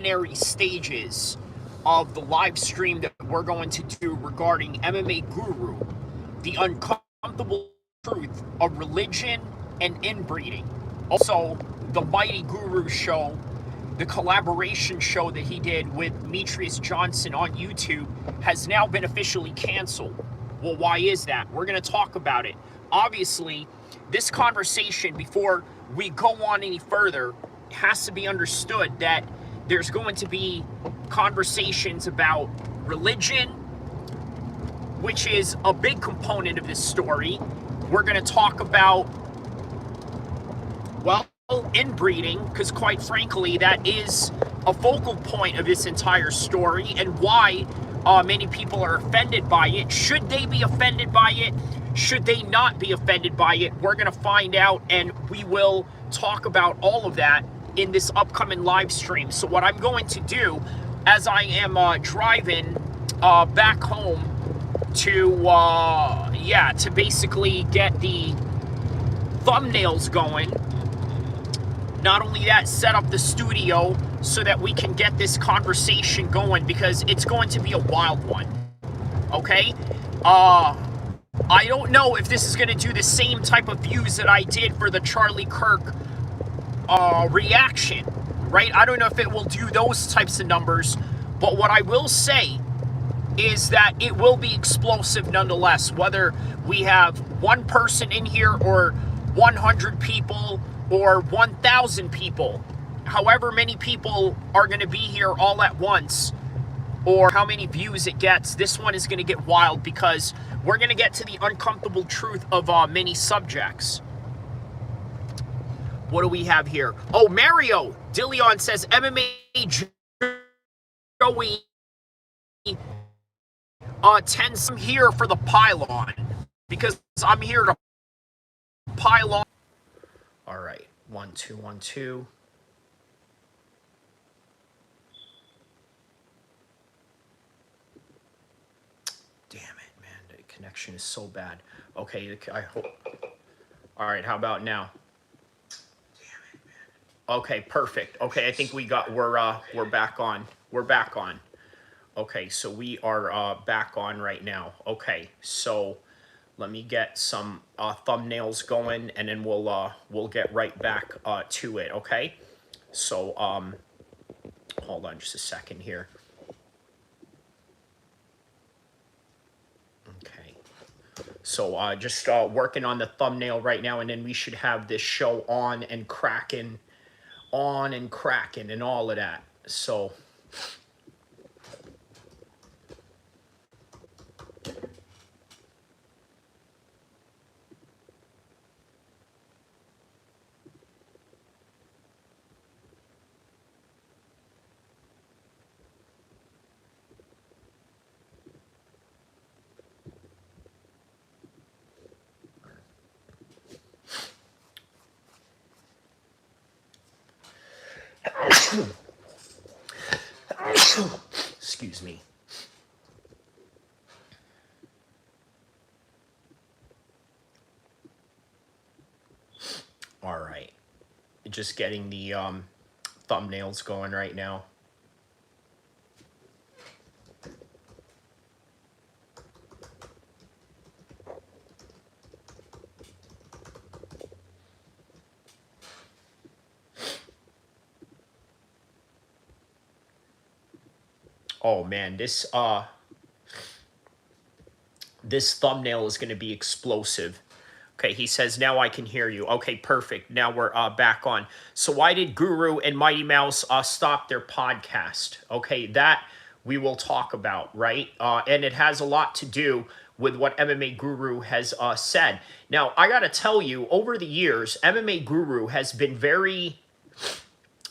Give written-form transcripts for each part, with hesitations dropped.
preliminary stages of the live stream that we're going to do regarding MMA Guru, the uncomfortable truth of religion and inbreeding. Also, the Mighty Guru show, the collaboration show that he did with Demetrius Johnson on YouTube, has now been officially canceled. Well, why is that? We're going to talk about it. Obviously, this conversation, before we go on any further, has to be understood that there's going to be conversations about religion, which is a big component of this story. We're going to talk about, well, inbreeding, because quite frankly, that is a focal point of this entire story, and why many people are offended by it. Should they be offended by it? Should they not be offended by it? We're going to find out, and we will talk about all of that in this upcoming live stream. So what I'm going to do, as I am driving back home to basically get the thumbnails going, not only that, set up the studio so that we can get this conversation going, because it's going to be a wild one, okay? I don't know if this is going to do the same type of views that I did for the Charlie Kirk reaction, right? I don't know if it will do those types of numbers, but what I will say is that it will be explosive nonetheless, whether we have one person in here or 100 people or 1,000 people. However many people are going to be here all at once, or how many views it gets, this one is going to get wild, because we're going to get to the uncomfortable truth of many subjects. What do we have here? Oh, Mario Dillion says MMA Joey 10. I'm here for the pylon, because I'm here to pile on. All right, 1 2 1 2. Damn it, man, the connection is so bad. Okay, I hope. All right, how about now? Damn it, man. Okay, perfect. Okay, I think we're back on. We're back on. Okay, so we are back on right now. Okay, so let me get some thumbnails going, and then we'll get right back to it. Okay, so hold on just a second here. Okay, so just working on the thumbnail right now, and then we should have this show on and cracking and all of that. So excuse me. All right, just getting the thumbnails going right now. Oh man, this thumbnail is going to be explosive. Okay, he says, now I can hear you. Okay, perfect. Now we're back on. So why did Guru and Mighty Mouse stop their podcast? Okay, that we will talk about, right? And it has a lot to do with what MMA Guru has said. Now, I got to tell you, over the years, MMA Guru has been very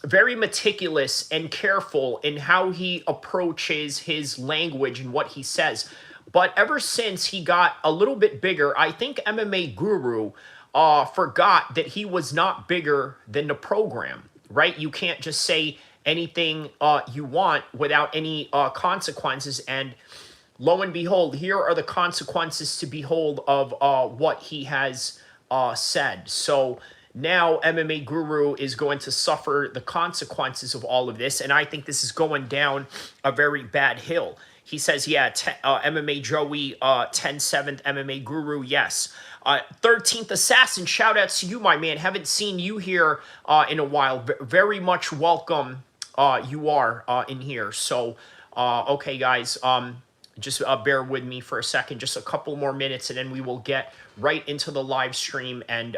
meticulous and careful in how he approaches his language and what he says. But ever since he got a little bit bigger, I think MMA Guru forgot that he was not bigger than the program, right? You can't just say anything you want without any consequences. And lo and behold, here are the consequences to behold of what he has said. So now MMA Guru is going to suffer the consequences of all of this, and I think this is going down a very bad hill. He says, yeah, MMA Joey, 10-7th MMA Guru, yes. 13th Assassin, shout out to you, my man. Haven't seen you here in a while. Very much welcome you are in here. So, okay, guys, just bear with me for a second, just a couple more minutes, and then we will get right into the live stream and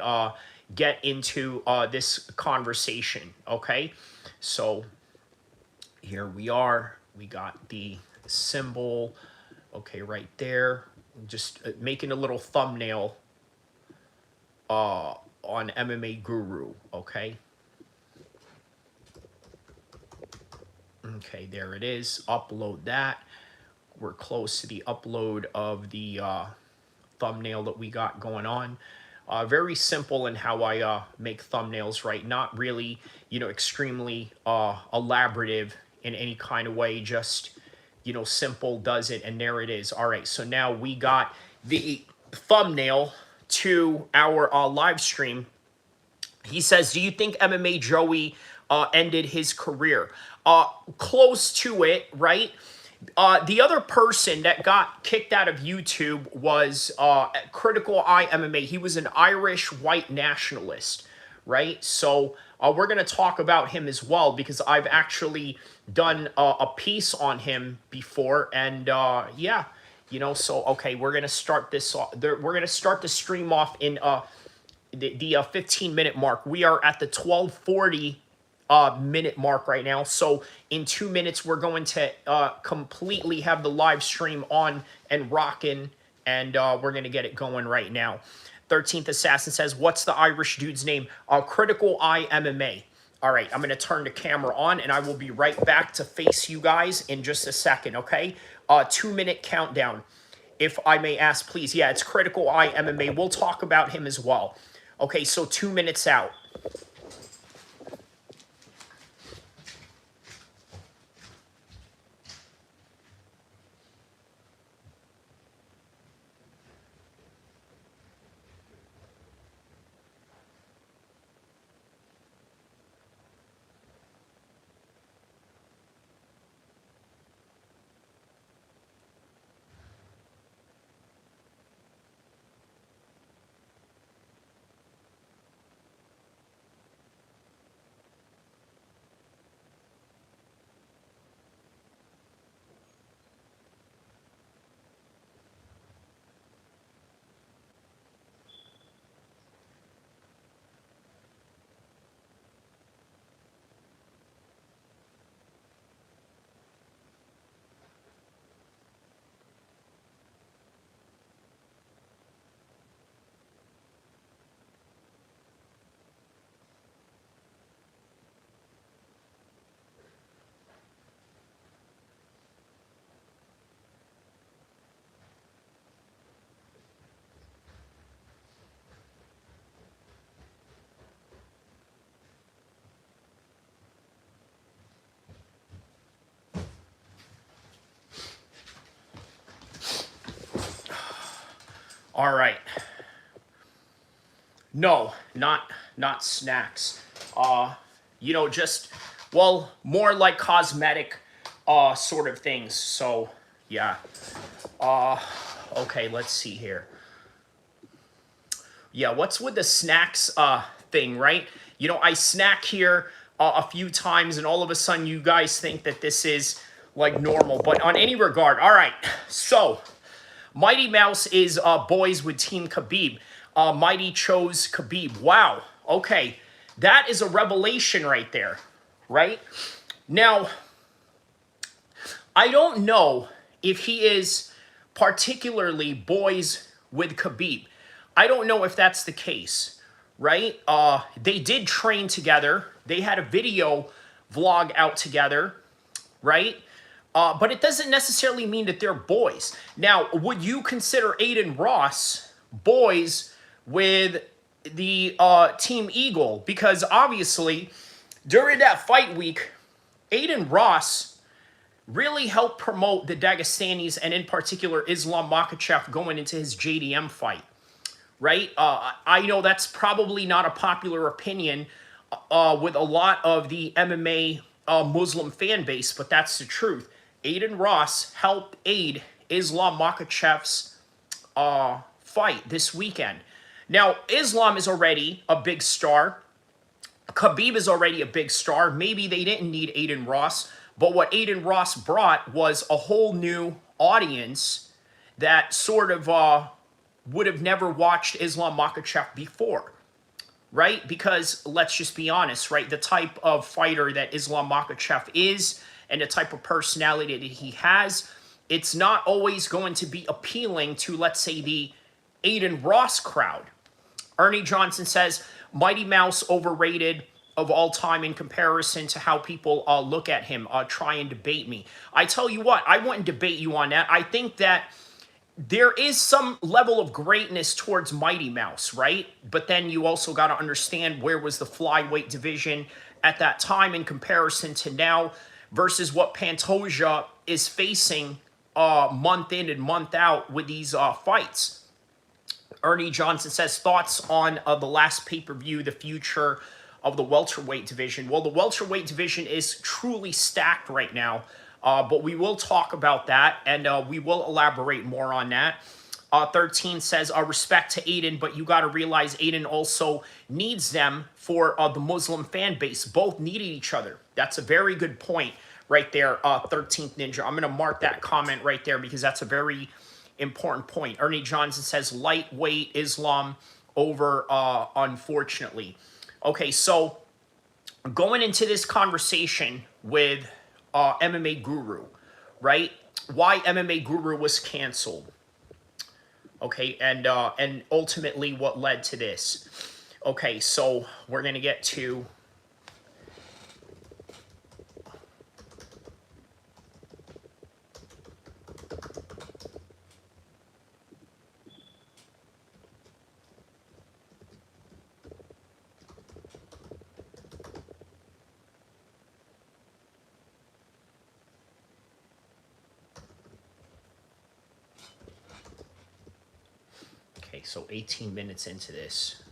get into this conversation, okay? So here we are. We got the symbol, okay, right there. Just making a little thumbnail on MMA Guru, okay? Okay, there it is. Upload that. We're close to the upload of the thumbnail that we got going on. Very simple in how I make thumbnails, right? Not really, you know, extremely elaborative in any kind of way. Just, you know, simple does it, and there it is. All right, so now we got the thumbnail to our live stream. He says, do you think MMA Joey ended his career? Close to it, right? The other person that got kicked out of YouTube was Critical Eye MMA. He was an Irish white nationalist, right? So we're going to talk about him as well, because I've actually done a piece on him before. And yeah, you know, so, okay, we're going to start this. We're going to start the stream off in the 15-minute mark. We are at the 12:40 minute mark right now. So in 2 minutes, we're going to completely have the live stream on and rocking, and we're going to get it going right now. 13th Assassin says, what's the Irish dude's name? Critical Eye MMA. All right, I'm going to turn the camera on, and I will be right back to face you guys in just a second, okay? 2-minute countdown. If I may ask, please. Yeah, it's Critical Eye MMA. We'll talk about him as well. Okay, so 2 minutes out. All right. No, not snacks. You know, just, well, more like cosmetic sort of things. So, yeah. Okay, let's see here. Yeah, what's with the snacks thing, right? You know, I snack here a few times, and all of a sudden you guys think that this is like normal. But on any regard, all right. So, Mighty Mouse is boys with Team Khabib. Mighty chose Khabib. Wow. Okay, that is a revelation right there, right? Now, I don't know if he is particularly boys with Khabib. I don't know if that's the case, right? They did train together. They had a video vlog out together, right? But it doesn't necessarily mean that they're boys. Now, would you consider Aiden Ross boys with the Team Eagle? Because obviously, during that fight week, Aiden Ross really helped promote the Dagestanis, and in particular, Islam Makhachev going into his JDM fight, right? I know that's probably not a popular opinion with a lot of the MMA Muslim fan base, but that's the truth. Adin Ross helped aid Islam Makhachev's fight this weekend. Now, Islam is already a big star. Khabib is already a big star. Maybe they didn't need Adin Ross, but what Adin Ross brought was a whole new audience that sort of would have never watched Islam Makhachev before, right? Because let's just be honest, right? The type of fighter that Islam Makhachev is and the type of personality that he has, it's not always going to be appealing to, let's say, the Adin Ross crowd. Ernie Johnson says, Mighty Mouse overrated of all time in comparison to how people look at him, try and debate me. I tell you what, I wouldn't debate you on that. I think that there is some level of greatness towards Mighty Mouse, right? But then you also got to understand where was the flyweight division at that time in comparison to now versus what Pantoja is facing month in and month out with these fights. Ernie Johnson says, thoughts on the last pay-per-view, the future of the welterweight division. Well, the welterweight division is truly stacked right now, but we will talk about that, and we will elaborate more on that. 13 says, respect to Adin, but you got to realize Adin also needs them for the Muslim fan base. Both needed each other. That's a very good point right there, 13th Ninja. I'm going to mark that comment right there because that's a very important point. Ernie Johnson says lightweight Islam over, unfortunately. Okay, so going into this conversation with MMA Guru, right? Why MMA Guru was canceled. Okay, and ultimately what led to this. Okay, so we're going to get to so 18 minutes into this.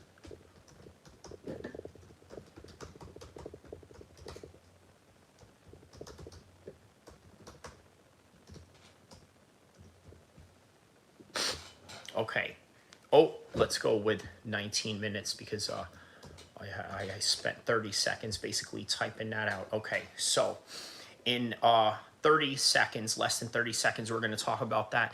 Okay. Oh, let's go with 19 minutes because I spent 30 seconds basically typing that out. Okay, so in 30 seconds, less than 30 seconds, we're going to talk about that.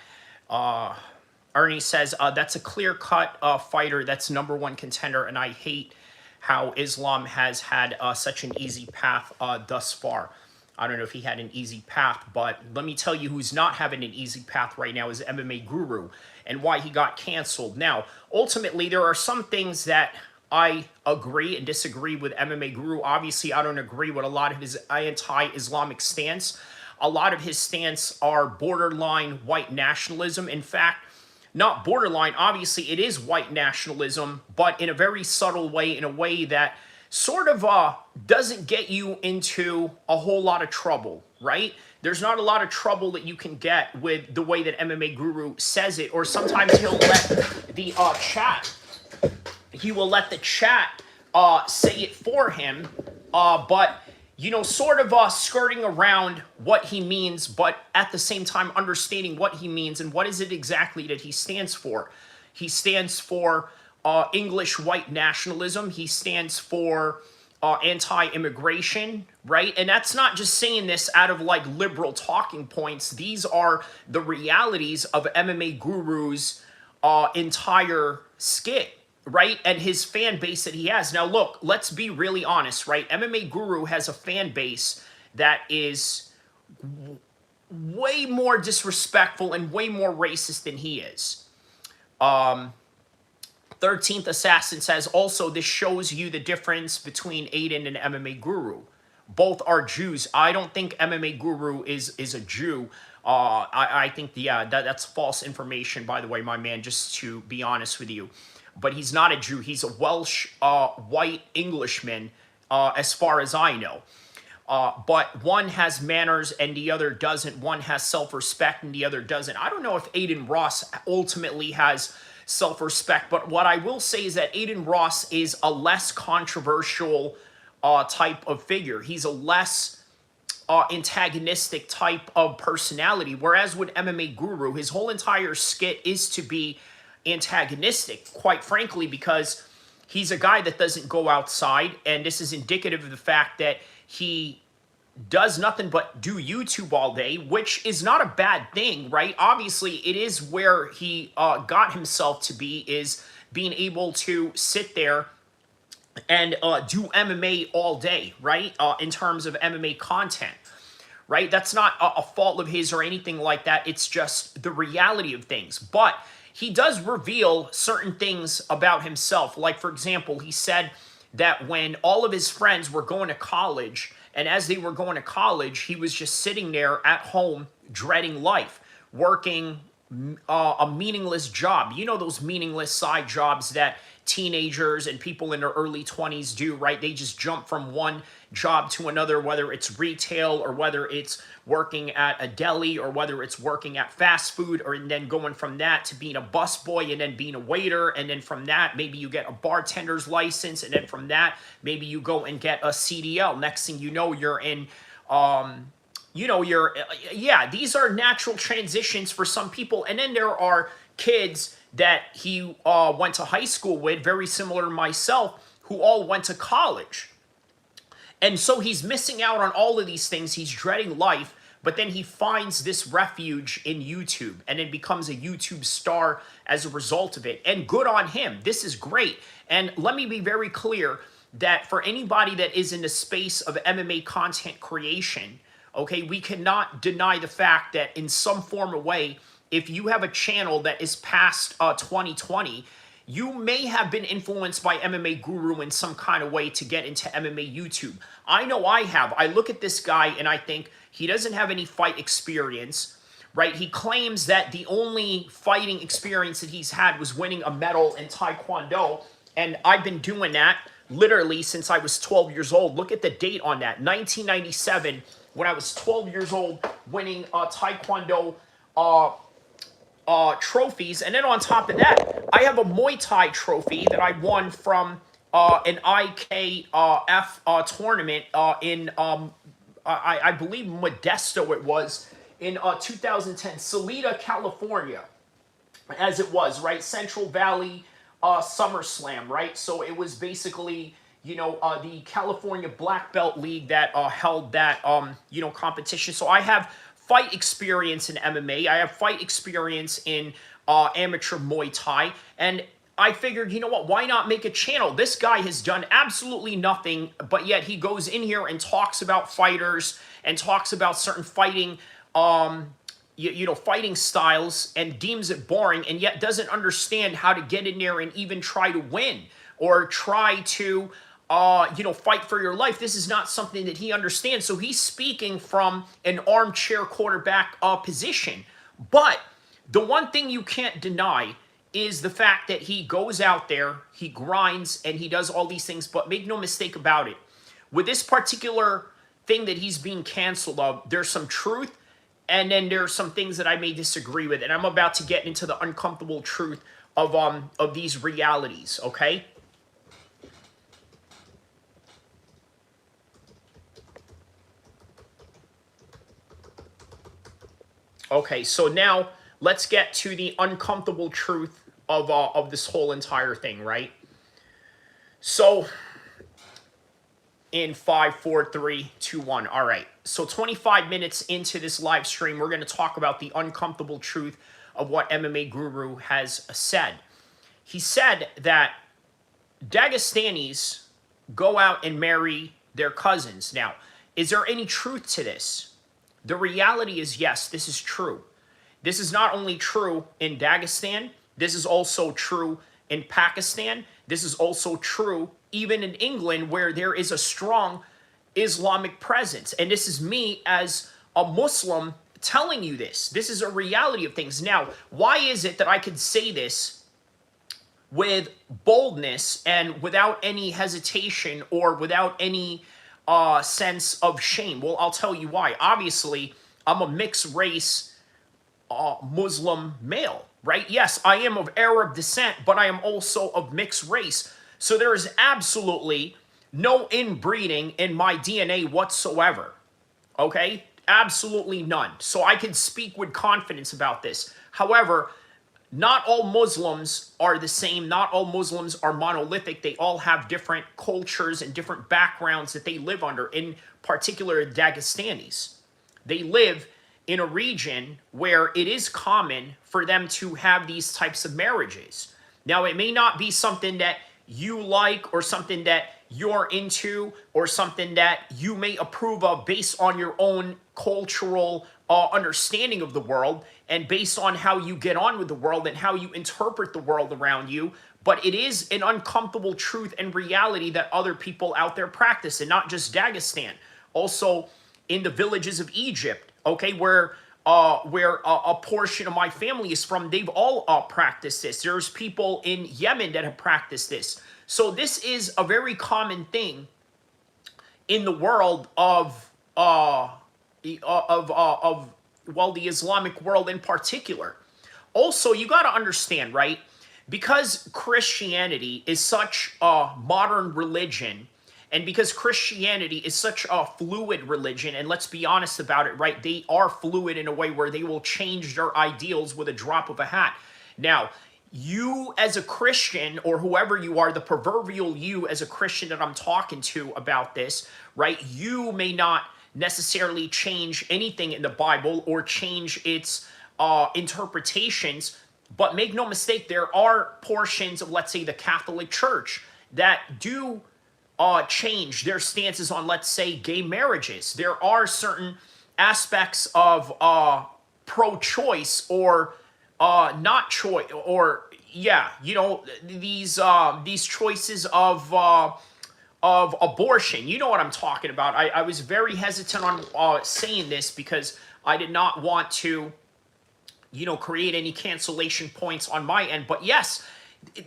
Ernie says, that's a clear-cut fighter that's #1 contender, and I hate how Islam has had such an easy path thus far. I don't know if he had an easy path, but let me tell you who's not having an easy path right now is MMA Guru and why he got canceled. Now, ultimately, there are some things that I agree and disagree with MMA Guru. Obviously, I don't agree with a lot of his anti-Islamic stance. A lot of his stance are borderline white nationalism. In fact, not borderline, obviously it is white nationalism, but in a very subtle way, in a way that sort of doesn't get you into a whole lot of trouble, right? There's not a lot of trouble that you can get with the way that MMA Guru says it, or sometimes he'll let the chat, he will let the chat say it for him, but you know, sort of skirting around what he means, but at the same time understanding what he means and what is it exactly that he stands for. He stands for English white nationalism. He stands for anti-immigration, right? And that's not just saying this out of like liberal talking points. These are the realities of MMA Guru's entire skit, right? And his fan base that he has. Now, look, let's be really honest, right? MMA Guru has a fan base that is way more disrespectful and way more racist than he is. 13th Assassin says, also, this shows you the difference between Adin and MMA Guru. Both are Jews. I don't think MMA Guru is a Jew. I think, yeah, that's false information, by the way, my man, just to be honest with you. But he's not a Jew. He's a Welsh white Englishman, as far as I know. But one has manners and the other doesn't. One has self-respect and the other doesn't. I don't know if Adin Ross ultimately has self-respect. But what I will say is that Adin Ross is a less controversial type of figure. He's a less antagonistic type of personality. Whereas with MMA Guru, his whole entire skit is to be antagonistic, quite frankly, because he's a guy that doesn't go outside. And this is indicative of the fact that he does nothing but do YouTube all day, which is not a bad thing, right? Obviously, it is where he got himself to be, is being able to sit there and do MMA all day, right? In terms of MMA content, right? That's not a fault of his or anything like that. It's just the reality of things. But he does reveal certain things about himself. Like, for example, he said that when all of his friends were going to college, and as they were going to college, he was just sitting there at home, dreading life, working a meaningless job. You know, those meaningless side jobs that teenagers and people in their early 20s do, right? They just jump from one job to another, whether it's retail or whether it's working at a deli or whether it's working at fast food, or and then going from that to being a busboy and then being a waiter, and then from that maybe you get a bartender's license, and then from that maybe you go and get a CDL. Next thing you know, you're in yeah, these are natural transitions for some people. And then there are kids that he went to high school with, very similar to myself, who all went to college. And so he's missing out on all of these things. He's dreading life, but then he finds this refuge in YouTube and then becomes a YouTube star as a result of it. And good on him. This is great. And let me be very clear that for anybody that is in the space of MMA content creation, okay, we cannot deny the fact that in some form or way, if you have a channel that is past 2020, you may have been influenced by MMA Guru in some kind of way to get into MMA YouTube. I know I have. I look at this guy and I think he doesn't have any fight experience, right? He claims that the only fighting experience that he's had was winning a medal in Taekwondo, and I've been doing that literally since I was 12 years old. Look at the date on that, 1997, when I was 12 years old, winning Taekwondo trophies. And then on top of that, I have a Muay Thai trophy that I won from an IKF tournament in, I believe, Modesto it was, in 2010, Salida, California, as it was, right? Central Valley SummerSlam, right? So it was basically, you know, the California Black Belt League that held that, you know, competition. So I have fight experience in MMA. I have fight experience in amateur Muay Thai. And I figured, you know what, why not make a channel? This guy has done absolutely nothing, but yet he goes in here and talks about fighters and talks about certain fighting, you know, fighting styles, and deems it boring, and yet doesn't understand how to get in there and even try to win or try to you know, fight for your life. This is not something that he understands. So he's speaking from an armchair quarterback position. But the one thing you can't deny is the fact that he goes out there, he grinds, and he does all these things. But make no mistake about it, with this particular thing that he's being canceled of, there's some truth, and then there's some things that I may disagree with. And I'm about to get into the uncomfortable truth of these realities, okay? Okay, so now let's get to the uncomfortable truth of this whole entire thing, right? So in 5, 4, 3, 2, 1. All right. So 25 minutes into this live stream, we're going to talk about the uncomfortable truth of what MMA Guru has said. He said that Dagestanis go out and marry their cousins. Now, is there any truth to this? The reality is, yes, this is true. This is not only true in Dagestan, this is also true in Pakistan. This is also true even in England, where there is a strong Islamic presence. And this is me as a Muslim telling you this. This is a reality of things. Now, why is it that I could say this with boldness and without any hesitation or without any sense of shame? Well, I'll tell you why. Obviously, I'm a mixed race Muslim male, right? Yes, I am of Arab descent, but I am also of mixed race. So there is absolutely no inbreeding in my DNA whatsoever. Okay? Absolutely none. So I can speak with confidence about this. However, not all Muslims are the same. Not all Muslims are monolithic. They all have different cultures and different backgrounds that they live under, in particular Dagestanis. They live in a region where it is common for them to have these types of marriages. Now, it may not be something that you like or something that you're into or something that you may approve of based on your own cultural understanding of the world and based on how you get on with the world and how you interpret the world around you. But it is an uncomfortable truth and reality that other people out there practice, and not just Dagestan. Also in the villages of Egypt, okay, where a portion of my family is from, they've all practiced this. There's people in Yemen that have practiced this. So this is a very common thing in the world of the Islamic world in particular. Also, you got to understand, right? Because Christianity is such a modern religion, and because Christianity is such a fluid religion, and let's be honest about it, right? They are fluid in a way where they will change their ideals with a drop of a hat. Now, you as a Christian, or whoever you are, the proverbial you as a Christian that I'm talking to about this, right? You may not necessarily change anything in the Bible or change its interpretations, but make no mistake, there are portions of, let's say, the Catholic Church that do change their stances on, let's say, gay marriages. There are certain aspects of pro-choice or not choice, or yeah, you know, these choices of abortion. You know what I'm talking about. I was very hesitant on saying this because I did not want to, you know, create any cancellation points on my end. But yes,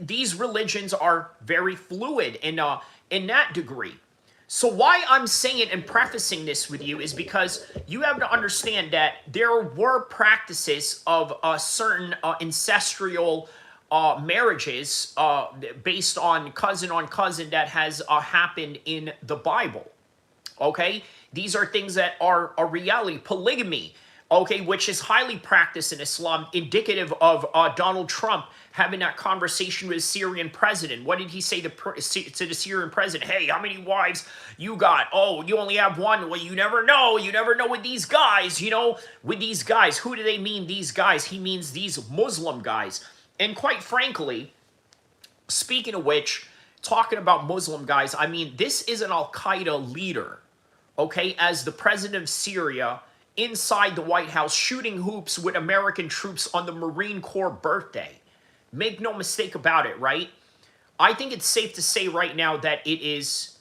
these religions are very fluid in that degree. So why I'm saying and prefacing this with you is because you have to understand that there were practices of certain ancestral marriages based on cousin that has happened in the Bible. Okay? These are things that are a reality. Polygamy, okay, which is highly practiced in Islam, indicative of Donald Trump having that conversation with the Syrian president. What did he say to the Syrian president? Hey, how many wives you got? Oh, you only have one. Well, you never know. You never know with these guys, you know, with these guys. Who do they mean, these guys? He means these Muslim guys. And quite frankly, speaking of which, talking about Muslim guys, I mean, this is an Al-Qaeda leader, okay, as the president of Syria, inside the White House, shooting hoops with American troops on the Marine Corps birthday. Make no mistake about it, right? I think it's safe to say right now that it is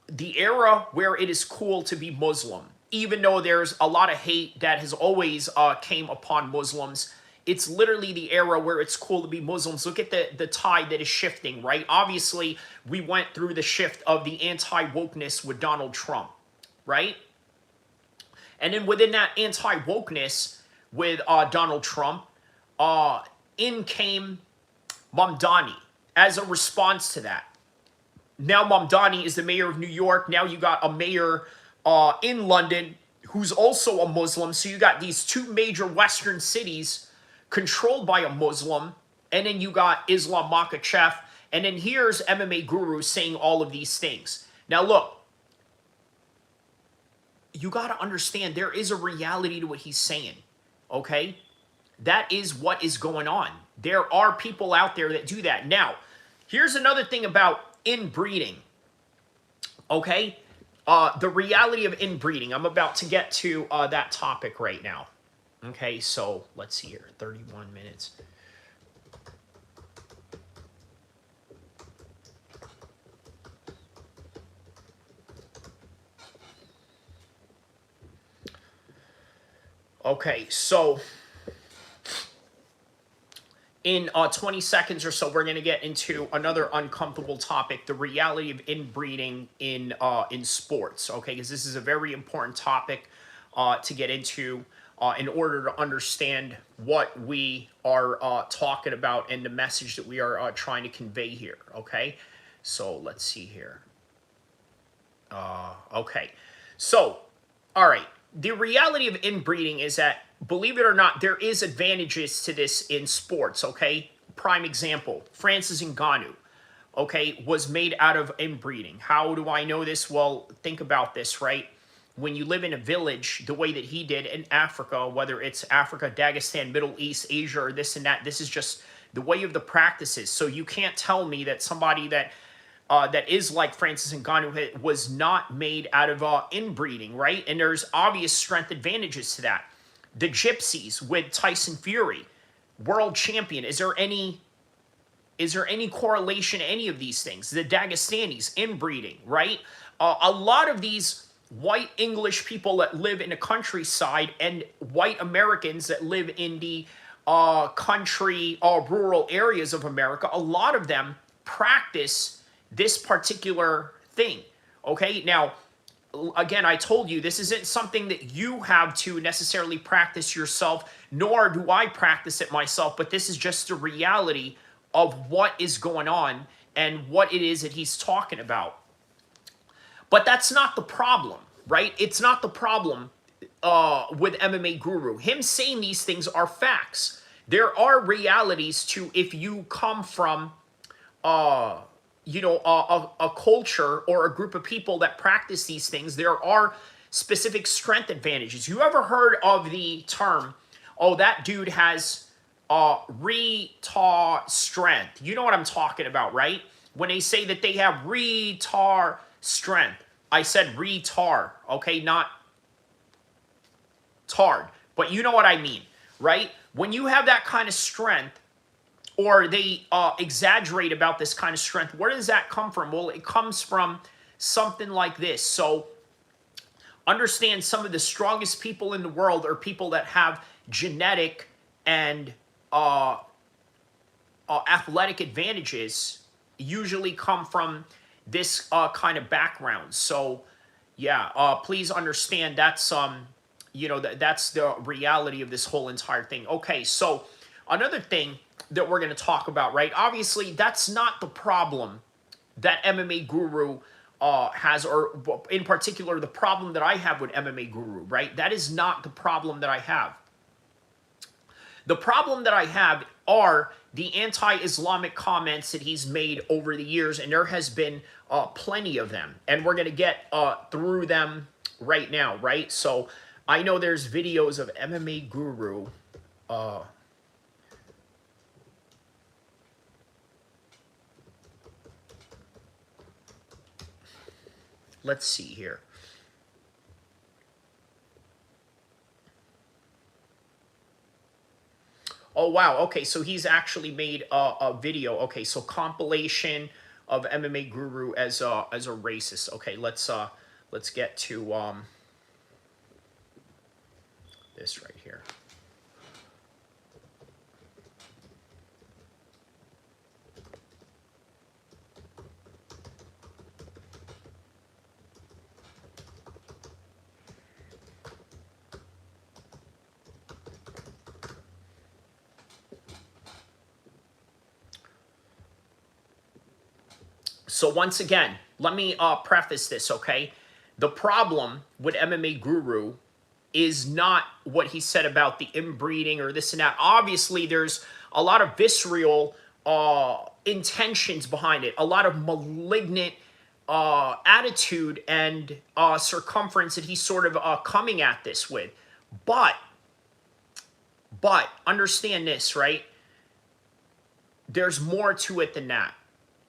the era where it is cool to be Muslim. Even though there's a lot of hate that has always came upon Muslims, it's literally the era where it's cool to be Muslims. Look at the tide that is shifting, right? Obviously, we went through the shift of the anti-wokeness with Donald Trump, right? And then within that anti-wokeness with Donald Trump, in came Mamdani as a response to that. Now Mamdani is the mayor of New York. Now you got a mayor in London who's also a Muslim. So you got these two major Western cities controlled by a Muslim. And then you got Islam Makhachev. And then here's MMA Guru saying all of these things. Now look, you got to understand there is a reality to what he's saying, okay? That is what is going on. There are people out there that do that. Now, here's another thing about inbreeding, okay? The reality of inbreeding. I'm about to get to that topic right now. Okay, so let's see here, 31 minutes. Okay, so in 20 seconds or so, we're going to get into another uncomfortable topic, the reality of inbreeding in sports, okay? Because this is a very important topic to get into. in order to understand what we are talking about and the message that we are trying to convey here, okay? So let's see here. Okay, so, all right. The reality of inbreeding is that, believe it or not, there is advantages to this in sports, okay? Prime example, Francis Ngannou, okay, was made out of inbreeding. How do I know this? Well, think about this, right? When you live in a village, the way that he did in Africa, whether it's Africa, Dagestan, Middle East, Asia, or this and that, this is just the way of the practices. So you can't tell me that somebody that that is like Francis Ngannou was not made out of inbreeding, right? And there's obvious strength advantages to that. The Gypsies with Tyson Fury, world champion. Is there any correlation to any of these things? The Dagestanis, inbreeding, right? A lot of these white English people that live in the countryside and white Americans that live in the country, rural areas of America, a lot of them practice this particular thing, okay? Now, again, I told you, this isn't something that you have to necessarily practice yourself, nor do I practice it myself, but this is just the reality of what is going on and what it is that he's talking about. But that's not the problem, right? It's not the problem with MMA Guru. Him saying these things are facts. There are realities to if you come from you know, a culture or a group of people that practice these things. There are specific strength advantages. You ever heard of the term, oh, that dude has retard strength? You know what I'm talking about, right? When they say that they have retard strength. I said retard, okay, not tard. But you know what I mean, right? When you have that kind of strength, or they exaggerate about this kind of strength, where does that come from? Well, it comes from something like this. So understand, some of the strongest people in the world are people that have genetic and athletic advantages, usually come from this kind of background. So yeah, please understand that's you know, that's the reality of this whole entire thing. Okay, so another thing that we're going to talk about, right? Obviously, that's not the problem that MMA Guru has, or in particular, the problem that I have with MMA Guru, right? That is not the problem that I have. The problem that I have are the anti-Islamic comments that he's made over the years, and there has been plenty of them, and we're going to get through them right now, right? So I know there's videos of MMA Guru let's see here. Oh, wow. Okay, so he's actually made a video. Okay, so compilation of MMA Guru as a racist. Okay, let's get to this right here. So once again, let me preface this, okay? The problem with MMA Guru is not what he said about the inbreeding or this and that. Obviously, there's a lot of visceral intentions behind it, a lot of malignant attitude and circumference that he's sort of coming at this with. But understand this, right? There's more to it than that.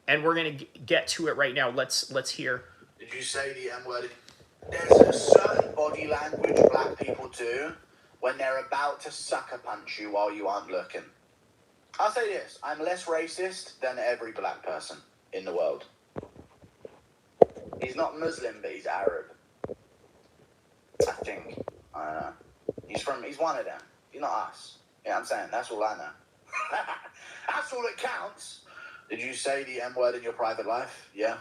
And we're going to get to it right now. Let's hear. Did you say the M word? There's a certain body language black people do when they're about to sucker punch you while you aren't looking. I'll say this, I'm less racist than every black person in the world. He's not Muslim, but he's Arab. I think. I don't know. He's one of them. He's not us. You know what I'm saying? That's all I know. That's all that counts. Did you say the M word in your private life? Yeah?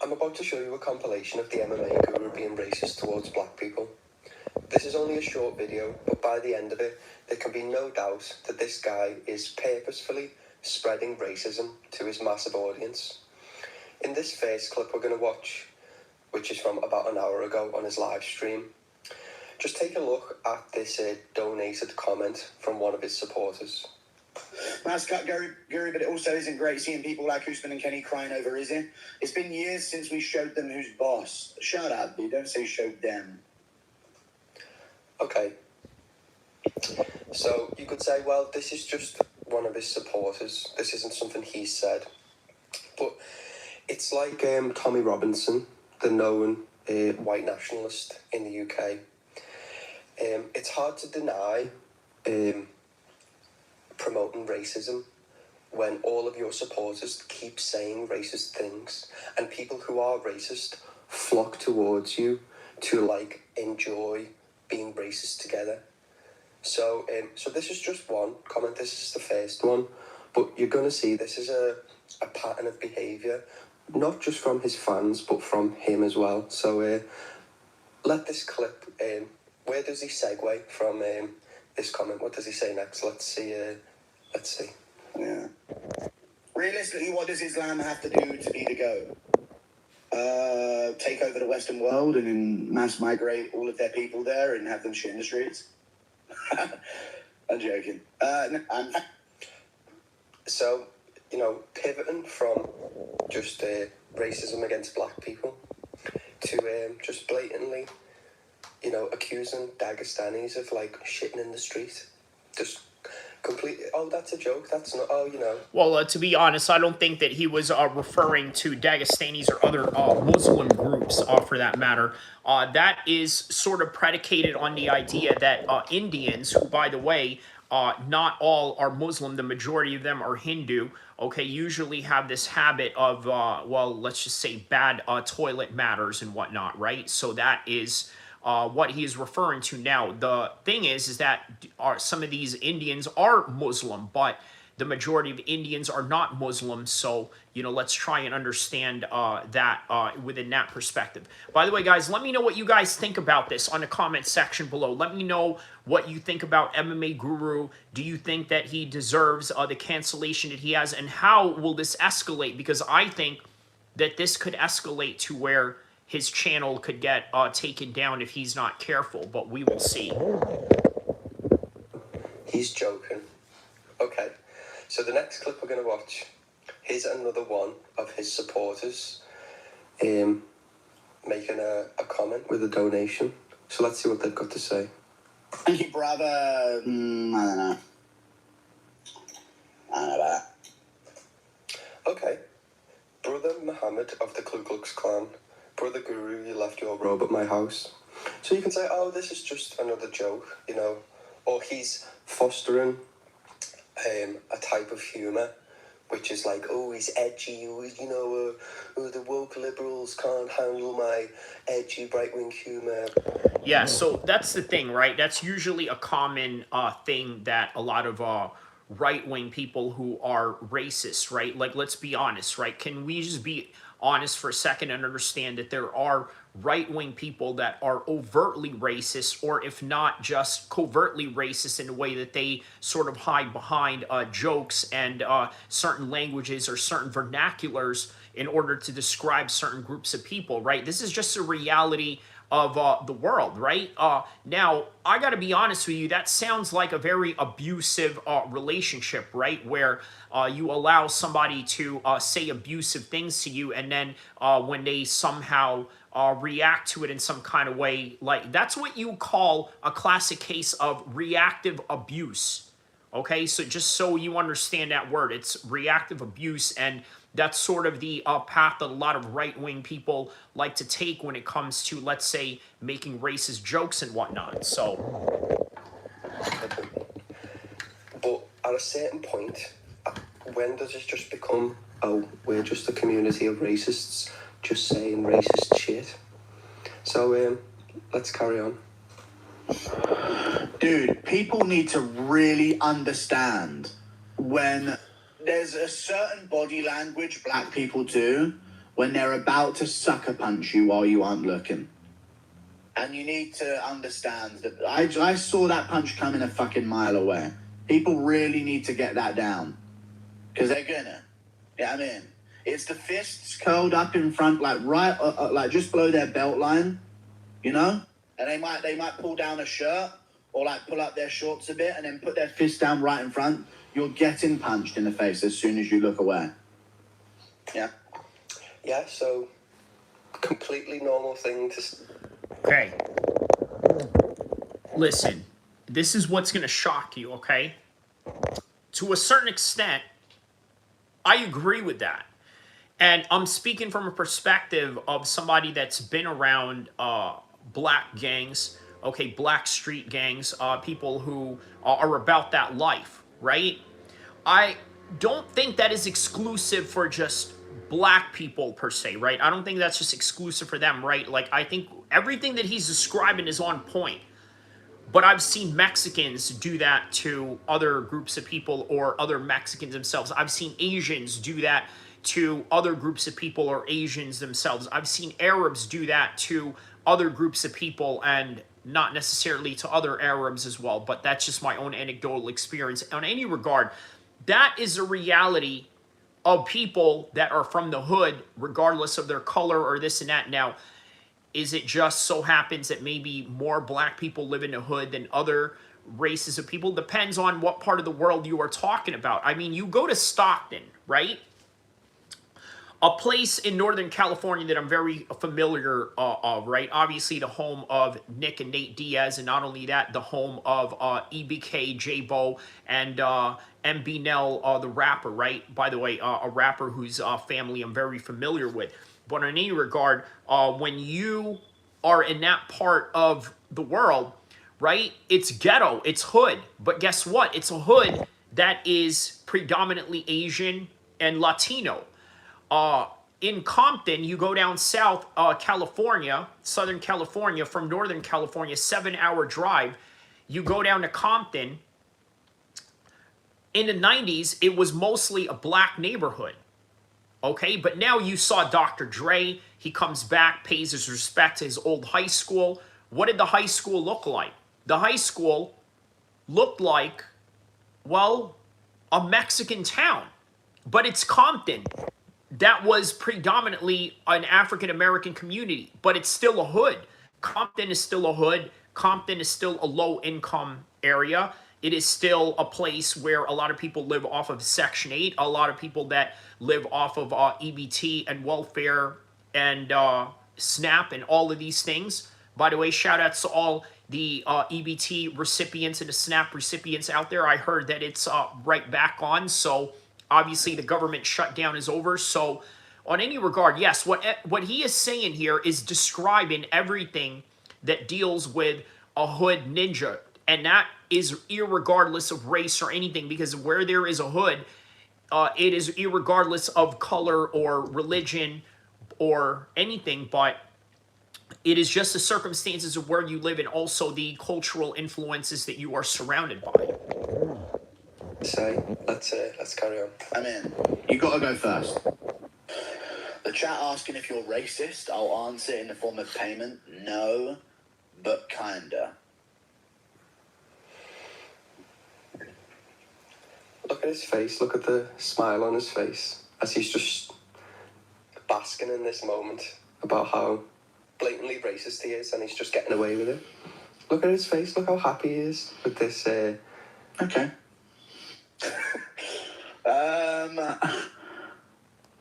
I'm about to show you a compilation of the MMA Guru being racist towards black people. This is only a short video, but by the end of it, there can be no doubt that this guy is purposefully spreading racism to his massive audience. In this first clip we're going to watch, which is from about an hour ago on his live stream, just take a look at this donated comment from one of his supporters. Mascot Guru, but it also isn't great seeing people like Usman and Kenny crying over Izzy. It's been years since we showed them who's boss. Shut up, dude. Don't say showed them. Okay. So you could say, well, this is just one of his supporters. This isn't something he said. But it's like Tommy Robinson, the known white nationalist in the UK. It's hard to deny promoting racism when all of your supporters keep saying racist things, and people who are racist flock towards you to like enjoy being racist together. So this is just one comment. This is the first one, but you're gonna see this is a pattern of behaviour, not just from his fans but from him as well. So let this clip. Where does he segue from this comment? What does he say next? Let's see. Yeah. Realistically, what does Islam have to do to be the GOAT? Take over the Western world and then mass migrate all of their people there and have them shit in the streets? I'm joking. No, So, pivoting from just racism against black people to just blatantly, accusing Dagestanis of like shitting in the street. Just completely, oh, that's a joke, that's not, Well, to be honest, I don't think that he was referring to Dagestanis or other Muslim groups, for that matter. That is sort of predicated on the idea that Indians, who, by the way, not all are Muslim, the majority of them are Hindu, okay, usually have this habit of, let's just say bad toilet matters and whatnot, right? So that is what he is referring to. Now, the thing is that some of these Indians are Muslim, but the majority of Indians are not Muslim. So, let's try and understand that within that perspective. By the way, guys, let me know what you guys think about this on the comment section below. Let me know what you think about MMA Guru. Do you think that he deserves the cancellation that he has? And how will this escalate? Because I think that this could escalate to where his channel could get taken down if he's not careful, but we will see. He's joking. Okay, so the next clip we're going to watch, here's another one of his supporters making a comment with a donation. So let's see what they've got to say. Thank you, brother. I don't know about that. Okay. Brother Muhammad of the Ku Klux Klan. Brother Guru, you left your robe at my house. So you can say, oh, this is just another joke, or he's fostering a type of humour, which is like, oh, he's edgy, the woke liberals can't handle my edgy right-wing humour. Yeah, so that's the thing, right? That's usually a common thing that a lot of right-wing people who are racist, right? Like, let's be honest, right? Can we just be honest for a second and understand that there are right-wing people that are overtly racist, or if not just covertly racist in a way that they sort of hide behind jokes and certain languages or certain vernaculars in order to describe certain groups of people, right? This is just a reality of the world, right? Now, I got to be honest with you, that sounds like a very abusive relationship, right? Where you allow somebody to say abusive things to you, and then when they somehow react to it in some kind of way, like that's what you call a classic case of reactive abuse. Okay, so just so you understand that word, it's reactive abuse, and that's sort of the path that a lot of right-wing people like to take when it comes to, let's say, making racist jokes and whatnot. So, but at a certain point, when does it just become, oh, we're just a community of racists just saying racist shit? So let's carry on. Dude, people need to really understand when there's a certain body language black people do when they're about to sucker punch you while you aren't looking. And you need to understand that I saw that punch coming a fucking mile away. People really need to get that down. Because they're gonna. Yeah, I mean, it's the fists curled up in front, like right, like just below their belt line, you know? And they might pull down a shirt or like pull up their shorts a bit and then put their fist down right in front. You're getting punched in the face as soon as you look away. Yeah. Yeah, so completely normal thing to... Okay. Listen, this is what's going to shock you, okay? To a certain extent, I agree with that. And I'm speaking from a perspective of somebody that's been around black gangs, okay, black street gangs, people who are about that life, right? I don't think that is exclusive for just black people per se, right? I don't think that's just exclusive for them, right? Like, I think everything that he's describing is on point. But I've seen Mexicans do that to other groups of people or other Mexicans themselves. I've seen Asians do that to other groups of people or Asians themselves. I've seen Arabs do that to other groups of people and not necessarily to other Arabs as well. But that's just my own anecdotal experience. On any regard, that is a reality of people that are from the hood, regardless of their color or this and that. Now, is it just so happens that maybe more black people live in the hood than other races of people? Depends on what part of the world you are talking about. I mean, you go to Stockton, right? A place in Northern California that I'm very familiar of, right? Obviously, the home of Nick and Nate Diaz, and not only that, the home of EBK, J-Bo, and MB Nell, the rapper, right? By the way, a rapper whose family I'm very familiar with. But in any regard, when you are in that part of the world, right, it's ghetto, it's hood. But guess what? It's a hood that is predominantly Asian and Latino. In Compton, you go down south, California, Southern California, from Northern California, 7-hour drive. You go down to Compton. In the 90s, it was mostly a black neighborhood. Okay, but now you saw Dr. Dre. He comes back, pays his respect to his old high school. What did the high school look like? The high school looked like, well, a Mexican town. But it's Compton. That was predominantly an African-American community, but it's still a hood. Compton is still a hood. Compton is still a low-income area. It is still a place where a lot of people live off of Section 8, a lot of people that live off of EBT and welfare and SNAP and all of these things. By the way, shout outs to all the EBT recipients and the SNAP recipients out there. I heard that it's right back on, so obviously the government shutdown is over. So on any regard, yes, what he is saying here is describing everything that deals with a hood ninja. And that is irregardless of race or anything, because where there is a hood, it is irregardless of color or religion or anything, but it is just the circumstances of where you live and also the cultural influences that you are surrounded by. So, let's carry on. I'm in. You gotta go first. The chat asking if you're racist, I'll answer in the form of payment. No, but kinda. Look at his face, look at the smile on his face as he's just basking in this moment about how blatantly racist he is and he's just getting away with it. Look at his face, look how happy he is with this. Okay. I'm not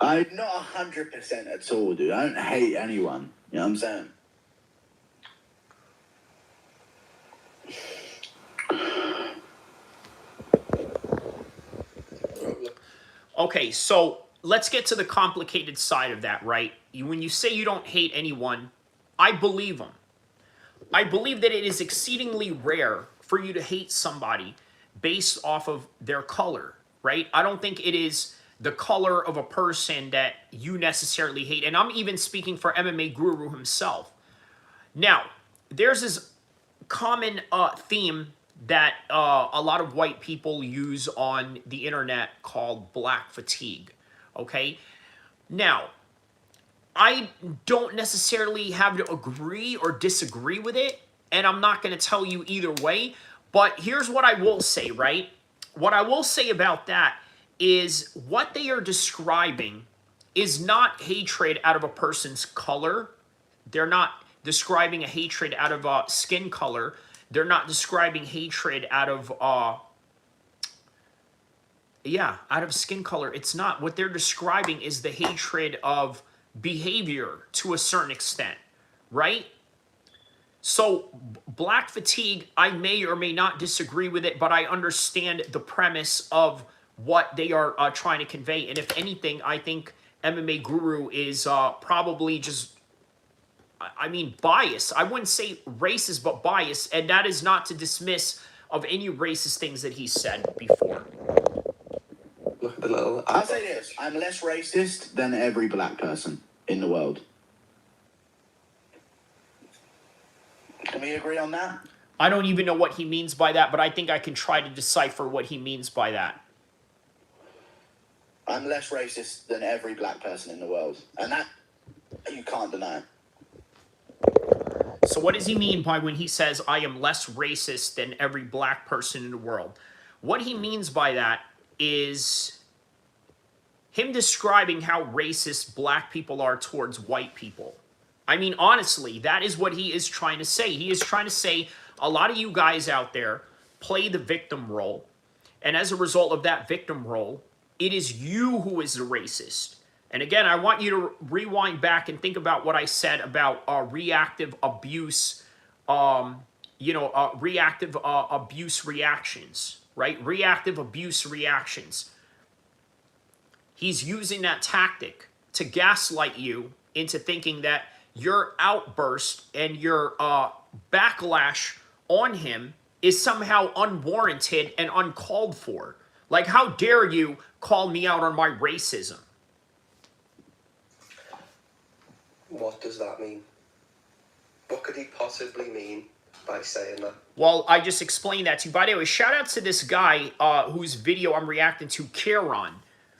100% at all, dude. I don't hate anyone. You know what I'm saying? Okay, so let's get to the complicated side of that, right? When you say you don't hate anyone, I believe them. I believe that it is exceedingly rare for you to hate somebody based off of their color, right? I don't think it is the color of a person that you necessarily hate. And I'm even speaking for MMA Guru himself. Now, there's this common theme that a lot of white people use on the internet called black fatigue, okay? Now, I don't necessarily have to agree or disagree with it, and I'm not going to tell you either way. But here's what I will say, right? What I will say about that is what they are describing is not hatred out of a person's color. They're not describing a hatred out of skin color. They're not describing hatred out of out of skin color. It's not. What they're describing is the hatred of behavior to a certain extent, right? So black fatigue, I may or may not disagree with it, but I understand the premise of what they are trying to convey. And if anything, I think MMA Guru is probably just, I mean, biased. I wouldn't say racist, but biased. And that is not to dismiss of any racist things that he said before. Look at the little... I'll say this. I'm less racist than every black person in the world. Can we agree on that? I don't even know what he means by that, but I think I can try to decipher what he means by that. I'm less racist than every black person in the world. And that, you can't deny. So what does he mean by when he says, I am less racist than every black person in the world? What he means by that is him describing how racist black people are towards white people. I mean, honestly, that is what he is trying to say. He is trying to say a lot of you guys out there play the victim role. And as a result of that victim role, it is you who is the racist. And again, I want you to rewind back and think about what I said about reactive abuse, reactive abuse reactions, right? Reactive abuse reactions. He's using that tactic to gaslight you into thinking that your outburst and your backlash on him is somehow unwarranted and uncalled for. Like, how dare you call me out on my racism? What does that mean? What could he possibly mean by saying that? Well, I just explained that to you. By the way, shout out to this guy whose video I'm reacting to, Kieran.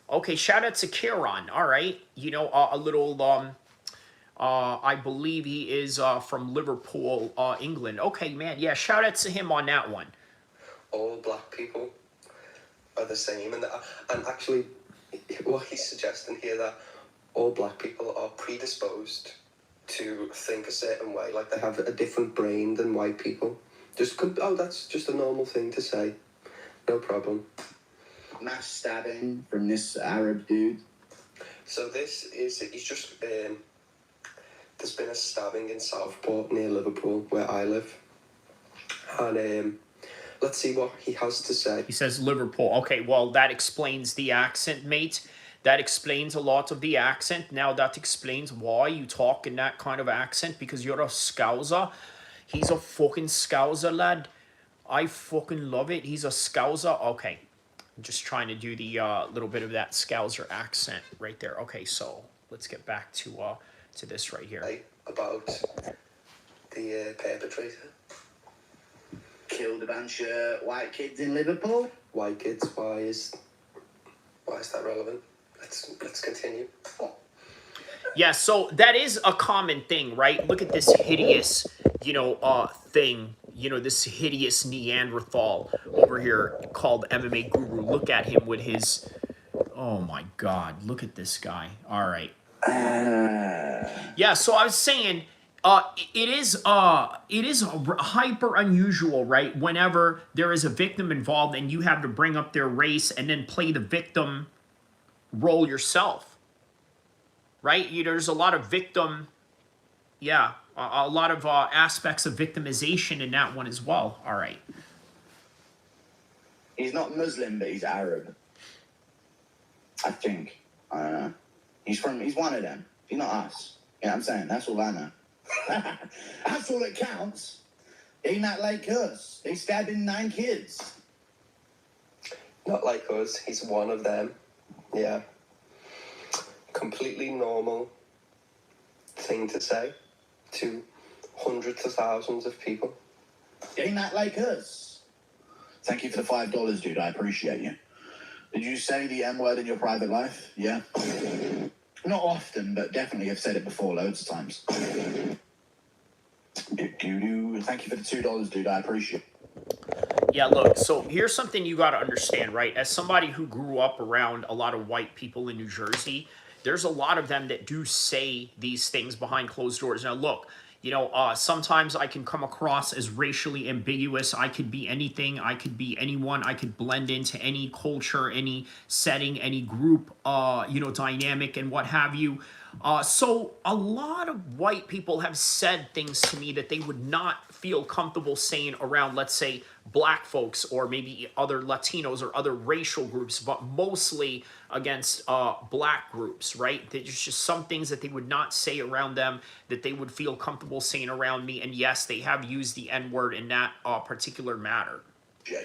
Okay, shout out to Kieran. All right. You know, a little... I believe he is from Liverpool, England. Okay, man. Yeah, shout out to him on that one. All black people are the same. And actually, what he's suggesting here, that all black people are predisposed to think a certain way. Like they have a different brain than white people. That's just a normal thing to say. No problem. Mass stabbing from this Arab dude. So he's just... there's been a stabbing in Southport near Liverpool, where I live. And let's see what he has to say. He says Liverpool. Okay, well, that explains the accent, mate. That explains a lot of the accent. Now that explains why you talk in that kind of accent, because you're a Scouser. He's a fucking Scouser, lad. I fucking love it. He's a Scouser. Okay, I'm just trying to do the little bit of that Scouser accent right there. Okay, so let's get back to this right here. About the perpetrator. Killed a bunch of white kids in Liverpool. White kids, why is that relevant? Let's continue. Yeah, so that is a common thing, right? Look at this hideous, thing, this hideous Neanderthal over here called MMA Guru. Look at him with his, oh my God, look at this guy. All right. Yeah, so I was saying, it is hyper unusual, right? Whenever there is a victim involved and you have to bring up their race and then play the victim role yourself, right? There's a lot of victim, a lot of aspects of victimization in that one as well. All right. He's not Muslim, but he's Arab. I think. I don't know. He's one of them. He's not us. You know what I'm saying? That's all I know. That's all that counts. Ain't not like us. They stabbing 9 kids. Not like us. He's one of them. Yeah. Completely normal thing to say to hundreds of thousands of people. Ain't not like us. Thank you for the $5, dude. I appreciate you. Did you say the M word in your private life? Yeah. Not often, but definitely have said it before loads of times. Doo-doo. Thank you for the $2, dude. I appreciate it. Yeah, look, so here's something you got to understand, right? As somebody who grew up around a lot of white people in New Jersey, there's a lot of them that do say these things behind closed doors. Now, look, you know, sometimes I can come across as racially ambiguous. I could be anything. I could be anyone. I could blend into any culture, any setting, any group, you know, dynamic and what have you. So a lot of white people have said things to me that they would not feel comfortable saying around, let's say, black folks or maybe other Latinos or other racial groups, but mostly against black groups, right? There's just some things that they would not say around them that they would feel comfortable saying around me. And yes, they have used the N-word in that particular matter. Yeah.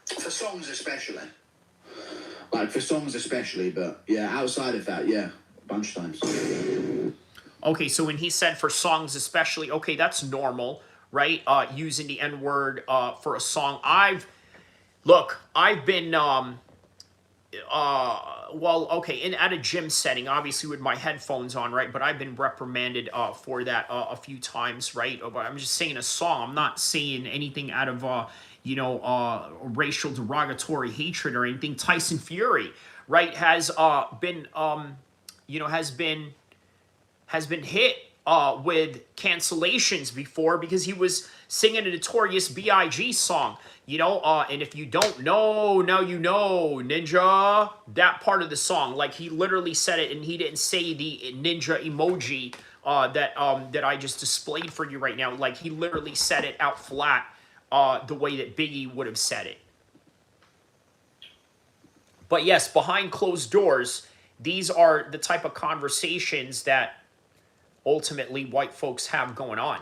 For songs especially. Like, for songs especially, but yeah, outside of that, yeah, a bunch of times. Okay, so when he said for songs especially, okay, that's normal, right? Using the N-word for a song. I've been, well, okay, at a gym setting, obviously with my headphones on, right? But I've been reprimanded for that a few times, right? But I'm just saying a song. I'm not saying anything out of, you know, racial derogatory hatred or anything. Tyson Fury, right, has been, you know, has been hit with cancellations before because he was singing a Notorious B.I.G. song, you know, and if you don't know, now you know, ninja, that part of the song, like he literally said it and he didn't say the ninja emoji that I just displayed for you right now. Like he literally said it out flat the way that Biggie would have said it. But yes, behind closed doors, these are the type of conversations that ultimately white folks have going on.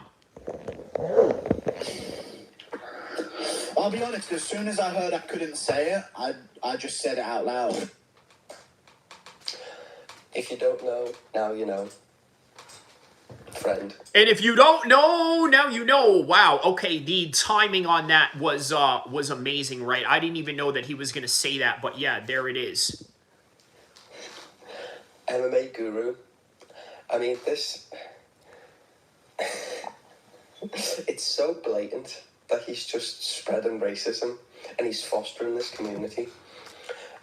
I'll be honest, as soon as I heard I couldn't say it, I just said it out loud. If you don't know, now you know. Friend. And if you don't know, now you know. Wow, okay, the timing on that was amazing, right? I didn't even know that he was going to say that, but yeah, there it is. MMA Guru. I mean, this... it's so blatant that he's just spreading racism and he's fostering this community.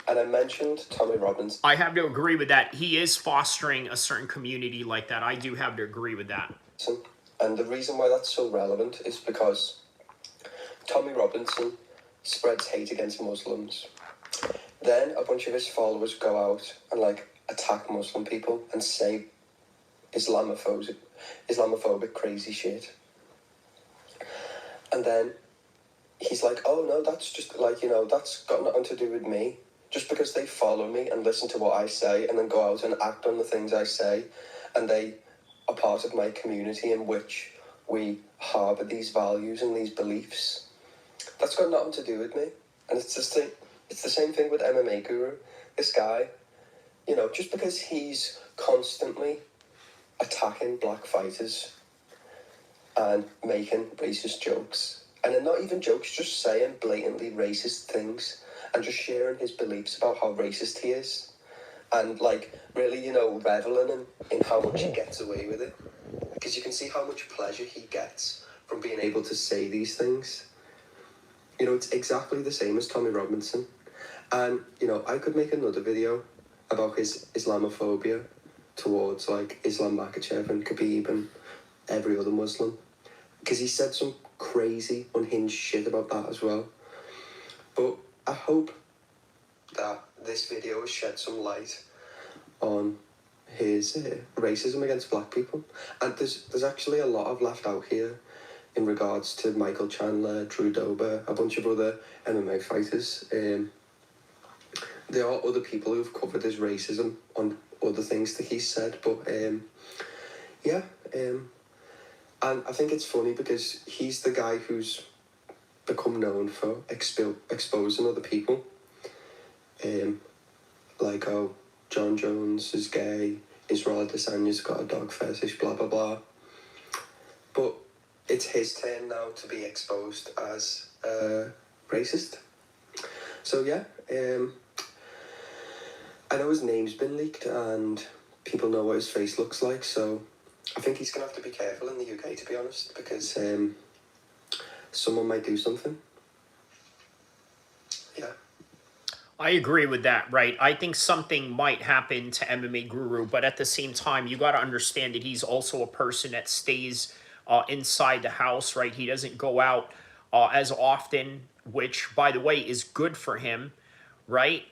And I mentioned Tommy Robbins. I have to agree with that. He is fostering a certain community like that. I do have to agree with that. And the reason why that's so relevant is because Tommy Robinson spreads hate against Muslims. Then a bunch of his followers go out and like attack Muslim people and say Islamophobic crazy shit. And then he's like, oh no, that's just like, you know, that's got nothing to do with me. Just because they follow me and listen to what I say and then go out and act on the things I say, and they are part of my community in which we harbour these values and these beliefs, that's got nothing to do with me. And it's the same thing with MMA Guru. This guy, you know, just because he's constantly attacking black fighters and making racist jokes, and they're not even jokes, just saying blatantly racist things and just sharing his beliefs about how racist he is and like really, you know, reveling in how much he gets away with it, because you can see how much pleasure he gets from being able to say these things. You know, it's exactly the same as Tommy Robinson. And, you know, I could make another video about his Islamophobia towards, like, Islam Makhachev and Khabib and every other Muslim, because he said some crazy, unhinged shit about that as well. But I hope that this video has shed some light on his racism against black people. And there's actually a lot I've left out here in regards to Michael Chandler, Drew Dober, a bunch of other MMA fighters. There are other people who've covered his racism on other things that he's said, but yeah, and I think it's funny because he's the guy who's become known for exposing other people. Like, oh, John Jones is gay, Israel Adesanya's got a dog fetish, blah, blah, blah. But it's his turn now to be exposed as racist. So, yeah, I know his name's been leaked and people know what his face looks like, so I think he's going to have to be careful in the UK, to be honest, because someone might do something. Yeah. I agree with that, right? I think something might happen to MMA Guru, but at the same time, you got to understand that he's also a person that stays inside the house, right? He doesn't go out as often, which, by the way, is good for him, right?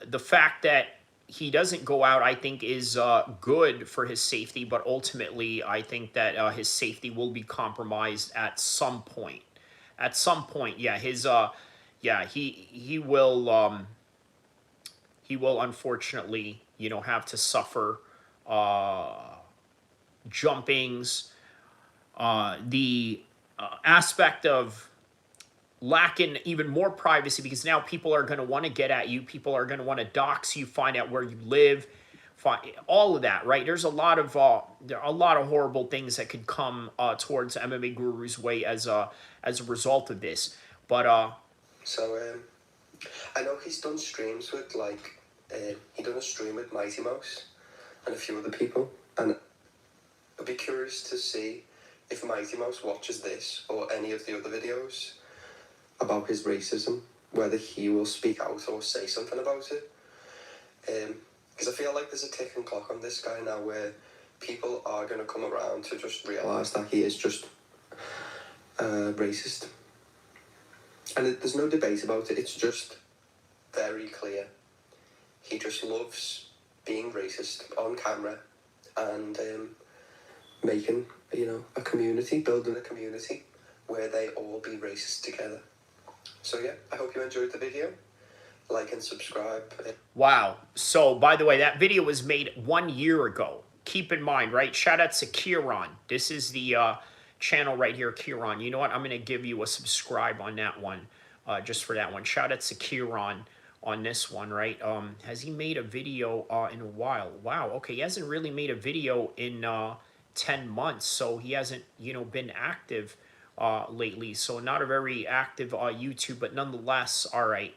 The fact that he doesn't go out, I think, is good for his safety, but ultimately, I think that his safety will be compromised at some point. At some point, yeah, he will unfortunately, have to suffer jumpings, the aspect of lacking even more privacy, because now people are going to want to get at you, people are going to want to dox you, find out where you live, all of that, right? There's a lot of horrible things that could come towards MMA Guru's way as a result of this. But so I know he's done streams with he done a stream with Mighty Mouse and a few other people, and I'd be curious to see if Mighty Mouse watches this or any of the other videos about his racism, whether he will speak out or say something about it. Because I feel like there's a ticking clock on this guy now where people are going to come around to just realise that he is just racist. And there's no debate about it, it's just very clear. He just loves being racist on camera and making, a community, building a community where they all be racist together. So yeah, I hope you enjoyed the video. Like and subscribe. Wow. So, by the way, that video was made 1 year ago. Keep in mind, right? Shout out to El-Kheer. This is the channel right here, El-Kheer. You know what? I'm going to give you a subscribe on that one, just for that one. Shout out to El-Kheer on this one, right? Has he made a video in a while? Wow. Okay, he hasn't really made a video in 10 months, so he hasn't, been active lately. So not a very active YouTube, but nonetheless, all right.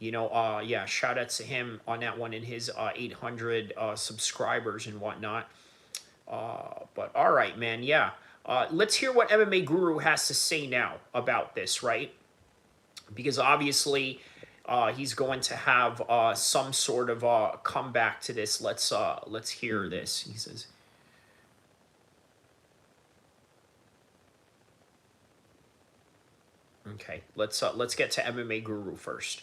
Yeah, shout out to him on that one and his 800 subscribers and whatnot. But all right, man, yeah. Let's hear what MMA Guru has to say now about this, right? Because obviously he's going to have some sort of comeback to this. Let's hear this. He says. Okay, let's get to MMA Guru first.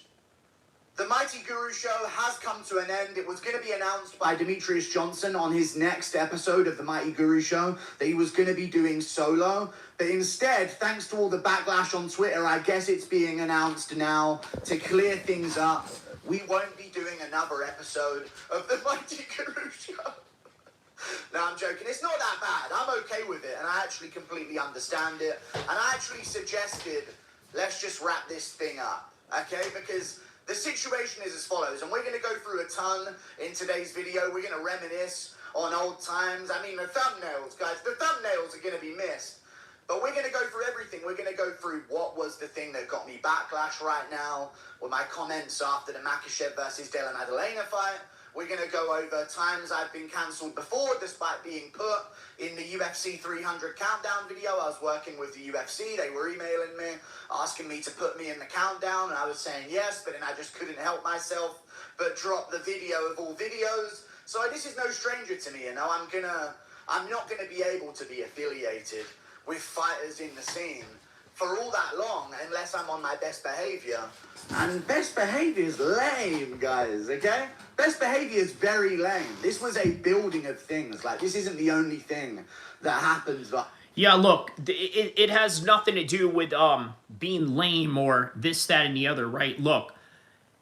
The Mighty Guru show has come to an end. It was going to be announced by Demetrius Johnson on his next episode of the Mighty Guru show that he was going to be doing solo. But instead, thanks to all the backlash on Twitter, I guess it's being announced now to clear things up. We won't be doing another episode of the Mighty Guru show. No, I'm joking. It's not that bad. I'm okay with it, and I actually completely understand it. And I actually suggested, let's just wrap this thing up, okay? Because the situation is as follows, and we're going to go through a ton in today's video. We're going to reminisce on old times. I mean, the thumbnails, guys, the thumbnails are going to be missed. But we're going to go through everything. We're going to go through what was the thing that got me backlash right now, with my comments after the Makhachev versus Della Maddalena fight. We're going to go over times I've been cancelled before, despite being put in the UFC 300 countdown video. I was working with the UFC. They were emailing me, asking me to put me in the countdown, and I was saying yes, but then I just couldn't help myself but drop the video of all videos. So this is no stranger to me, I'm not gonna be able to be affiliated with fighters in the scene for all that long unless I'm on my best behavior. And best behavior is lame, guys, okay? Best behavior is very lame. This was a building of things. This isn't the only thing that happens. But yeah, look, it has nothing to do with being lame or this, that, and the other, right? Look,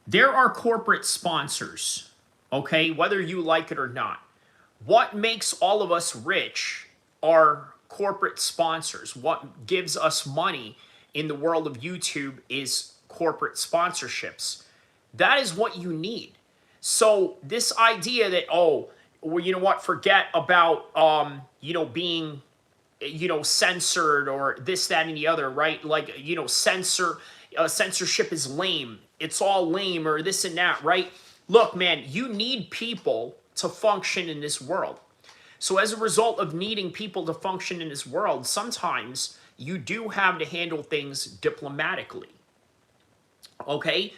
there are corporate sponsors, okay, whether you like it or not. What makes all of us rich are corporate sponsors. What gives us money in the world of YouTube is corporate sponsorships. That is what you need. So this idea that, oh, well, you know what, forget about, being, censored or this, that, and the other, right? Censorship is lame. It's all lame or this and that, right? Look, man, you need people to function in this world. So as a result of needing people to function in this world, sometimes you do have to handle things diplomatically. Okay?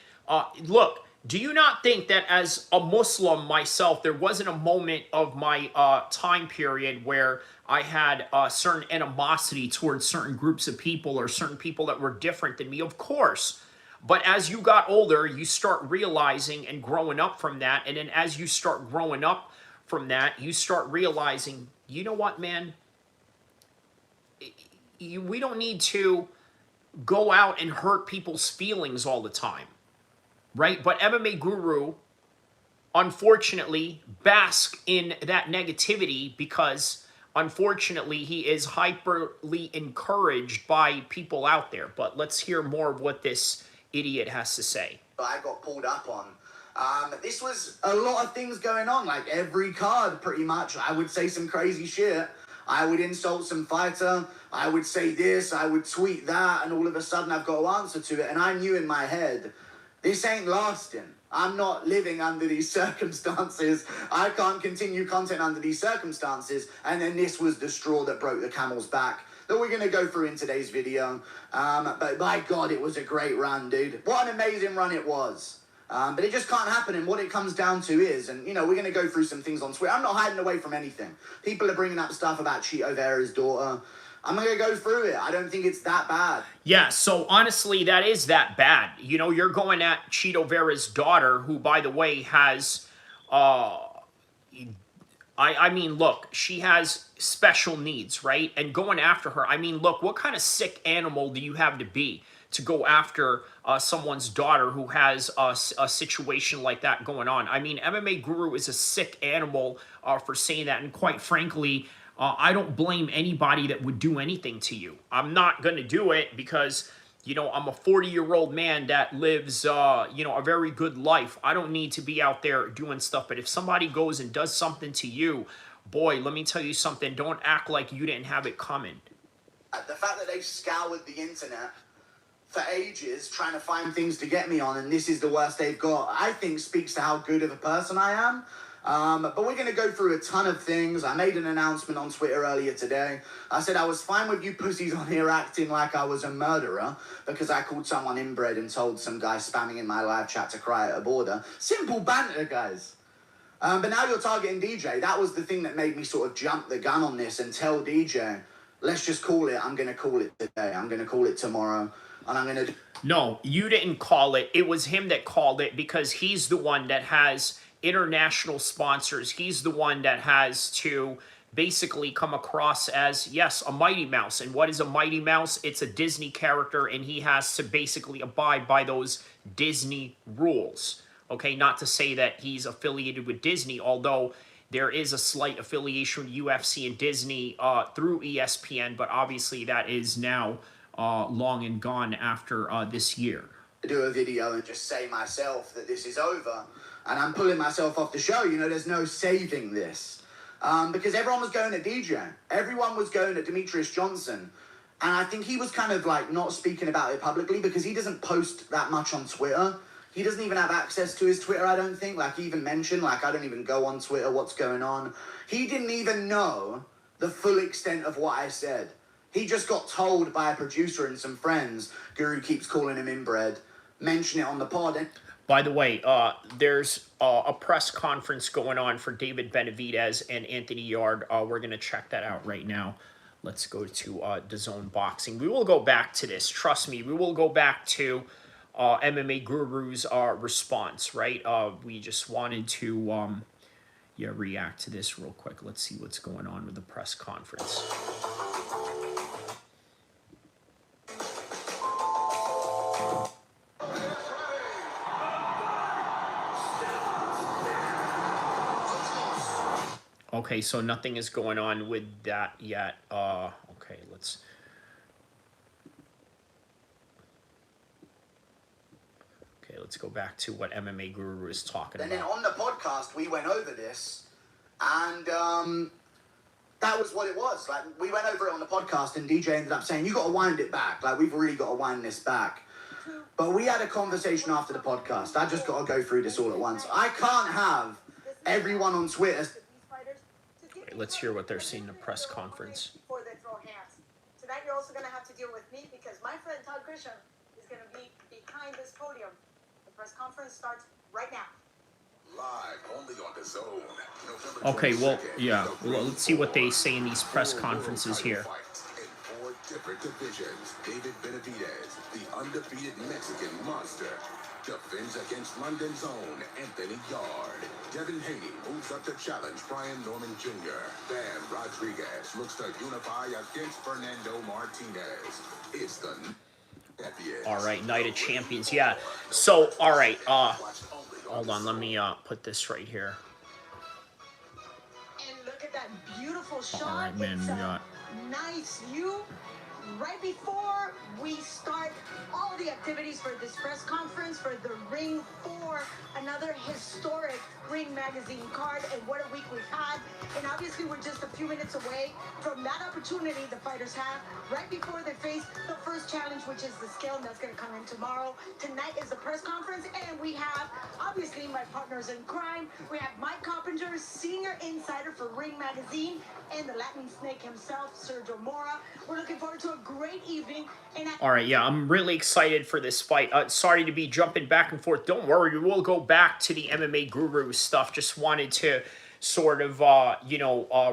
Look, do you not think that as a Muslim myself, there wasn't a moment of my time period where I had certain animosity towards certain groups of people or certain people that were different than me? Of course. But as you got older, you start realizing and growing up from that. And then as you start growing up from that, you start realizing, you know what, man? We don't need to go out and hurt people's feelings all the time, right? But MMA Guru, unfortunately, basks in that negativity because, unfortunately, he is hyperly encouraged by people out there. But let's hear more of what this idiot has to say. I got pulled up on. This was a lot of things going on, like every card pretty much. I would say some crazy shit. I would insult some fighter. I would say this, I would tweet that, and all of a sudden I've got to answer to it. And I knew in my head, this ain't lasting. I'm not living under these circumstances. I can't continue content under these circumstances. And then this was the straw that broke the camel's back that we're going to go through in today's video. But by God, it was a great run, dude. What an amazing run it was. But it just can't happen, and what it comes down to is, and, you know, we're going to go through some things on Twitter. I'm not hiding away from anything. People are bringing up stuff about Chito Vera's daughter. I'm going to go through it. I don't think it's that bad. Yeah, so honestly, that is that bad. You know, you're going at Chito Vera's daughter, who, by the way, has... I mean, look, she has special needs, right? And going after her, I mean, look, what kind of sick animal do you have to be to go after someone's daughter who has a situation like that going on? I mean, MMA Guru is a sick animal for saying that. And quite frankly, I don't blame anybody that would do anything to you. I'm not going to do it because, you know, I'm a 40-year-old man that lives, you know, a very good life. I don't need to be out there doing stuff. But if somebody goes and does something to you, boy, let me tell you something. Don't act like you didn't have it coming. The fact that they scoured the internet for ages trying to find things to get me on, and this is the worst they've got, I think speaks to how good of a person I am. But we're going to go through a ton of things. I made an announcement on Twitter earlier today. I said I was fine with you pussies on here acting like I was a murderer because I called someone inbred and told some guy spamming in my live chat to cry at a border. Simple banter, guys. But now you're targeting DJ. That was the thing that made me sort of jump the gun on this and tell DJ, let's just call it. I'm going to call it today. I'm going to call it tomorrow. And I'm going to... No, you didn't call it. It was him that called it because he's the one that has international sponsors. He's the one that has to basically come across as, yes, a Mighty Mouse. And what is a Mighty Mouse? It's a Disney character, and he has to basically abide by those Disney rules. Okay, not to say that he's affiliated with Disney, although there is a slight affiliation with UFC and Disney through ESPN, but obviously that is now long and gone after this year. Do a video and just say myself that this is over, and I'm pulling myself off the show. You know, there's no saving this, because everyone was going at DJ, everyone was going at Demetrius Johnson, and I think he was kind of like not speaking about it publicly because he doesn't post that much on Twitter. He doesn't even have access to his Twitter, I don't think. Like, he even mentioned, like, I don't even go on Twitter, what's going on. He didn't even know the full extent of what I said. He just got told by a producer and some friends, Guru keeps calling him inbred, mention it on the pod. By the way, there's a press conference going on for David Benavidez and Anthony Yarde. We're going to check that out right now. Let's go to DAZN Boxing. We will go back to this. Trust me, we will go back to MMA Guru's response, right? We just wanted to react to this real quick. Let's see what's going on with the press conference. Okay, so nothing is going on with that yet. Okay, let's... Okay, let's go back to what MMA Guru is talking about. And then on the podcast, we went over this, and that was what it was. Like, we went over it on the podcast, and DJ ended up saying, you got to wind it back. Like, we've really got to wind this back. But we had a conversation after the podcast. I just got to go through this all at once. I can't have everyone on Twitter. Wait, let's hear what they're saying in the press conference. Before they throw hands. Tonight you're also going to have to deal with me because my friend Todd Grisham is going to be behind this podium. The press conference starts right now. Live only on the Zone. Okay, well, yeah. Well, let's see what they say in these press conferences here. In 4 different divisions, David Benavidez, the undefeated Mexican monster, defends against London's own Anthony Yarde. Devin Haney moves up to challenge Brian Norman Jr. Van Rodriguez looks to unify against Fernando Martinez. It's the All right, Night of Champions. Yeah. So, all right. Hold on. Let me put this right here. And look at that beautiful shot. All right, man. It's We got nice view. Right before we start all the activities for this press conference for the Ring 4, another historic Ring Magazine card, and what a week we've had. And obviously we're just a few minutes away from that opportunity the fighters have right before they face the first challenge, which is the scale, and that's going to come in tomorrow. Tonight is the press conference, and we have obviously my partners in crime. We have Mike Coppinger, senior insider for Ring Magazine, and the Latin snake himself, Sergio Mora. We're looking forward to a great evening. And all right, yeah, I'm really excited for this fight. Sorry to be jumping back and forth. Don't worry, we'll go back to the MMA Guru stuff. Just wanted to sort of,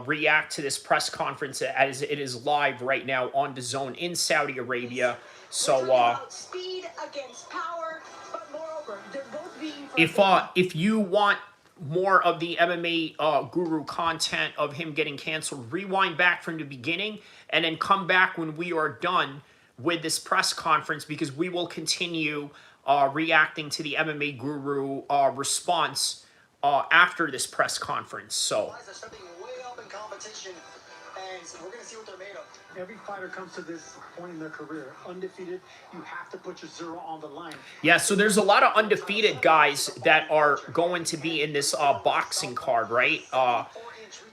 react to this press conference as it is live right now on the Zone in Saudi Arabia. So, speed against power, but moreover, they're both being if you want more of the MMA Guru content of him getting canceled, rewind back from the beginning and then come back when we are done with this press conference, because we will continue reacting to the MMA Guru response after this press conference. So Stepping way up in competition, and we're going to see what they're made of. Every fighter comes to this point in their career undefeated. You have to put your zero on the line. yeah, so there's a lot of undefeated guys that are going to be in this boxing card, right?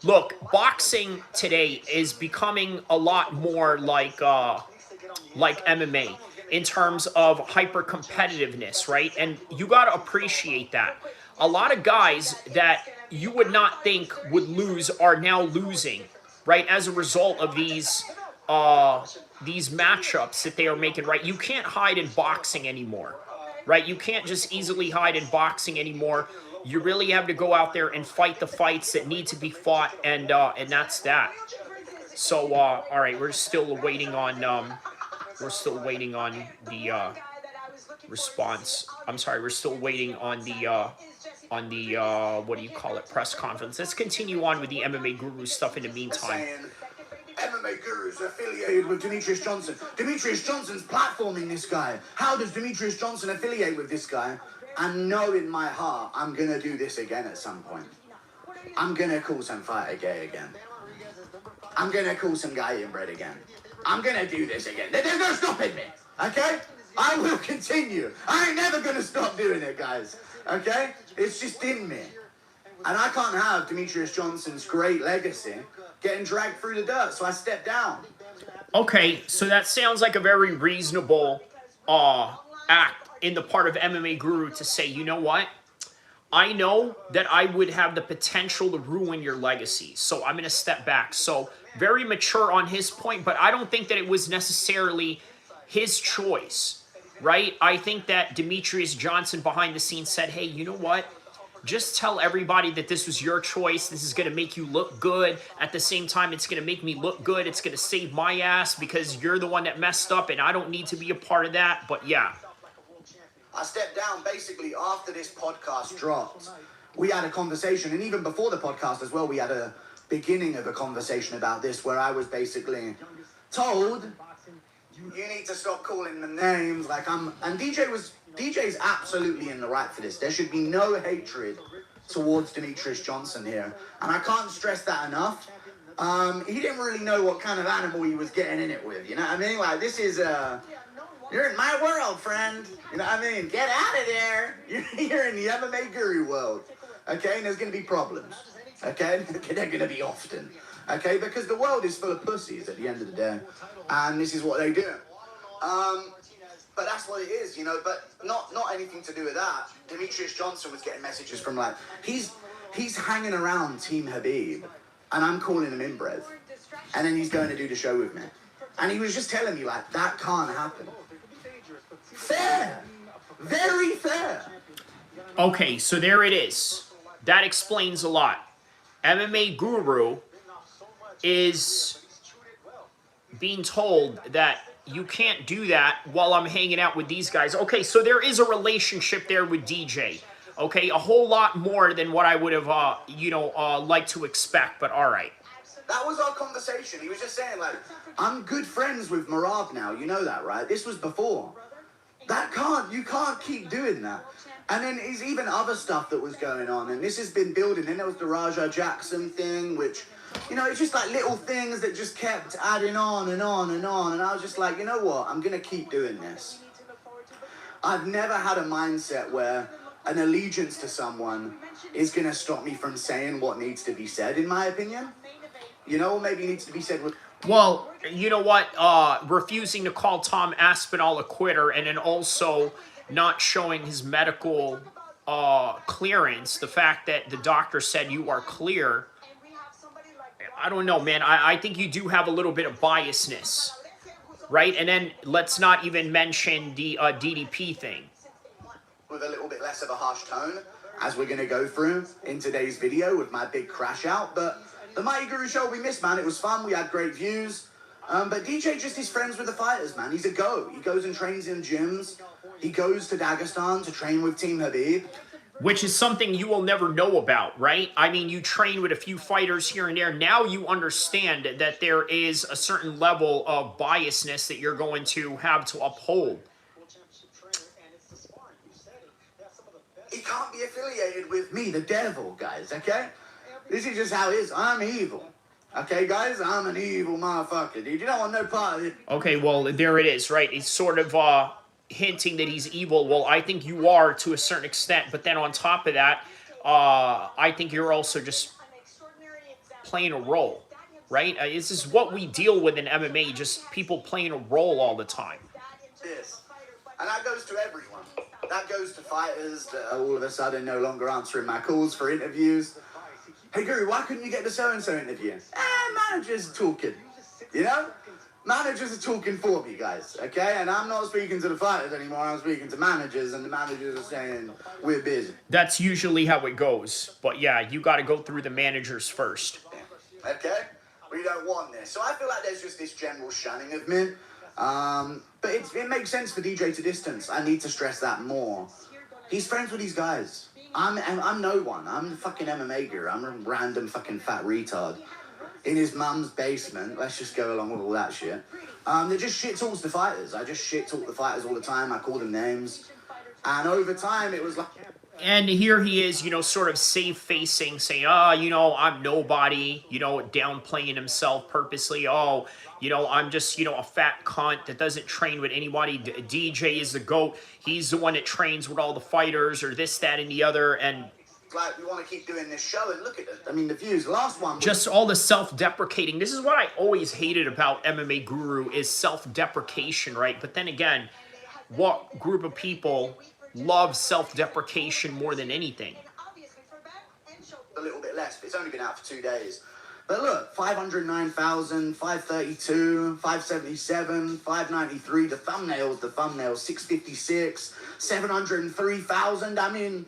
Look, boxing today is becoming a lot more like MMA in terms of hyper competitiveness, right? And you got to appreciate that. A lot of guys that you would not think would lose are now losing, right? As a result of these matchups that they are making, right? You can't hide in boxing anymore, right? You can't just easily hide in boxing anymore. You really have to go out there and fight the fights that need to be fought, and that's that. So, all right, we're still waiting on the response. I'm sorry, we're still waiting on the what do you call it, press conference. Let's continue on with the MMA Guru stuff in the meantime. MMA Guru's affiliated with Demetrius Johnson. Demetrius Johnson's platforming this guy. How does Demetrius Johnson affiliate with this guy? I know in my heart I'm going to do this again at some point. I'm going to call some fighter gay again. I'm going to call some guy inbred again. I'm going to do this again. There's no stopping me, okay? I will continue. I ain't never going to stop doing it, guys, okay? It's just in me. And I can't have Demetrius Johnson's great legacy getting dragged through the dirt, so I stepped down. Okay, so that sounds like a very reasonable act in the part of MMA Guru to say, you know what? I know that I would have the potential to ruin your legacy, so I'm going to step back. So very mature on his point, but I don't think that it was necessarily his choice, right? I think that Demetrius Johnson behind the scenes said, hey, you know what? Just tell everybody that this was your choice. This is going to make you look good. At the same time, it's going to make me look good. It's going to save my ass because you're the one that messed up and I don't need to be a part of that. But yeah. I stepped down basically after this podcast dropped. We had a conversation, and even before the podcast as well, we had a beginning of a conversation about this where I was basically told, you need to stop calling them names. And DJ's absolutely in the right for this. There should be no hatred towards Demetrius Johnson here. And I can't stress that enough. He didn't really know what kind of animal he was getting in it with. You know what I mean? Like, this is, you're in my world, friend. You know what I mean? Get out of there. You're in the MMA Guru world. Okay? And there's going to be problems. Okay? They're going to be often. Okay? Because the world is full of pussies at the end of the day. And this is what they do. But that's what it is, you know. But not anything to do with that. Demetrius Johnson was getting messages from like he's hanging around Team Habib, and I'm calling him inbred, and then he's going to do the show with me, and he was just telling me like that can't happen. Fair, very fair. Okay, so there it is. That explains a lot. MMA Guru is being told that you can't do that while I'm hanging out with these guys. Okay, so there is a relationship there with DJ. Okay, a whole lot more than what I would have, liked to expect, but all right. That was our conversation. He was just saying, like, I'm good friends with Marab now. You know that, right? This was before. You can't keep doing that. And then there's even other stuff that was going on, and this has been building. Then there was the Raja Jackson thing, which, you know, it's just like little things that just kept adding on and on and on. And I was just like, you know what? I'm going to keep doing this. I've never had a mindset where an allegiance to someone is going to stop me from saying what needs to be said, in my opinion. You know, maybe needs to be said with... Well, you know what? Refusing to call Tom Aspinall a quitter, and then also not showing his medical clearance, the fact that the doctor said you are clear, I don't know, man. I think you do have a little bit of biasness, right? And then let's not even mention the DDP thing. With a little bit less of a harsh tone, as we're going to go through in today's video with my big crash out. But the Mighty Guru show we missed, man. It was fun. We had great views. But DJ just is friends with the fighters, man. He's a GOAT. He goes and trains in gyms. He goes to Dagestan to train with Team Habib. Which is something you will never know about, right? I mean, you train with a few fighters here and there. Now you understand that there is a certain level of biasness that you're going to have to uphold. He can't be affiliated with me, the devil, guys, okay? This is just how it is. I'm evil. Okay, guys? I'm an evil motherfucker, dude. You don't want no part of it. Okay, well, there it is, right? It's sort of hinting that he's evil. Well, I think you are to a certain extent, but then on top of that, I think you're also just playing a role, right? This is what we deal with in MMA, just people playing a role all the time. This. And that goes to everyone. That goes to fighters that are all of a sudden no longer answering my calls for interviews. Hey, Guru, why couldn't you get the so-and-so interview? Managers talking, you know? Managers are talking for me, guys, okay? And I'm not speaking to the fighters anymore. I'm speaking to managers, and the managers are saying, we're busy. That's usually how it goes. But yeah, you got to go through the managers first. Okay? We don't want this. So I feel like there's just this general shunning of me. But it makes sense for DJ to distance. I need to stress that more. He's friends with these guys. I'm no one. I'm the fucking MMA guru. I'm a random fucking fat retard in his mum's basement. Let's just go along with all that shit. They're just shit talks to fighters. I just shit talk the fighters all the time. I call them names. And over time, it was like... And here he is, sort of safe-facing, saying, I'm nobody, downplaying himself purposely. I'm just, a fat cunt that doesn't train with anybody. DJ is the GOAT. He's the one that trains with all the fighters or this, that, and the other. And like, we want to keep doing this show, and look at it. I mean, the views. Last one. Just all the self-deprecating. This is what I always hated about MMA Guru is self-deprecation, right? But then again, what group of people love self-deprecation more than anything? A little bit less, but it's only been out for 2 days. But look, 509,000, 532, 577, 593. The thumbnails, 656, 703,000. I mean,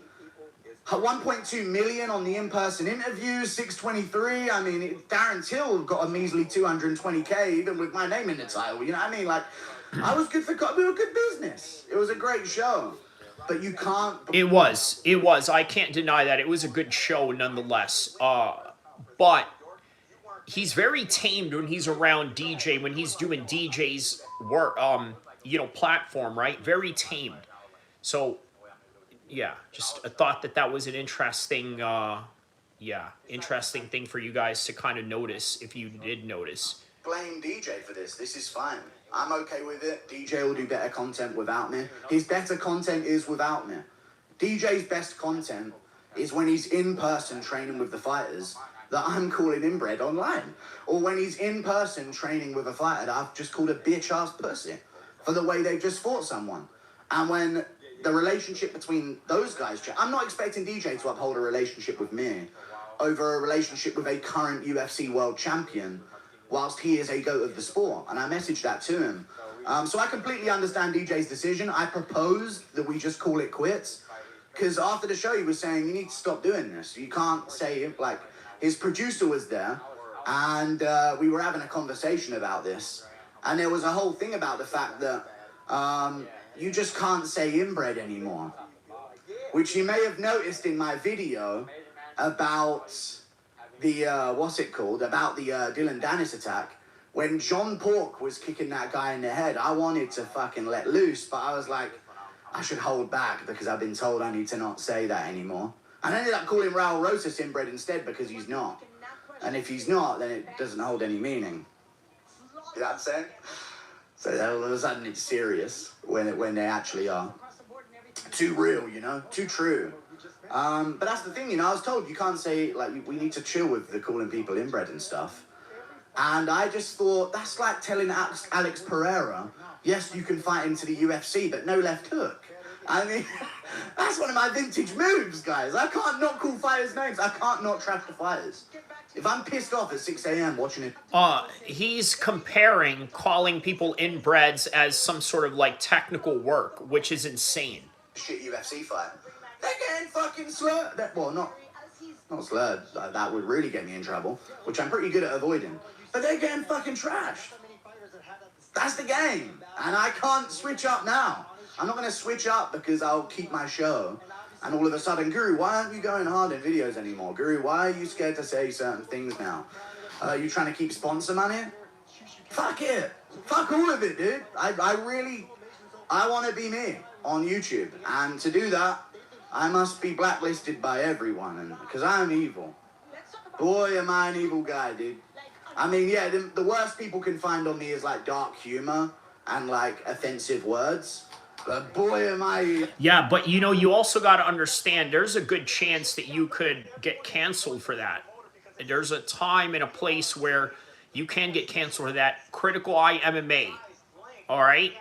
1.2 million on the in-person interviews, 623. I mean, Darren Till got a measly 220K, even with my name in the title. You know what I mean? Like, I was good for... We were good business. It was a great show. But you can't... It was. I can't deny that. It was a good show nonetheless. But he's very tamed when he's around DJ, when he's doing DJ's work, platform, right? Very tamed. So, yeah, just I thought that was an interesting, interesting thing for you guys to kind of notice, if you did notice. Blame DJ for this. This is fine. I'm okay with it. DJ will do better content without me. His better content is without me. DJ's best content is when he's in person training with the fighters that I'm calling inbred online. Or when he's in person training with a fighter that I've just called a bitch-ass pussy. for the way they just fought someone. And when the relationship between those guys, I'm not expecting DJ to uphold a relationship with me over a relationship with a current UFC world champion, whilst he is a GOAT of the sport. And I messaged that to him. So I completely understand DJ's decision. I proposed that we just call it quits. Because after the show, he was saying, you need to stop doing this. You can't say, like, his producer was there, and we were having a conversation about this. And there was a whole thing about the fact that you just can't say inbred anymore. Which you may have noticed in my video about the, about the Dylan Dennis attack. When John Pork was kicking that guy in the head, I wanted to fucking let loose, but I was like, I should hold back because I've been told I need to not say that anymore. And I ended up calling Raul Rosas inbred instead because he's not. And if he's not, then it doesn't hold any meaning. You know what I'm saying? So all of a sudden it's serious when they actually are. Too real, you know? Too true. But that's the thing, you know, I was told you can't say, like, we need to chill with the calling people inbred and stuff. And I just thought, that's like telling Alex Pereira, yes, you can fight into the UFC, but no left hook. I mean, that's one of my vintage moves, guys. I can't not call fighters' names. I can't not trash the fighters. If I'm pissed off at 6 a.m. watching it... He's comparing calling people inbreds as some sort of, like, technical work, which is insane. Shit UFC fight. They're getting fucking slurred. Well, not slurred. That would really get me in trouble, which I'm pretty good at avoiding. But they're getting fucking trashed. That's the game. And I can't switch up now. I'm not going to switch up because I'll keep my show. And all of a sudden, Guru, why aren't you going hard in videos anymore? Guru, why are you scared to say certain things now? Are you trying to keep sponsor money? Fuck it. Fuck all of it, dude. I want to be me on YouTube. And to do that, I must be blacklisted by everyone. Because I'm evil. Boy, am I an evil guy, dude. I mean, yeah, the worst people can find on me is, like, dark humor and, like, offensive words. But boy, am I... Yeah, but, you know, you also got to understand there's a good chance that you could get canceled for that. There's a time and a place where you can get canceled for that. Critical Eye MMA, all right?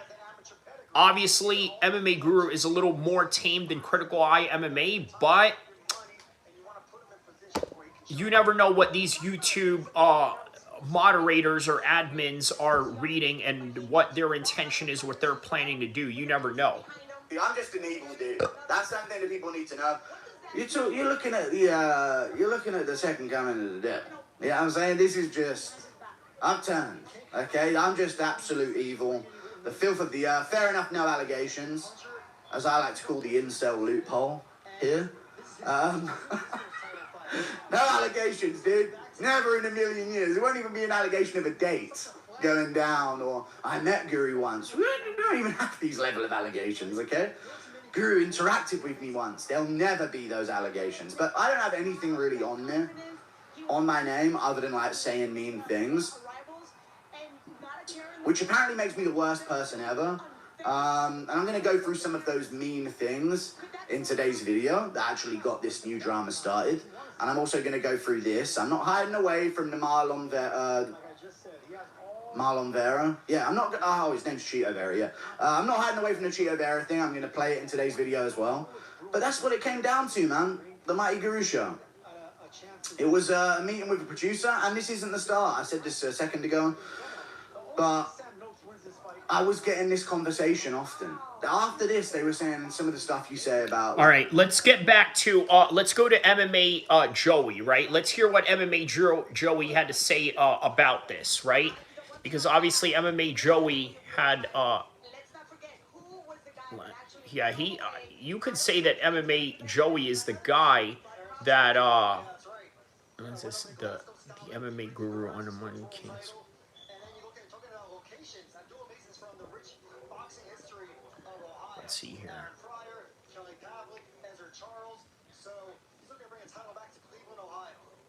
Obviously, MMA Guru is a little more tame than Critical Eye MMA, but you never know what these YouTube moderators or admins are reading and what their intention is, what they're planning to do. You never know. I'm just an evil dude. That's something that people need to know. You're looking at the second coming of the dead. You know what I'm saying? This is just upturned. Okay, I'm just absolute evil. The filth of the earth. Fair enough, no allegations, as I like to call the incel loophole here. No allegations, dude. Never in a million years. It won't even be an allegation of a date going down or I met Guru once. We don't even have these level of allegations, okay? Guru interacted with me once. There'll never be those allegations. But I don't have anything really on there, on my name, other than like saying mean things, which apparently makes me the worst person ever. And I'm going to go through some of those mean things in today's video that actually got this new drama started. And I'm also going to go through this. I'm not hiding away from the Marlon Vera. Yeah, I'm not... Oh, his name's Cheeto Vera, yeah. I'm not hiding away from the Cheeto Vera thing. I'm going to play it in today's video as well. But that's what it came down to, man. The Mighty Guru Show. It was a meeting with a producer, and this isn't the start. I said this a second ago. But I was getting this conversation often. After this, they were saying some of the stuff you say about... All right, let's get back to... let's go to MMA Joey, right? Let's hear what MMA Joey had to say about this, right? Because obviously MMA Joey had... yeah, you could say that MMA Joey is the guy that... what is this? The MMA Guru on the Money Kings. Let's see here.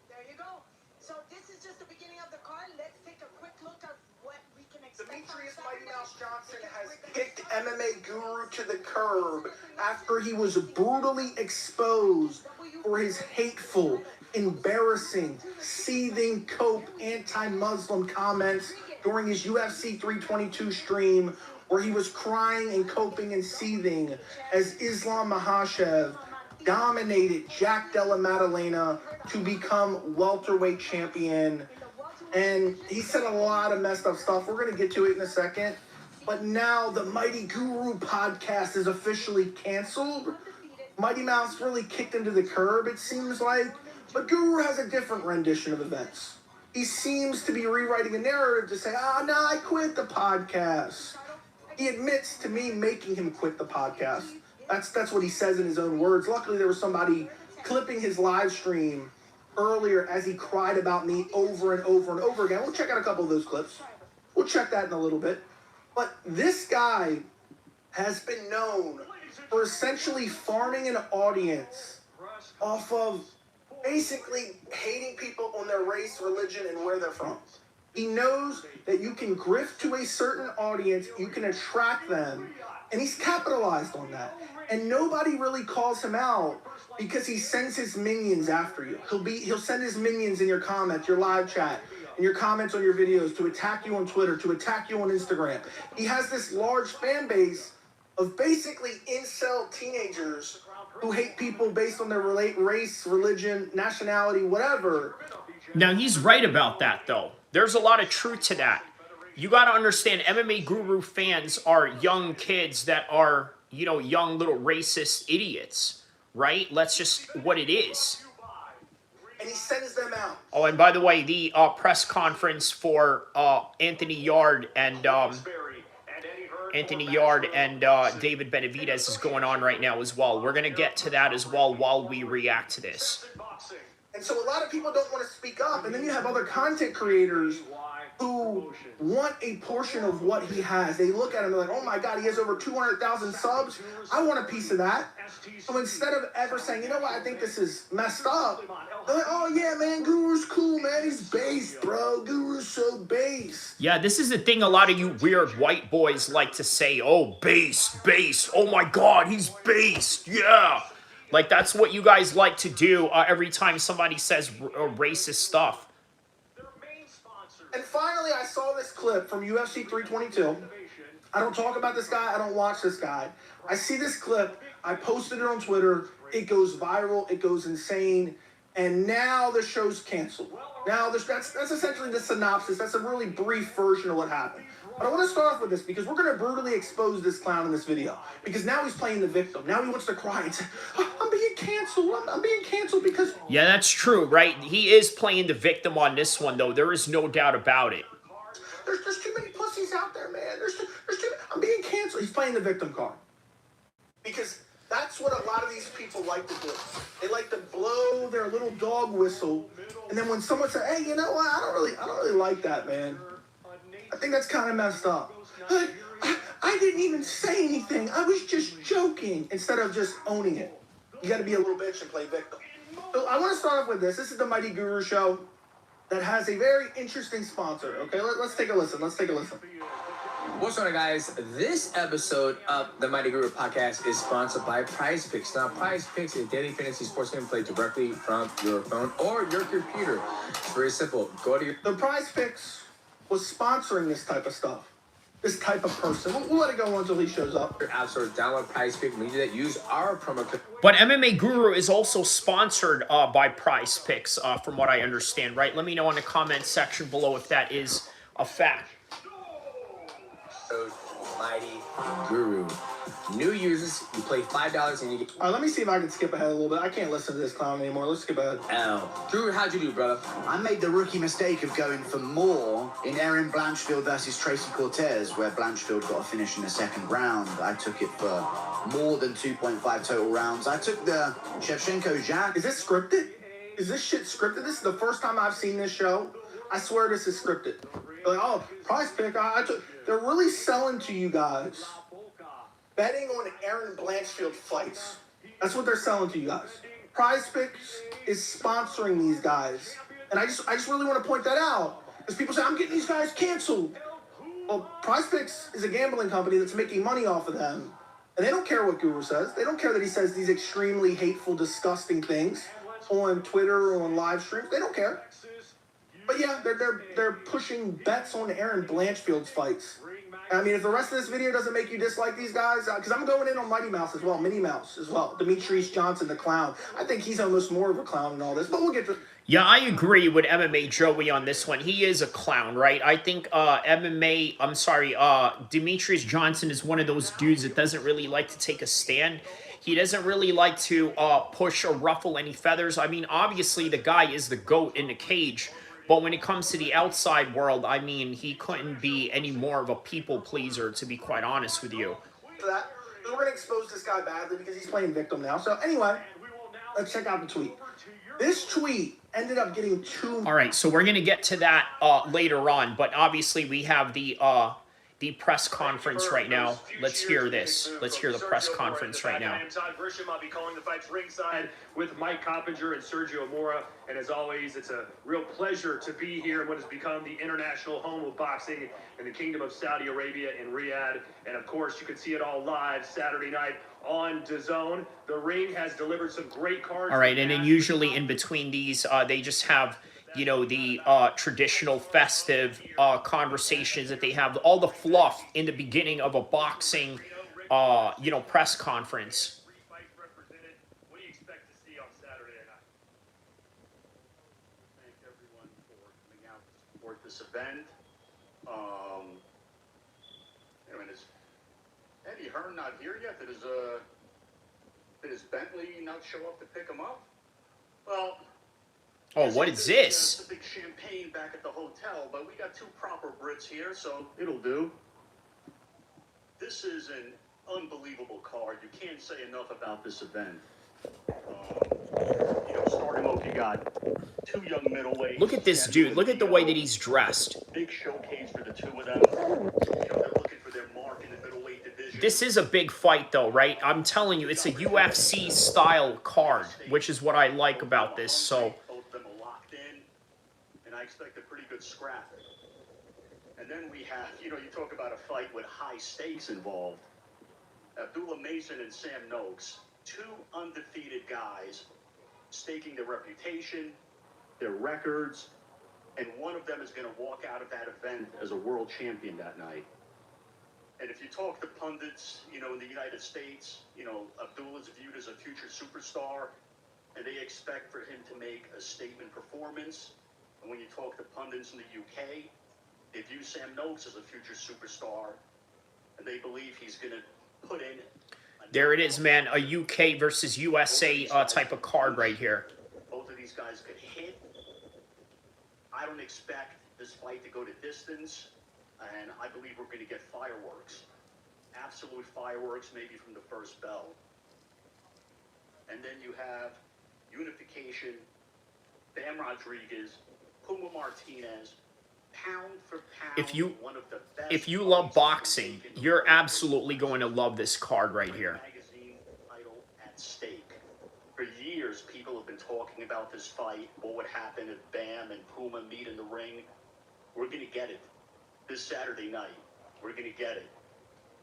There you go. So this is just the beginning of the card. Let's take a quick look at what we can expect. Demetrius Mighty Mouse Johnson has kicked MMA Guru to the curb after he was brutally exposed for his hateful, embarrassing, seething cope anti-Muslim comments during his UFC 322 stream, where he was crying and coping and seething as Islam Makhachev dominated Jack Della Maddalena to become welterweight champion. And he said a lot of messed up stuff. We're going to get to it in a second. But now the Mighty Guru podcast is officially canceled. Mighty Mouse really kicked him to the curb, it seems like. But Guru has a different rendition of events. He seems to be rewriting a narrative to say, no, I quit the podcast. He admits to me making him quit the podcast. That's what he says in his own words. Luckily, there was somebody clipping his live stream earlier as he cried about me over and over and over again. We'll check out a couple of those clips. We'll check that in a little bit. But this guy has been known for essentially farming an audience off of basically hating people on their race, religion, and where they're from. He knows that you can grift to a certain audience, you can attract them, and he's capitalized on that. And nobody really calls him out because he sends his minions after you. He'll send his minions in your comments, your live chat, and your comments on your videos to attack you on Twitter, to attack you on Instagram. He has this large fan base of basically incel teenagers who hate people based on their race, religion, nationality, whatever. Now, he's right about that, though. There's a lot of truth to that. You got to understand, MMA Guru fans are young kids that are, young little racist idiots, right? That's just what it is. And he sends them out. Oh, and by the way, the press conference for Anthony Yarde and David Benavidez is going on right now as well. We're going to get to that as well while we react to this. And so a lot of people don't want to speak up. And then you have other content creators who want a portion of what he has. They look at him and they're like, oh my God, he has over 200,000 subs. I want a piece of that. So instead of ever saying, you know what, I think this is messed up, they're like, oh yeah, man, Guru's cool, man. He's based, bro. Guru's so based. Yeah, this is the thing a lot of you weird white boys like to say, oh, base. Oh my God, he's based. Yeah. Like, that's what you guys like to do every time somebody says racist stuff. And finally, I saw this clip from UFC 322. I don't talk about this guy. I don't watch this guy. I see this clip. I posted it on Twitter. It goes viral. It goes insane. And now the show's canceled. Now, that's essentially the synopsis. That's a really brief version of what happened. But I want to start off with this because we're going to brutally expose this clown in this video. Because now he's playing the victim. Now he wants to cry and say, I'm being canceled. I'm being canceled because... Yeah, that's true, right? He is playing the victim on this one, though. There is no doubt about it. There's too many pussies out there, man. There's too I'm being canceled. He's playing the victim card. Because that's what a lot of these people like to do. They like to blow their little dog whistle. And then when someone says, hey, you know what? I don't really like that, man. I think that's kind of messed up. I didn't even say anything. I was just joking. Instead of just owning it. You got to be a little bitch and play victim. So I want to start off with this. This is the Mighty Guru show that has a very interesting sponsor. Okay, let's take a listen. What's going on, guys? This episode of the Mighty Guru podcast is sponsored by Prize Picks. Now, Prize Picks is a daily fantasy sports game played directly from your phone or your computer. It's very simple. Go to your... The Prize Picks was sponsoring this type of stuff. This type of person. We'll let it go until he shows up. Your app store, download Prize Picks. When you do that, use our promo code. But MMA Guru is also sponsored by Prize Picks, from what I understand, right? Let me know in the comment section below if that is a fact. Mighty Guru. New users, you play $5 and you get... All right, let me see if I can skip ahead a little bit. I can't listen to this clown anymore. Let's skip ahead. Drew, how'd you do, brother? I made the rookie mistake of going for more in Erin Blanchfield versus Tracy Cortez, where Blanchfield got a finish in the second round. I took it for more than 2.5 total rounds. I took the Shevchenko-Jack. Is this scripted? Is this shit scripted? This is the first time I've seen this show. I swear this is scripted. Like, oh, Prize Pick. They're really selling to you guys. Betting on Erin Blanchfield fights. That's what they're selling to you guys. Prize Picks is sponsoring these guys. And I just really want to point that out. Because people say, I'm getting these guys canceled. Well, Prize Picks is a gambling company that's making money off of them. And they don't care what Guru says. They don't care that he says these extremely hateful, disgusting things on Twitter or on live streams. They don't care. But yeah, they're pushing bets on Erin Blanchfield's fights. I mean, if the rest of this video doesn't make you dislike these guys, because I'm going in on Mighty Mouse as well, Minnie Mouse as well, Demetrius Johnson, the clown. I think he's almost more of a clown in all this, but we'll get to... Yeah, I agree with MMA Joey on this one. He is a clown, right? I think Demetrius Johnson is one of those dudes that doesn't really like to take a stand. He doesn't really like to push or ruffle any feathers. I mean, obviously, the guy is the GOAT in the cage. But when it comes to the outside world, I mean, he couldn't be any more of a people pleaser, to be quite honest with you. That, we're going to expose this guy badly because he's playing victim now. So anyway, let's check out the tweet. This tweet ended up getting All right, so we're going to get to that later on. But obviously, we have the press conference right now. Let's hear this. Let's hear the press conference right now. Todd Grisham, I'll be calling the fights ringside with Mike Coppinger and Sergio Mora. And as always, it's a real pleasure to be here in what has become the international home of boxing in the Kingdom of Saudi Arabia in Riyadh. And of course, you can see it all live Saturday night on DAZN. The ring has delivered some great cards. All right, and then usually in between these, they just have, you know, the traditional festive conversations that they have, all the fluff in the beginning of a boxing, you know, press conference. What do you expect to see on Saturday night? Thank everyone for coming out to support this event. I mean, is Eddie Hearn not here yet? Did his Bentley not show up to pick him up? Well. Oh, what is this? It's a big champagne back at the hotel, but we got two proper Brits here, so it'll do. This is an unbelievable card. You can't say enough about this event. You know, starting off, you got two young middleweights. Look at this dude. Look at the way that he's dressed. Big showcase for the two of them. You know, they're looking for their mark in the middleweight division. This is a big fight, though, right? I'm telling you, it's a UFC-style card, which is what I like about this, so... I expect a pretty good scrap. And then we have, you know, you talk about a fight with high stakes involved. Abdullah Mason and Sam Noakes, two undefeated guys, staking their reputation, their records, and one of them is going to walk out of that event as a world champion that night. And if you talk to pundits, you know, in the United States, you know, Abdullah's viewed as a future superstar, and they expect for him to make a statement performance. And when you talk to pundits in the UK, they view Sam Noakes as a future superstar, and they believe he's going to put in... There it is, man. A UK versus USA type of card right here. Both of these guys could hit. I don't expect this fight to go to distance, and I believe we're going to get fireworks. Absolute fireworks, maybe from the first bell. And then you have unification, Bam Rodriguez, Puma Martinez, pound for pound, one of the best. If you love boxing, you're absolutely going to love this card right here. Magazine title at stake. For years, people have been talking about this fight. What would happen if Bam and Puma meet in the ring? We're going to get it this Saturday night. We're going to get it.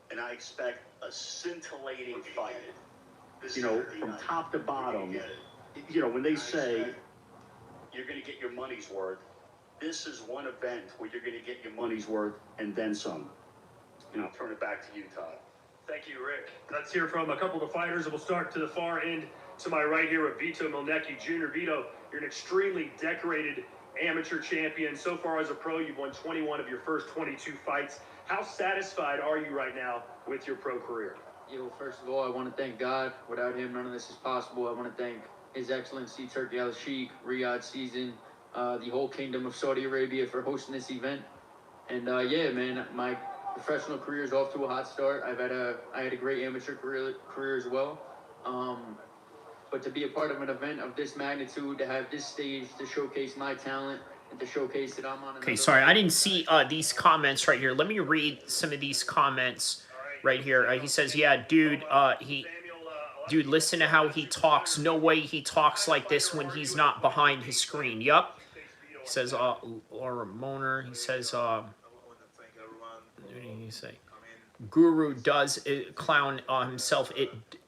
And I expect a scintillating fight. You know, from top to bottom, you know, when they say you're going to get your money's worth, this is one event where you're going to get your money's worth and then some. And I'll turn it back to you, Todd. Thank you, Rick. Let's hear from a couple of the fighters, and we'll start to the far end to my right here with Vito Mielnicki Jr. Vito, you're an extremely decorated amateur champion. So far as a pro, you've won 21 of your first 22 fights. How satisfied are you right now with your pro career? Yo, first of all, I want to thank God. Without him, none of this is possible. I want to thank His Excellency Turki Al-Sheikh, Riyadh Season, the whole Kingdom of Saudi Arabia for hosting this event. And yeah, man, my professional career is off to a hot start. I had a great amateur career as well. But to be a part of an event of this magnitude, to have this stage to showcase my talent and to showcase that I'm on. Okay, sorry, I didn't see these comments right here. Let me read some of these comments right here. He says, "Yeah, dude, dude, listen to how he talks. No way he talks like this when he's not behind his screen." Yup. He says, Laura Moner. He says, what did he say? Guru does clown himself.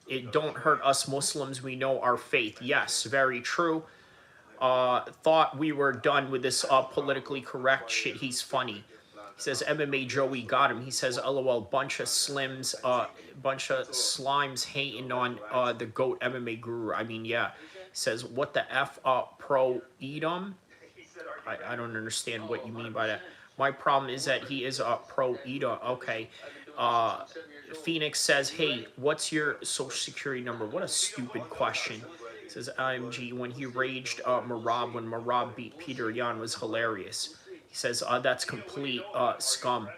It don't hurt us Muslims. We know our faith. Yes, very true. Thought we were done with this politically correct shit. He's funny. He says MMA Joey got him. He says, LOL, bunch of slims, bunch of slimes hating on the GOAT MMA Guru. I mean, yeah. He says, what the F pro eat 'em? I don't understand what you mean by that. My problem is that he is a pro eater. Okay. Phoenix says, hey, what's your social security number? What a stupid question. Says IMG, when he raged Marab, when Marab beat Peter Yan was hilarious. He says, that's complete scum.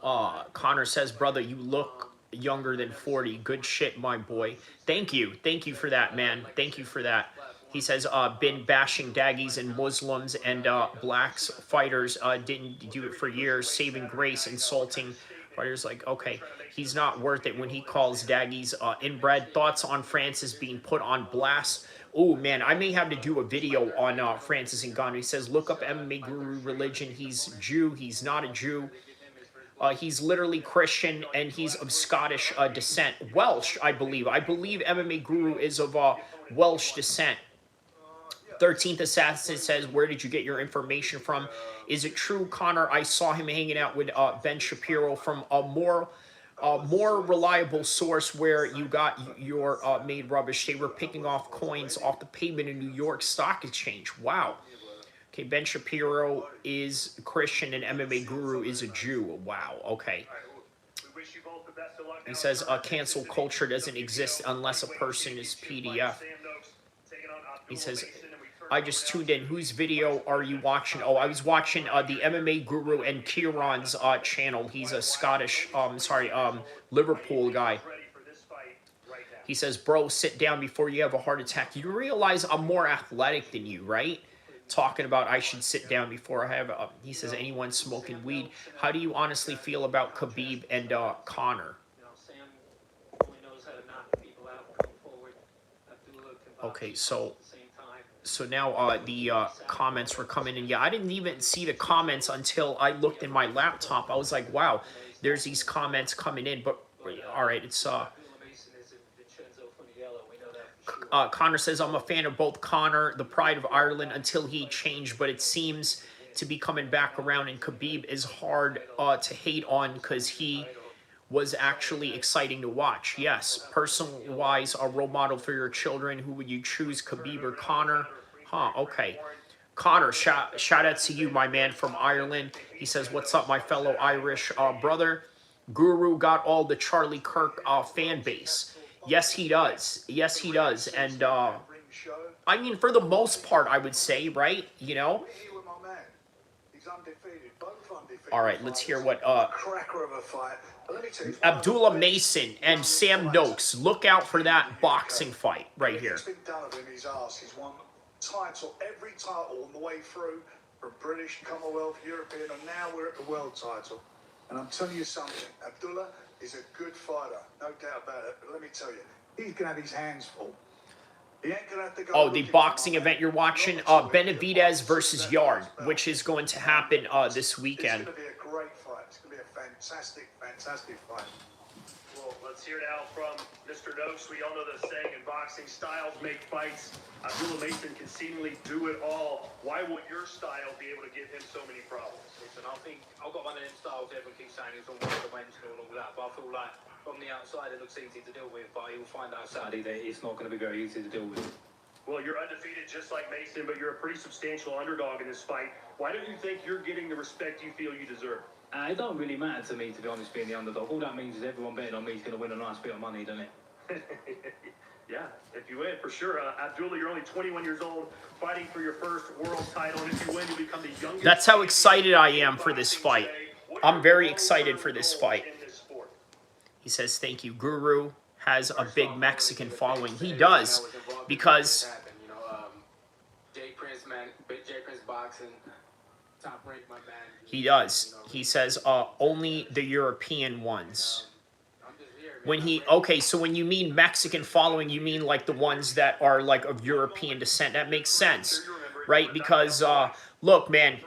Connor says, brother, you look younger than 40. Good shit, my boy. Thank you. Thank you for that, man. Thank you for that. He says, been bashing Daggies and Muslims and blacks fighters. Didn't do it for years. Saving grace, insulting fighters. Like, okay, he's not worth it when he calls Daggies inbred. Thoughts on Francis being put on blast? Oh, man, I may have to do a video on Francis Ngannou. He says, look up MMA Guru religion. He's Jew. He's not a Jew. He's literally Christian, and he's of Scottish descent. Welsh, I believe. I believe MMA Guru is of Welsh descent. 13th Assassin says, where did you get your information from? Is it true, Connor? I saw him hanging out with Ben Shapiro from a more reliable source where you got your made rubbish. They were picking off coins off the pavement in New York Stock Exchange. Wow. Okay, Ben Shapiro is Christian and MMA Guru is a Jew. Wow, okay. He says, cancel culture doesn't exist unless a person is PDF. He says, I just tuned in. Whose video are you watching? Oh, I was watching the MMA Guru and Kieran's channel. He's a Scottish, Liverpool guy. He says, bro, sit down before you have a heart attack. You realize I'm more athletic than you, right? Talking about I should sit down before I have a... He says, anyone smoking weed? How do you honestly feel about Khabib and Conor? Okay, so now the comments were coming in. Yeah, I didn't even see the comments until I looked in my laptop. I was like, wow, there's these comments coming in. But all right, it's Connor says, I'm a fan of both Conor, the pride of Ireland, until he changed, but it seems to be coming back around, and Khabib is hard to hate on because he was actually exciting to watch. Yes, personal-wise, a role model for your children. Who would you choose, Khabib or Conor? Huh, okay. Connor, shout out to you, my man from Ireland. He says, what's up, my fellow Irish brother? Guru got all the Charlie Kirk fan base. Yes, he does. Yes, he does. And, I mean, for the most part, I would say, right? You know? All right, let's hear what Abdullah Mason and Sam Noakes. Look out for that boxing fight right here. Title, every title on the way through, from British, Commonwealth, European, and now we're at the world title. And I'm telling you something, Abdullah is a good fighter, no doubt about it. But let me tell you, he's going to have his hands full. He ain't going to have to go. Oh, the boxing event you're watching, Benavidez versus Yarde, which is going to happen this weekend. It's going to be a great fight. It's going to be a fantastic, fantastic fight. Well, let's hear now from Mr. Noakes. We all know the saying in boxing, styles make fights. Abdullah Mason can seemingly do it all. Why will your style be able to give him so many problems? Listen, I think I've got one of them styles everyone keeps saying it's all one-dimensional and all that, but I feel like from the outside it looks easy to deal with, but you'll find out Saturday that it's not going to be very easy to deal with. Well, you're undefeated just like Mason, but you're a pretty substantial underdog in this fight. Why don't you think you're getting the respect you feel you deserve? It don't really matter to me, to be honest, being the underdog. All that means is everyone betting on me is going to win a nice bit of money, doesn't it? Yeah, if you win, for sure. Abdullah, you're only 21 years old, fighting for your first world title, and if you win, you become the youngest... That's how excited I am for this fight. I'm very excited for this fight. He says, thank you. Guru has a big Mexican following. He does, because... Jay Prince boxing, top rank, my man. He does. He says, only the European ones. When he, okay, so when you mean Mexican following, you mean like the ones that are like of European descent. That makes sense, right? Because, look, man,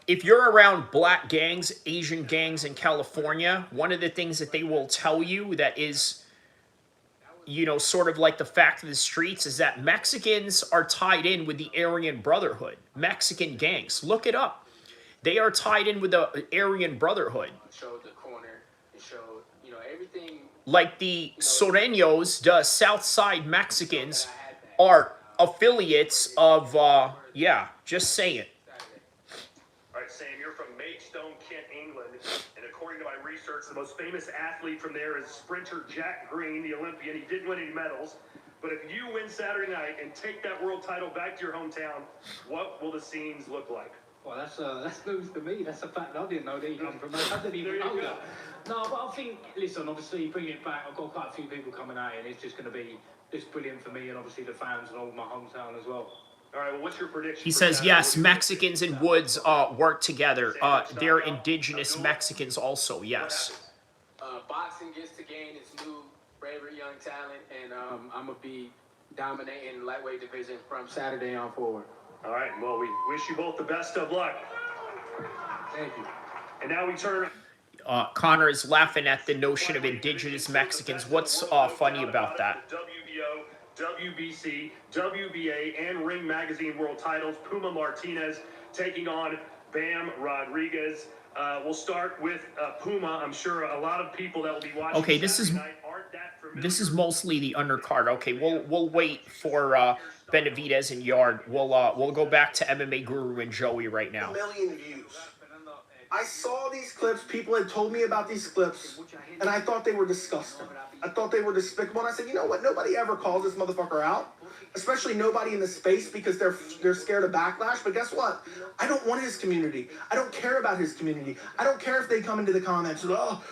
if you're around black gangs, Asian gangs in California, one of the things that they will tell you that is, you know, sort of like the fact of the streets is that Mexicans are tied in with the Aryan Brotherhood. Mexican gangs. Look it up. They are tied in with the Aryan Brotherhood. Showed the corner. It showed, you know, everything. Like the Sureños, the South Side Mexicans, are affiliates of, yeah, just saying. All right, Sam, you're from Maidstone, Kent, England, and according to my research, the most famous athlete from there is sprinter Jack Green, the Olympian. He didn't win any medals, but if you win Saturday night and take that world title back to your hometown, what will the scenes look like? Well, that's news to me. That's a fact. I didn't know that he come from. I didn't even know that. No, but I think, listen, obviously bringing it back, I've got quite a few people coming out, and it's just going to be just brilliant for me and obviously the fans and all my hometown as well. All right, well, what's your prediction? He says, yes, Mexicans and Woods work together. They're indigenous Mexicans also, yes. Boxing gets to gain its new favorite young talent, and I'm going to be dominating the lightweight division from Saturday on forward. All right, well, we wish you both the best of luck. Thank you. And now we turn... Connor is laughing at the notion of indigenous Mexicans. What's funny about that? WBO, WBC, WBA, and Ring Magazine world titles. Puma Martinez taking on Bam Rodriguez. We'll start with Puma. I'm sure a lot of people that will be watching. Okay, this is mostly the undercard. Okay, we'll wait for Benavidez and Yarde. We'll go back to MMA Guru and Joey right now. 1 million views. I saw these clips. People had told me about these clips, and I thought they were disgusting. I thought they were despicable. And I said, you know what? Nobody ever calls this motherfucker out, especially nobody in the space, because they're scared of backlash. But guess what? I don't want his community. I don't care about his community. I don't care if they come into the comments and, oh,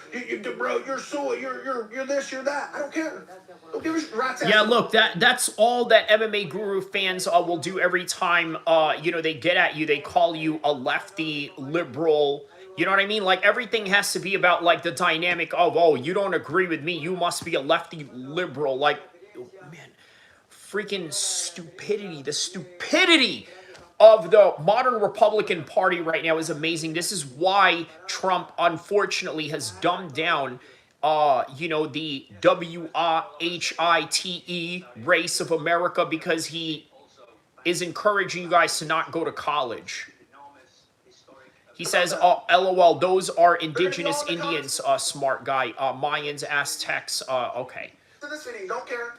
bro, you're soy, you're this, you're that. I don't care. Don't give a rat's ass. Yeah, look, that's all that MMA Guru fans will do every time, you know, they get at you. They call you a lefty, liberal. You know what I mean? Like, everything has to be about, like, the dynamic of, oh, you don't agree with me, you must be a lefty liberal. Like, man, freaking stupidity. The stupidity of the modern Republican Party right now is amazing. This is why Trump, unfortunately, has dumbed down, you know, the WHITE race of America, because he is encouraging you guys to not go to college. He says, oh, LOL, those are indigenous Indians, smart guy. Mayans, Aztecs, okay. This video, don't care.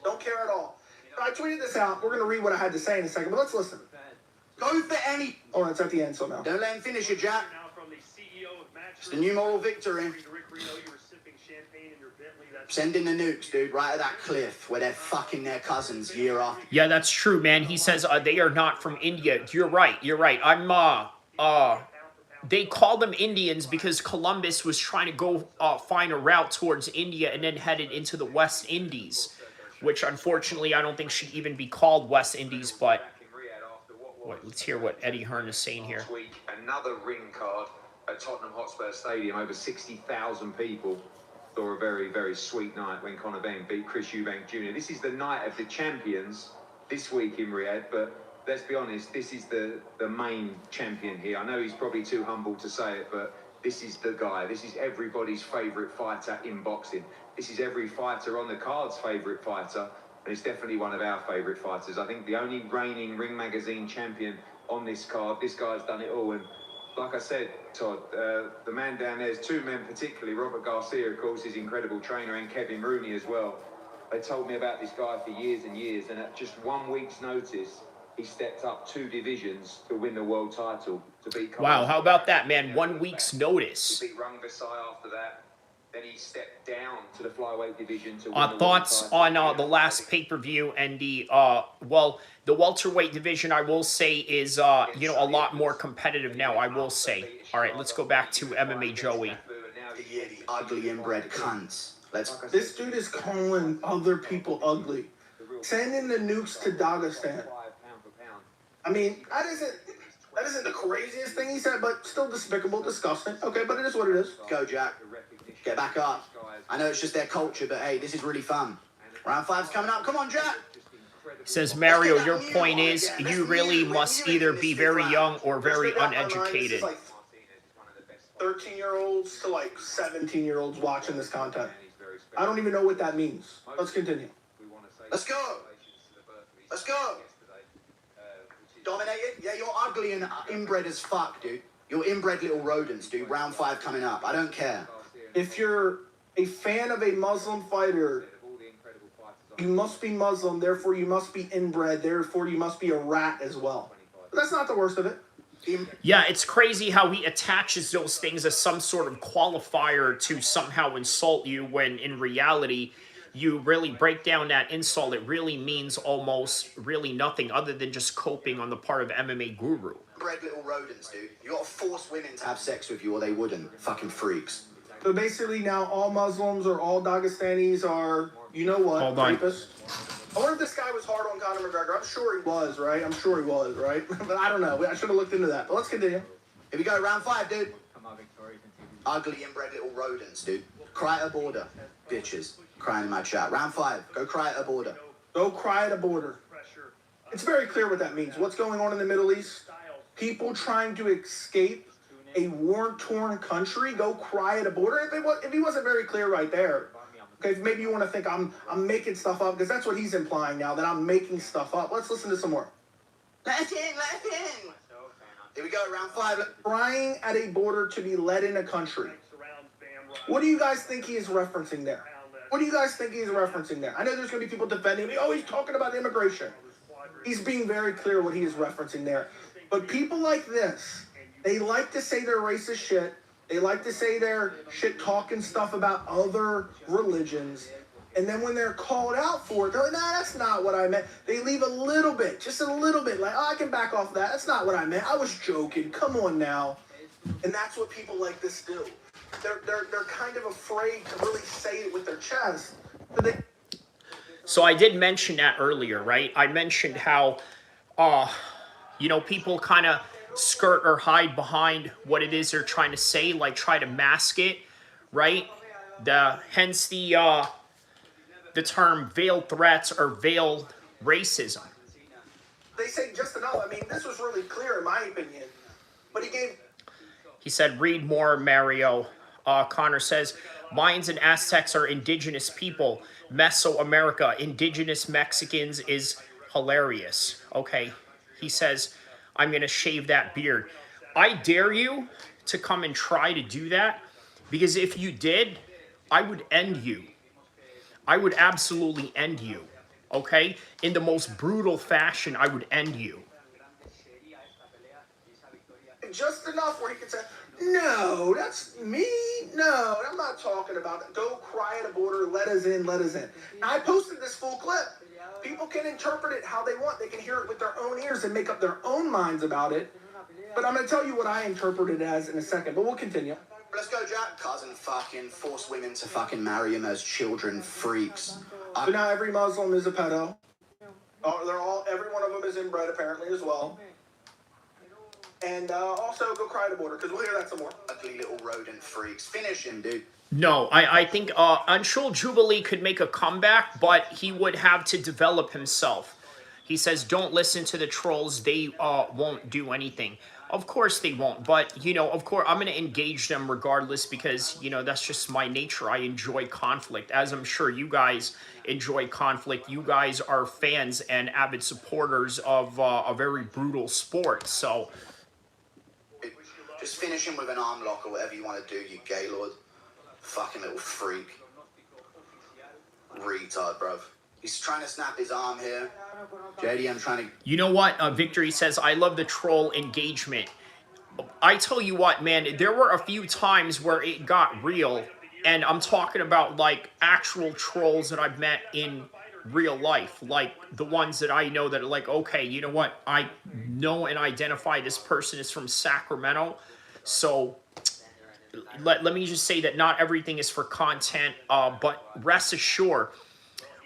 Don't care at all. I tweeted this out. We're going to read what I had to say in a second, but let's listen. Go for any... Oh, it's at the end, so no. Don't let him finish it, Jack. It's the new moral victory. Sending the nukes, dude, right at that cliff where they're fucking their cousins year after. Yeah, that's true, man. He says they are not from India. You're right. You're right. They call them Indians because Columbus was trying to go find a route towards India and then headed into the West Indies, which unfortunately I don't think should even be called West Indies, but let's hear what Eddie Hearn is saying here. Another ring card at Tottenham Hotspur Stadium, over 60,000 people. Saw a very, very sweet night when Conor Benn beat Chris Eubank Jr. This is the night of the champions this week in Riyadh, but let's be honest, this is the main champion here. I know he's probably too humble to say it, but this is the guy. This is everybody's favourite fighter in boxing. This is every fighter on the card's favourite fighter, and it's definitely one of our favourite fighters. I think the only reigning Ring Magazine champion on this card. This guy's done it all, and like I said, Todd, the man down there's two men particularly, Robert Garcia, of course, his incredible trainer, and Kevin Rooney as well. They told me about this guy for years and years, and at just 1 week's notice, he stepped up 2 divisions to win the world title. To beat wow, how about that, man? 1 week's notice. He beat Rung Visai after that. Then he stepped down to the flyweight division to win the thoughts world on the last pay-per-view and the well, the welterweight division, I will say, is you know, a lot more competitive now, I will say. All right, let's go back to MMA Joey. The ugly inbred cunts. This dude is calling other people ugly. Sending the nukes to Dagestan. I mean, that isn't the craziest thing he said, but still despicable, disgusting. Okay, but it is what it is. Go, Jack. Get back up. I know it's just their culture, but hey, this is really fun. Round 5's coming up. Come on, Jack. Says Mario, your point is you really must either be very young or very uneducated. 13-year-olds to like 17-year-olds watching this content. I don't even know what that means. Let's continue. Let's go. Let's go. Dominated? Yeah, you're ugly and inbred as fuck, dude. You're inbred little rodents, dude. Round 5 coming up. I don't care. If you're a fan of a Muslim fighter, you must be Muslim, therefore you must be inbred, therefore you must be a rat as well. But that's not the worst of it. Yeah, it's crazy how he attaches those things as some sort of qualifier to somehow insult you, when in reality, you really break down that insult, it really means almost really nothing other than just coping on the part of MMA Guru. Inbred little rodents, dude. You gotta force women to have sex with you or they wouldn't. Fucking freaks. So basically now all Muslims or all Dagestanis are, you know what, Hold on. rapists. I wonder if this guy was hard on Conor McGregor. I'm sure he was, right? I'm sure he was, right? But I don't know. I should have looked into that. But let's continue. Here we go, round 5, dude. Ugly inbred little rodents, dude. Cry at a border. Bitches. Crying in my chat. Round 5. Go cry at a border. Go cry at a border. It's very clear what that means. What's going on in the Middle East? People trying to escape a war-torn country, go cry at a border. If he wasn't very clear right there, okay, maybe you want to think I'm making stuff up, because that's what he's implying now, that I'm making stuff up. Let's listen to some more. Let us in, let us in. Here we go, round 5. Crying at a border to be let in a country. What do you guys think he is referencing there? What do you guys think he's referencing there? I know there's going to be people defending me. Oh, he's talking about immigration. He's being very clear what he is referencing there. But people like this, they like to say their racist shit. They like to say their shit-talking stuff about other religions. And then when they're called out for it, they're like, nah, that's not what I meant. They leave a little bit, just a little bit, like, oh, I can back off that. That's not what I meant. I was joking. Come on now. And that's what people like this do. They're kind of afraid to really say it with their chest. But So I did mention that earlier, right? I mentioned how, you know, people kind of skirt or hide behind what it is they're trying to say, like try to mask it, right? Hence the term veiled threats or veiled racism. they say just enough. I mean, this was really clear in my opinion. But he said, read more, Mario. Connor says, Mayans and Aztecs are indigenous people. Mesoamerica, indigenous Mexicans is hilarious. Okay. He says, I'm going to shave that beard. I dare you to come and try to do that, because if you did, I would end you. I would absolutely end you. Okay? In the most brutal fashion, I would end you. just enough where he could say, no, that's me. No, I'm not talking about that. Go cry at a border. Let us in. Let us in. Now, I posted this full clip. People can interpret it how they want. They can hear it with their own ears and make up their own minds about it. But I'm going to tell you what I interpret it as in a second. But we'll continue. Let's go, Jack. Cousin fucking force women to fucking marry him as children, freaks. So now every Muslim is a pedo. Every one of them is inbred apparently as well. And also go cry at a border, because we'll hear that some more. Ugly little rodent freaks. Finish him, dude. No, I think Unshul Jubilee could make a comeback, but he would have to develop himself. He says, don't listen to the trolls. They won't do anything. Of course they won't. But, you know, of course, I'm going to engage them regardless because, you know, that's just my nature. I enjoy conflict, as I'm sure you guys enjoy conflict. You guys are fans and avid supporters of a very brutal sport. So just finish him with an arm lock or whatever you want to do, you gaylord. Fucking little freak. Retard, bruv. He's trying to snap his arm here. JD, I'm trying to... You know what? Victory says, I love the troll engagement. I tell you what, man, there were a few times where it got real. And I'm talking about, like, actual trolls that I've met in real life. Like, the ones that I know that are like, okay, you know what? I know and identify this person is from Sacramento. So... Let me just say that not everything is for content, but rest assured,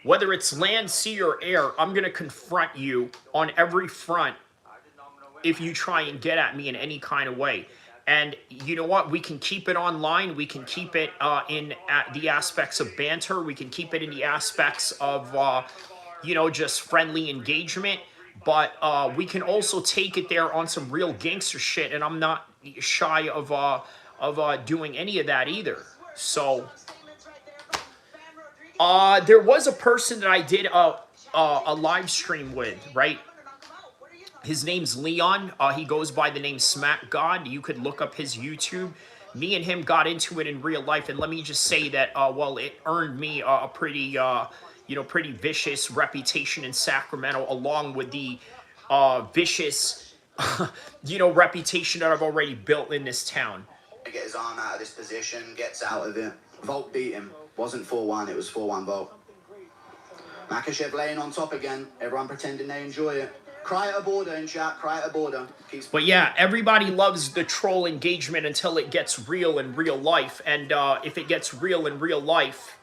whether it's land, sea, or air, I'm going to confront you on every front if you try and get at me in any kind of way. And you know what? We can keep it online. We can keep it in the aspects of banter. We can keep it in the aspects of, you know, just friendly engagement. But we can also take it there on some real gangster shit, and I'm not shy of doing any of that either. So there was a person that I did a live stream with, right? His name's Leon. He goes by the name Smack God. You could look up his YouTube. Me and him got into it in real life, and let me just say that, well, it earned me a pretty, pretty vicious reputation in Sacramento, along with the vicious, reputation that I've already built in this town. Get his arm out of this position, gets out of it. Volk beat him. Wasn't 4-1, it was 4-1 Volk. Makhachev laying on top again. Everyone pretending they enjoy it. Cry at a border in chat, cry at a border. But yeah, everybody loves the troll engagement until it gets real in real life. And if it gets real in real life,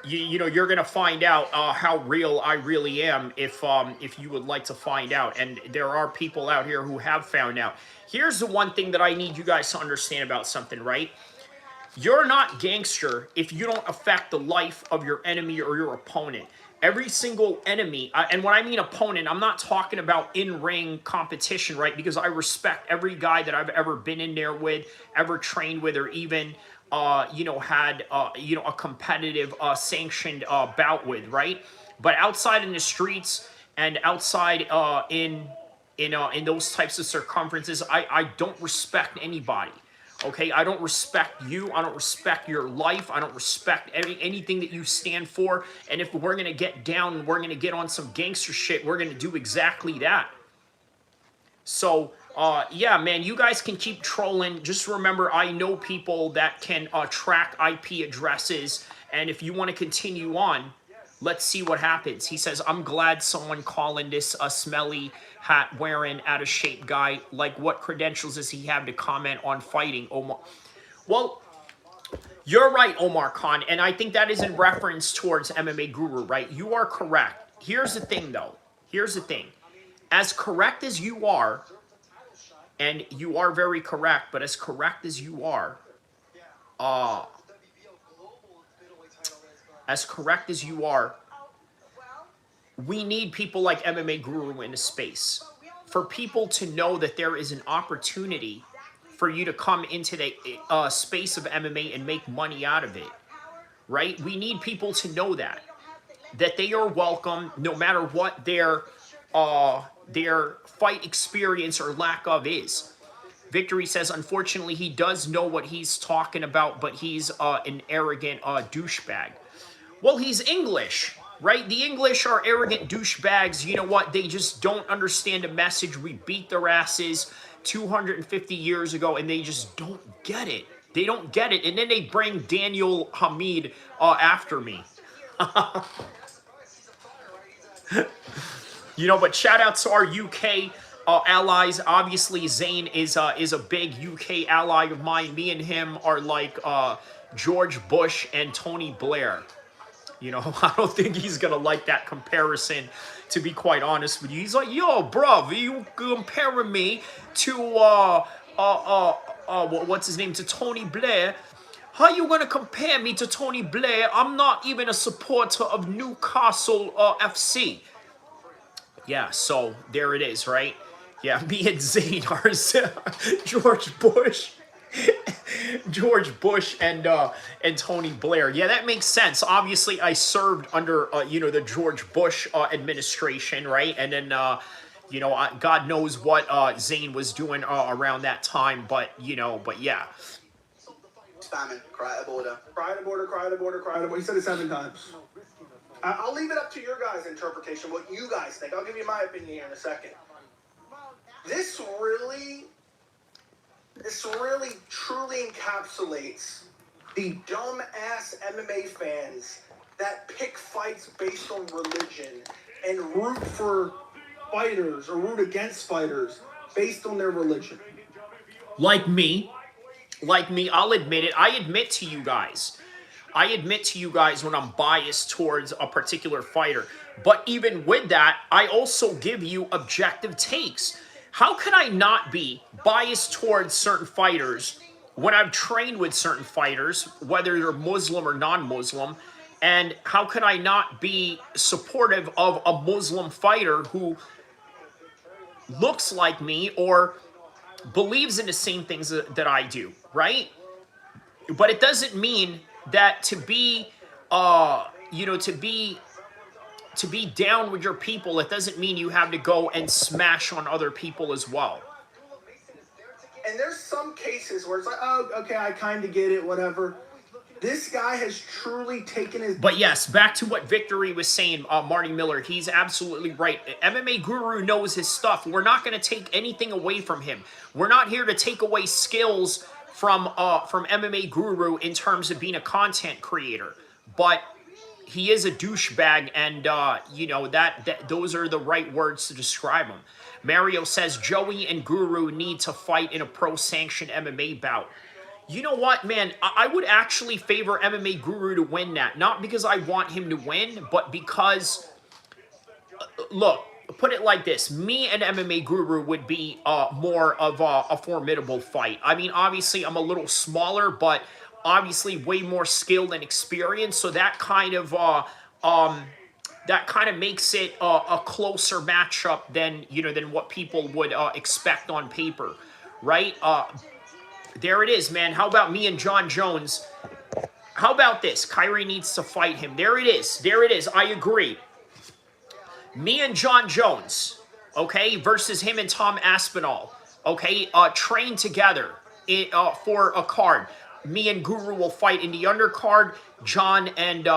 you're gonna find out how real I really am if you would like to find out. And there are people out here who have found out. Here's the one thing that I need you guys to understand about something, right? You're not gangster if you don't affect the life of your enemy or your opponent. Every single enemy, and when I mean opponent, I'm not talking about in-ring competition, right? Because I respect every guy that I've ever been in there with, ever trained with, or even, had, a competitive, sanctioned bout with, right? But outside in the streets and outside in those types of circumferences, I don't respect anybody. Okay, I don't respect you. I don't respect your life. I don't respect anything that you stand for. And if we're going to get down and we're going to get on some gangster shit, we're going to do exactly that. So, yeah, man, you guys can keep trolling. Just remember, I know people that can track IP addresses. And if you want to continue on, let's see what happens. He says, I'm glad someone calling this a smelly hat wearing out of shape guy. Like, what credentials does he have to comment on fighting? Omar? Well, you're right, Omar Khan. And I think that is in reference towards MMA Guru, right? You are correct. Here's the thing, though. Here's the thing. As correct as you are, and you are very correct, but as correct as you are, we need people like MMA Guru in the space. For people to know that there is an opportunity for you to come into the space of MMA and make money out of it, right? We need people to know that they are welcome no matter what their fight experience or lack of is. Victory says, unfortunately, he does know what he's talking about, but he's an arrogant douchebag. Well, he's English, right? The English are arrogant douchebags. You know what? They just don't understand the message. We beat their asses 250 years ago, and they just don't get it. They don't get it. And then they bring Daniel Hamid after me. But shout out to our UK allies. Obviously, Zane is a big UK ally of mine. Me and him are like George Bush and Tony Blair. I don't think he's going to like that comparison, to be quite honest with you. He's like, yo, bruv, you comparing me to, what's his name, to Tony Blair? How you going to compare me to Tony Blair? I'm not even a supporter of Newcastle FC. Yeah, so there it is, right? Yeah, me and Zane are George Bush. George Bush and Tony Blair. Yeah, that makes sense. Obviously, I served under the George Bush administration, right? And then God knows what Zane was doing around that time, but yeah. Spamming, cry at a border. Cry at a border, cry at a border, cry at a border. He said it 7 times. I'll leave it up to your guys' interpretation, what you guys think. I'll give you my opinion here in a second. This really truly encapsulates the dumb-ass MMA fans that pick fights based on religion and root for fighters or root against fighters based on their religion. Like me, I'll admit it. I admit to you guys when I'm biased towards a particular fighter. But even with that, I also give you objective takes. How can I not be biased towards certain fighters when I've trained with certain fighters, whether they're Muslim or non-Muslim? And how can I not be supportive of a Muslim fighter who looks like me or believes in the same things that I do, right? But it doesn't mean that to be to be down with your people, it doesn't mean you have to go and smash on other people as well. And there's some cases where it's like, oh, okay, I kind of get it, whatever. This guy has truly taken his... But yes, back to what Victory was saying, Marty Miller, he's absolutely right. MMA Guru knows his stuff. We're not going to take anything away from him. We're not here to take away skills from MMA Guru in terms of being a content creator. But he is a douchebag, and, you know, those are the right words to describe him. Mario says, Joey and Guru need to fight in a pro-sanctioned MMA bout. You know what, man? I would actually favor MMA Guru to win that. Not because I want him to win, but because, look, put it like this. Me and MMA Guru would be more of a formidable fight. I mean, obviously, I'm a little smaller, but obviously way more skilled and experienced. So that kind of makes it a closer matchup than, you know, than what people would expect on paper, right? There it is, man. How about me and John Jones? How about this? Kyrie needs to fight him. There it is. There it is. I agree. Me and John Jones, okay, versus him and Tom Aspinall, okay, train together for a card. Me and Guru will fight in the undercard. John and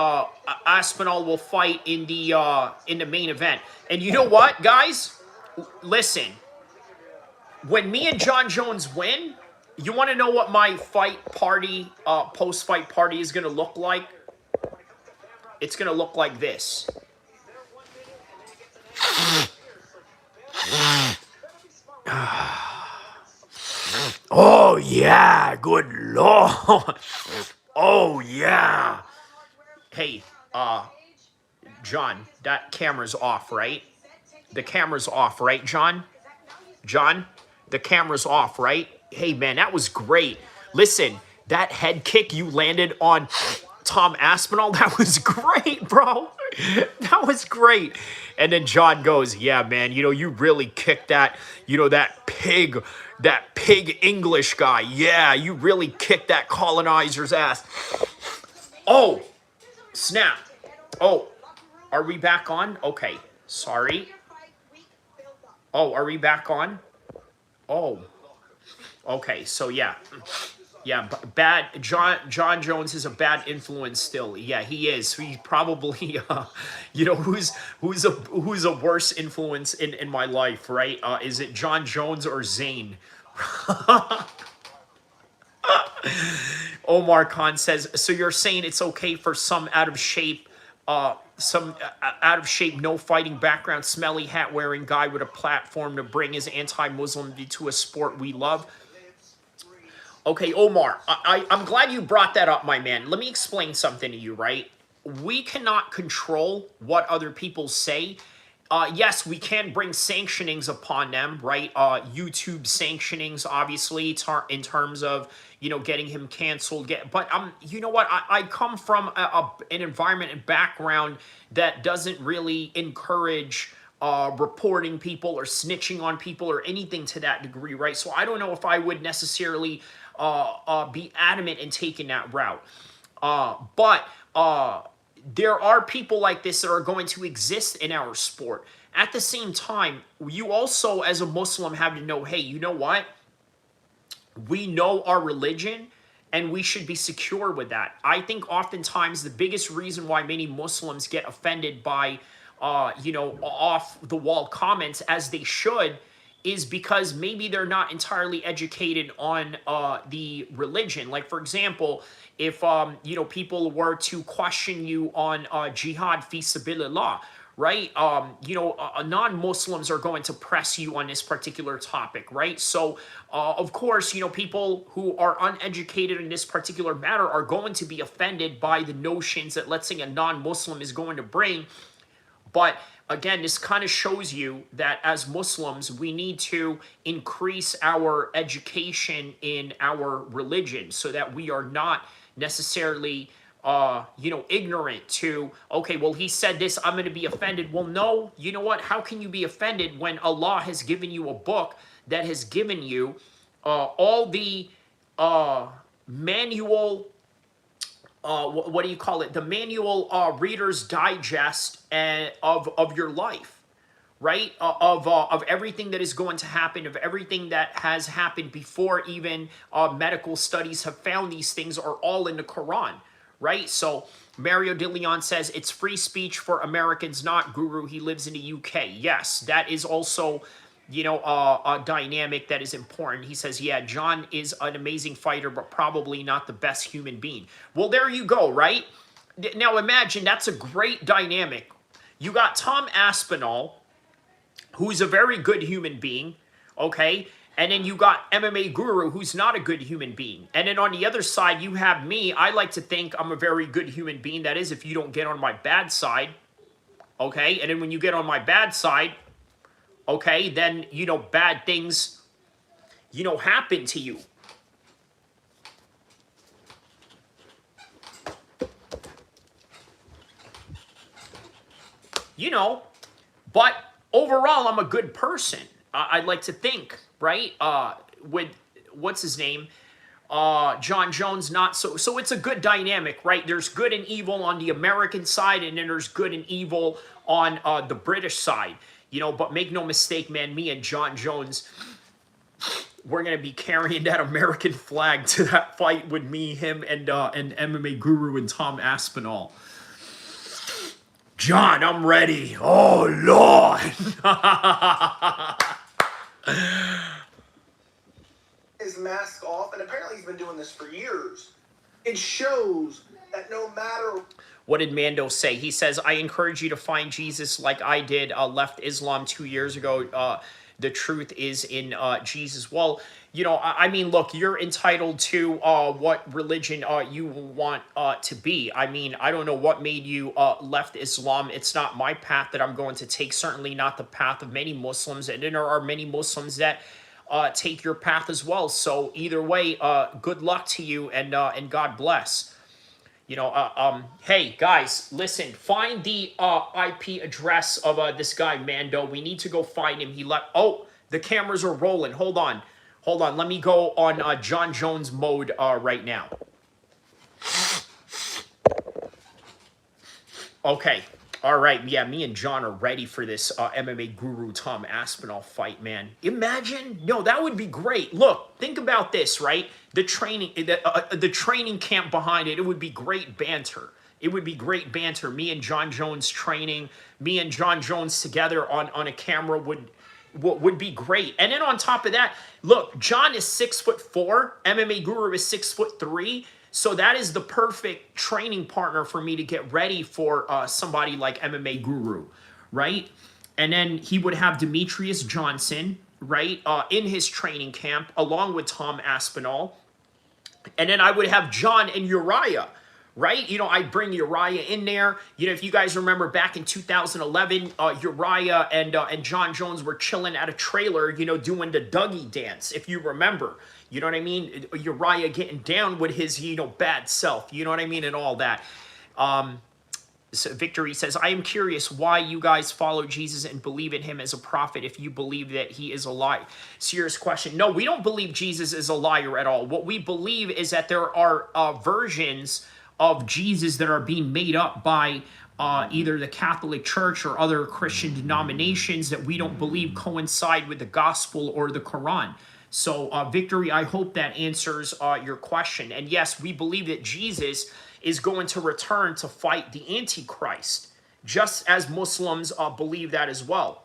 Aspinall will fight in the main event. And you know what, guys? Listen, when me and John Jones win, you want to know what my fight party, post-fight party is going to look like? It's going to look like this. Oh, yeah. Good Lord. Oh, yeah. Hey, John, that camera's off, right? The camera's off, right, John? John, the camera's off, right? Hey, man, that was great. Listen, that head kick you landed on Tom Aspinall, that was great, bro. That was great. And then John goes, yeah, man, you know, you really kicked that, you know, that pig English guy. Yeah, you really kicked that colonizer's ass. Oh, snap. Oh, are we back on? Okay, sorry. Oh, are we back on? Oh. Okay, so yeah, bad. John Jones is a bad influence still. Yeah, he is. He probably, you know, who's a worse influence in my life, right? Is it John Jones or Zayn? Omar Khan says, so you're saying it's okay for some out of shape, no fighting background, smelly hat wearing guy with a platform to bring his anti-Muslim to a sport we love? Okay, Omar, I'm glad you brought that up, my man. Let me explain something to you, right? We cannot control what other people say. Yes, we can bring sanctionings upon them, right? YouTube sanctionings, obviously, in terms of, you know, getting him canceled. But you know what? I come from an environment and background that doesn't really encourage reporting people or snitching on people or anything to that degree, right? So I don't know if I would necessarily be adamant in taking that route. But there are people like this that are going to exist in our sport. At the same time, you also, as a Muslim, have to know, hey, you know what? We know our religion, and we should be secure with that. I think oftentimes the biggest reason why many Muslims get offended by, you know, off-the-wall comments, as they should, is because maybe they're not entirely educated on the religion. Like, for example, if, you know, people were to question you on jihad fi sabilillah, right? You know, non-Muslims are going to press you on this particular topic, right? So, of course, you know, people who are uneducated in this particular matter are going to be offended by the notions that, let's say, a non-Muslim is going to bring. But again, this kind of shows you that as Muslims, we need to increase our education in our religion so that we are not necessarily, you know, ignorant to, okay, well, he said this, I'm going to be offended. Well, no, you know what? How can you be offended when Allah has given you a book that has given you all the manual what do you call it? The manual Reader's Digest of your life, right? Of everything that is going to happen, of everything that has happened before even medical studies have found these things are all in the Quran, right? So Mario De Leon says it's free speech for Americans, not Guru. He lives in the UK. Yes, that is also, you know, a dynamic that is important. He says, yeah, John is an amazing fighter, but probably not the best human being. Well, there you go, right? Now imagine that's a great dynamic. You got Tom Aspinall, who's a very good human being, okay? And then you got MMA Guru, who's not a good human being. And then on the other side, you have me. I like to think I'm a very good human being. That is, if you don't get on my bad side, okay? And then when you get on my bad side, okay, then, you know, bad things, you know, happen to you. You know, but overall, I'm a good person. I'd like to think, right? With, what's his name? John Jones, not so. So it's a good dynamic, right? There's good and evil on the American side, and then there's good and evil on the British side. You know, but make no mistake, man, me and John Jones, we're going to be carrying that American flag to that fight with me, him, and MMA Guru and Tom Aspinall. John, I'm ready. Oh, Lord. His mask off, and apparently he's been doing this for years. It shows that no matter... What did Mando say? He says, I encourage you to find Jesus like I did, left Islam 2 years ago. The truth is in Jesus. Well, you know, I mean, look, you're entitled to what religion you want to be. I mean, I don't know what made you left Islam. It's not my path that I'm going to take, certainly not the path of many Muslims. And there are many Muslims that take your path as well. So either way, good luck to you, and God bless. You know, hey, guys, listen, find the IP address of this guy, Mando. We need to go find him. He left. Oh, the cameras are rolling. Hold on. Hold on. Let me go on John Jones mode right now. Okay. All right. Yeah, me and John are ready for this MMA Guru Tom Aspinall fight, man. Imagine. No, that would be great. Look, think about this, right? The training camp behind it, it would be great banter. It would be great banter. Me and John Jones training, me and John Jones together on a camera would be great. And then on top of that, look, John is 6'4", MMA Guru is 6'3". So that is the perfect training partner for me to get ready for somebody like MMA Guru, right? And then he would have Demetrius Johnson, right, in his training camp, along with Tom Aspinall. And then I would have John and Uriah, right? You know, I'd bring Uriah in there. You know, if you guys remember back in 2011, Uriah and John Jones were chilling at a trailer, you know, doing the Dougie dance, if you remember. You know what I mean? Uriah getting down with his, you know, bad self. You know what I mean? And all that. So Victory says, I am curious why you guys follow Jesus and believe in him as a prophet if you believe that he is a liar. Serious question. No, we don't believe Jesus is a liar at all. What we believe is that there are versions of Jesus that are being made up by either the Catholic Church or other Christian denominations that we don't believe coincide with the gospel or the Quran. So, Victory, I hope that answers your question. And yes, we believe that Jesus is going to return to fight the Antichrist, just as Muslims believe that as well.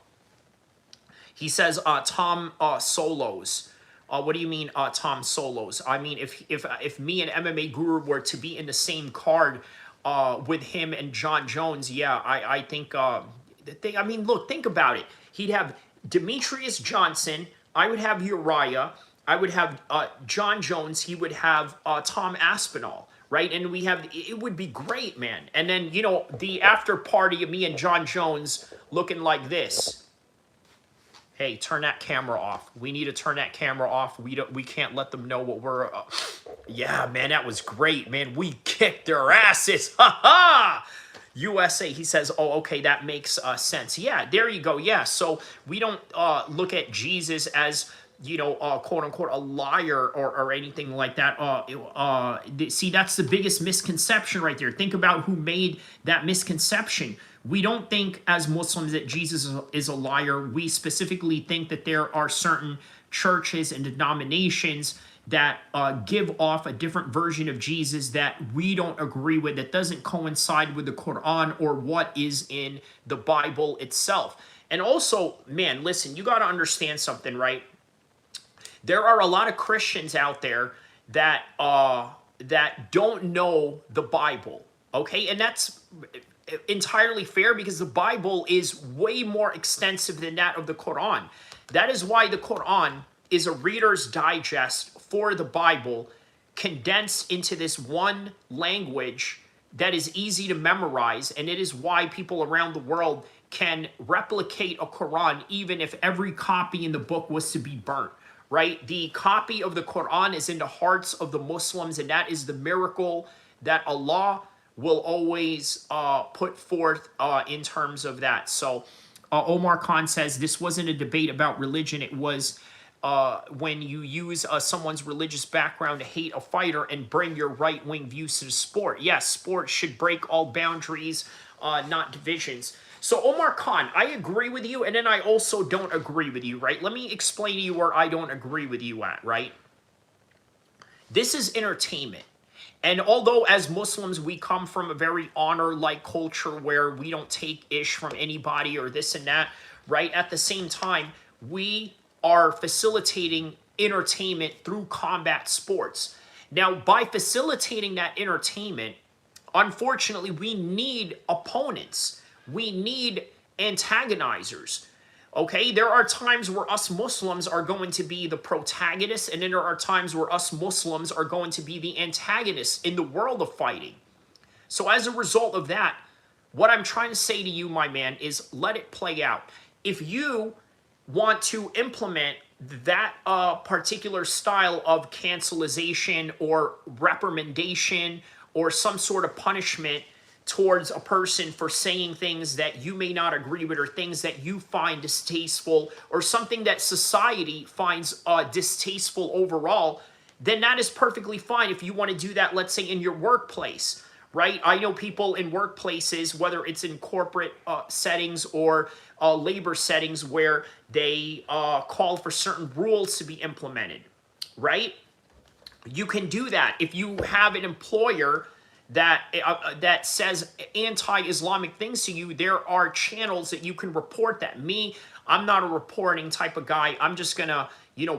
He says, Tom Solos. What do you mean, Tom Solos? I mean, if me and MMA Guru were to be in the same card with him and John Jones, yeah, I think, I mean, look, think about it. He'd have Demetrius Johnson, I would have Uriah, I would have John Jones, he would have Tom Aspinall, right? And we have, it would be great, man. And then, you know, the after party of me and John Jones looking like this. Hey, turn that camera off. We need to turn that camera off. We can't let them know what we're, yeah, man, that was great, man. We kicked their asses, ha ha! USA, he says, oh, okay, that makes sense. Yeah, there you go. Yeah, so we don't look at Jesus as quote unquote, a liar or anything like that. See, that's the biggest misconception right there. Think about who made that misconception. We don't think as Muslims that Jesus is a liar. We specifically think that there are certain churches and denominations that give off a different version of Jesus that we don't agree with, that doesn't coincide with the Quran or what is in the Bible itself. And also, man, listen, you got to understand something, right? There are a lot of Christians out there that don't know the Bible, okay? And that's entirely fair because the Bible is way more extensive than that of the Quran. That is why the Quran is a reader's digest for the Bible, condensed into this one language that is easy to memorize, and it is why people around the world can replicate a Quran even if every copy in the book was to be burnt. Right? The copy of the Quran is in the hearts of the Muslims, and that is the miracle that Allah will always put forth in terms of that. So Omar Khan says this wasn't a debate about religion. It was when you use someone's religious background to hate a fighter and bring your right-wing views to the sport. Yes, sports should break all boundaries, not divisions. So Omar Khan, I agree with you, and then I also don't agree with you, right? Let me explain to you where I don't agree with you at, right? This is entertainment. And although as Muslims, we come from a very honor-like culture where we don't take ish from anybody or this and that, right? At the same time, we are facilitating entertainment through combat sports. Now, by facilitating that entertainment, unfortunately, we need opponents. We need antagonizers, okay? There are times where us Muslims are going to be the protagonists, and then there are times where us Muslims are going to be the antagonists in the world of fighting. So as a result of that, what I'm trying to say to you, my man, is let it play out. If you want to implement that particular style of cancelization or reprimandation or some sort of punishment towards a person for saying things that you may not agree with or things that you find distasteful or something that society finds distasteful overall, then that is perfectly fine if you want to do that, let's say, in your workplace, right? I know people in workplaces, whether it's in corporate settings or labor settings, where they call for certain rules to be implemented, right? You can do that. If you have an employer that says anti-Islamic things to you, there are channels that you can report that. Me, I'm not a reporting type of guy. I'm just gonna,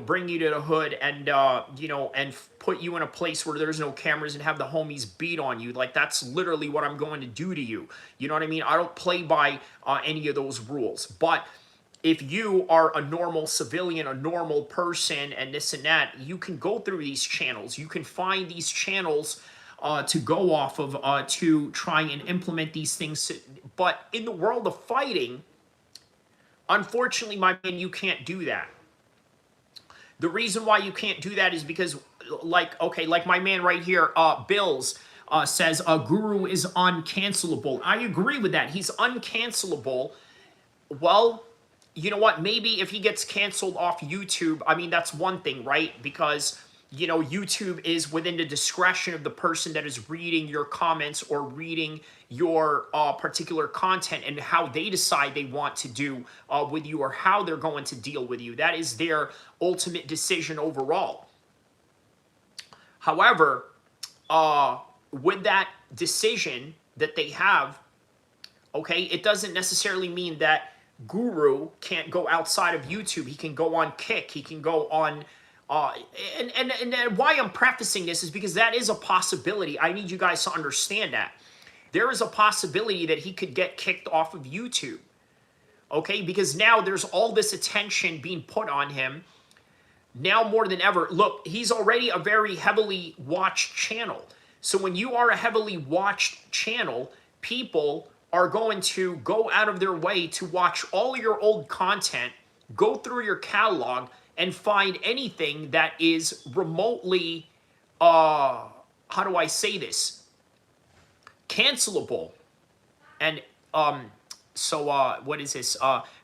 bring you to the hood and, and put you in a place where there's no cameras and have the homies beat on you. Like, that's literally what I'm going to do to you. You know what I mean? I don't play by any of those rules. But if you are a normal civilian, a normal person, and this and that, you can go through these channels. You can find these channels to go off of to try and implement these things. But in the world of fighting, unfortunately, my man, you can't do that. The reason why you can't do that is because, like my man right here, Bills, says Guru is uncancelable. I agree with that. He's uncancelable. Well, you know what? Maybe if he gets canceled off YouTube, I mean, that's one thing, right? Because YouTube is within the discretion of the person that is reading your comments or reading your particular content and how they decide they want to do with you or how they're going to deal with you. That is their ultimate decision overall. However, with that decision that they have, okay, it doesn't necessarily mean that Guru can't go outside of YouTube. He can go on Kick. He can go on... And why I'm prefacing this is because that is a possibility. I need you guys to understand that. There is a possibility that he could get kicked off of YouTube. Okay? Because now there's all this attention being put on him. Now more than ever, look, he's already a very heavily watched channel. So when you are a heavily watched channel, people are going to go out of their way to watch all your old content, go through your catalog, and find anything that is remotely, how do I say this? Cancelable. And so what is this?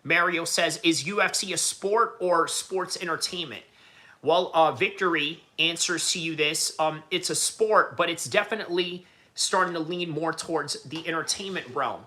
Mario says, is UFC a sport or sports entertainment? Well, Victory answers to you this. It's a sport, but it's definitely starting to lean more towards the entertainment realm.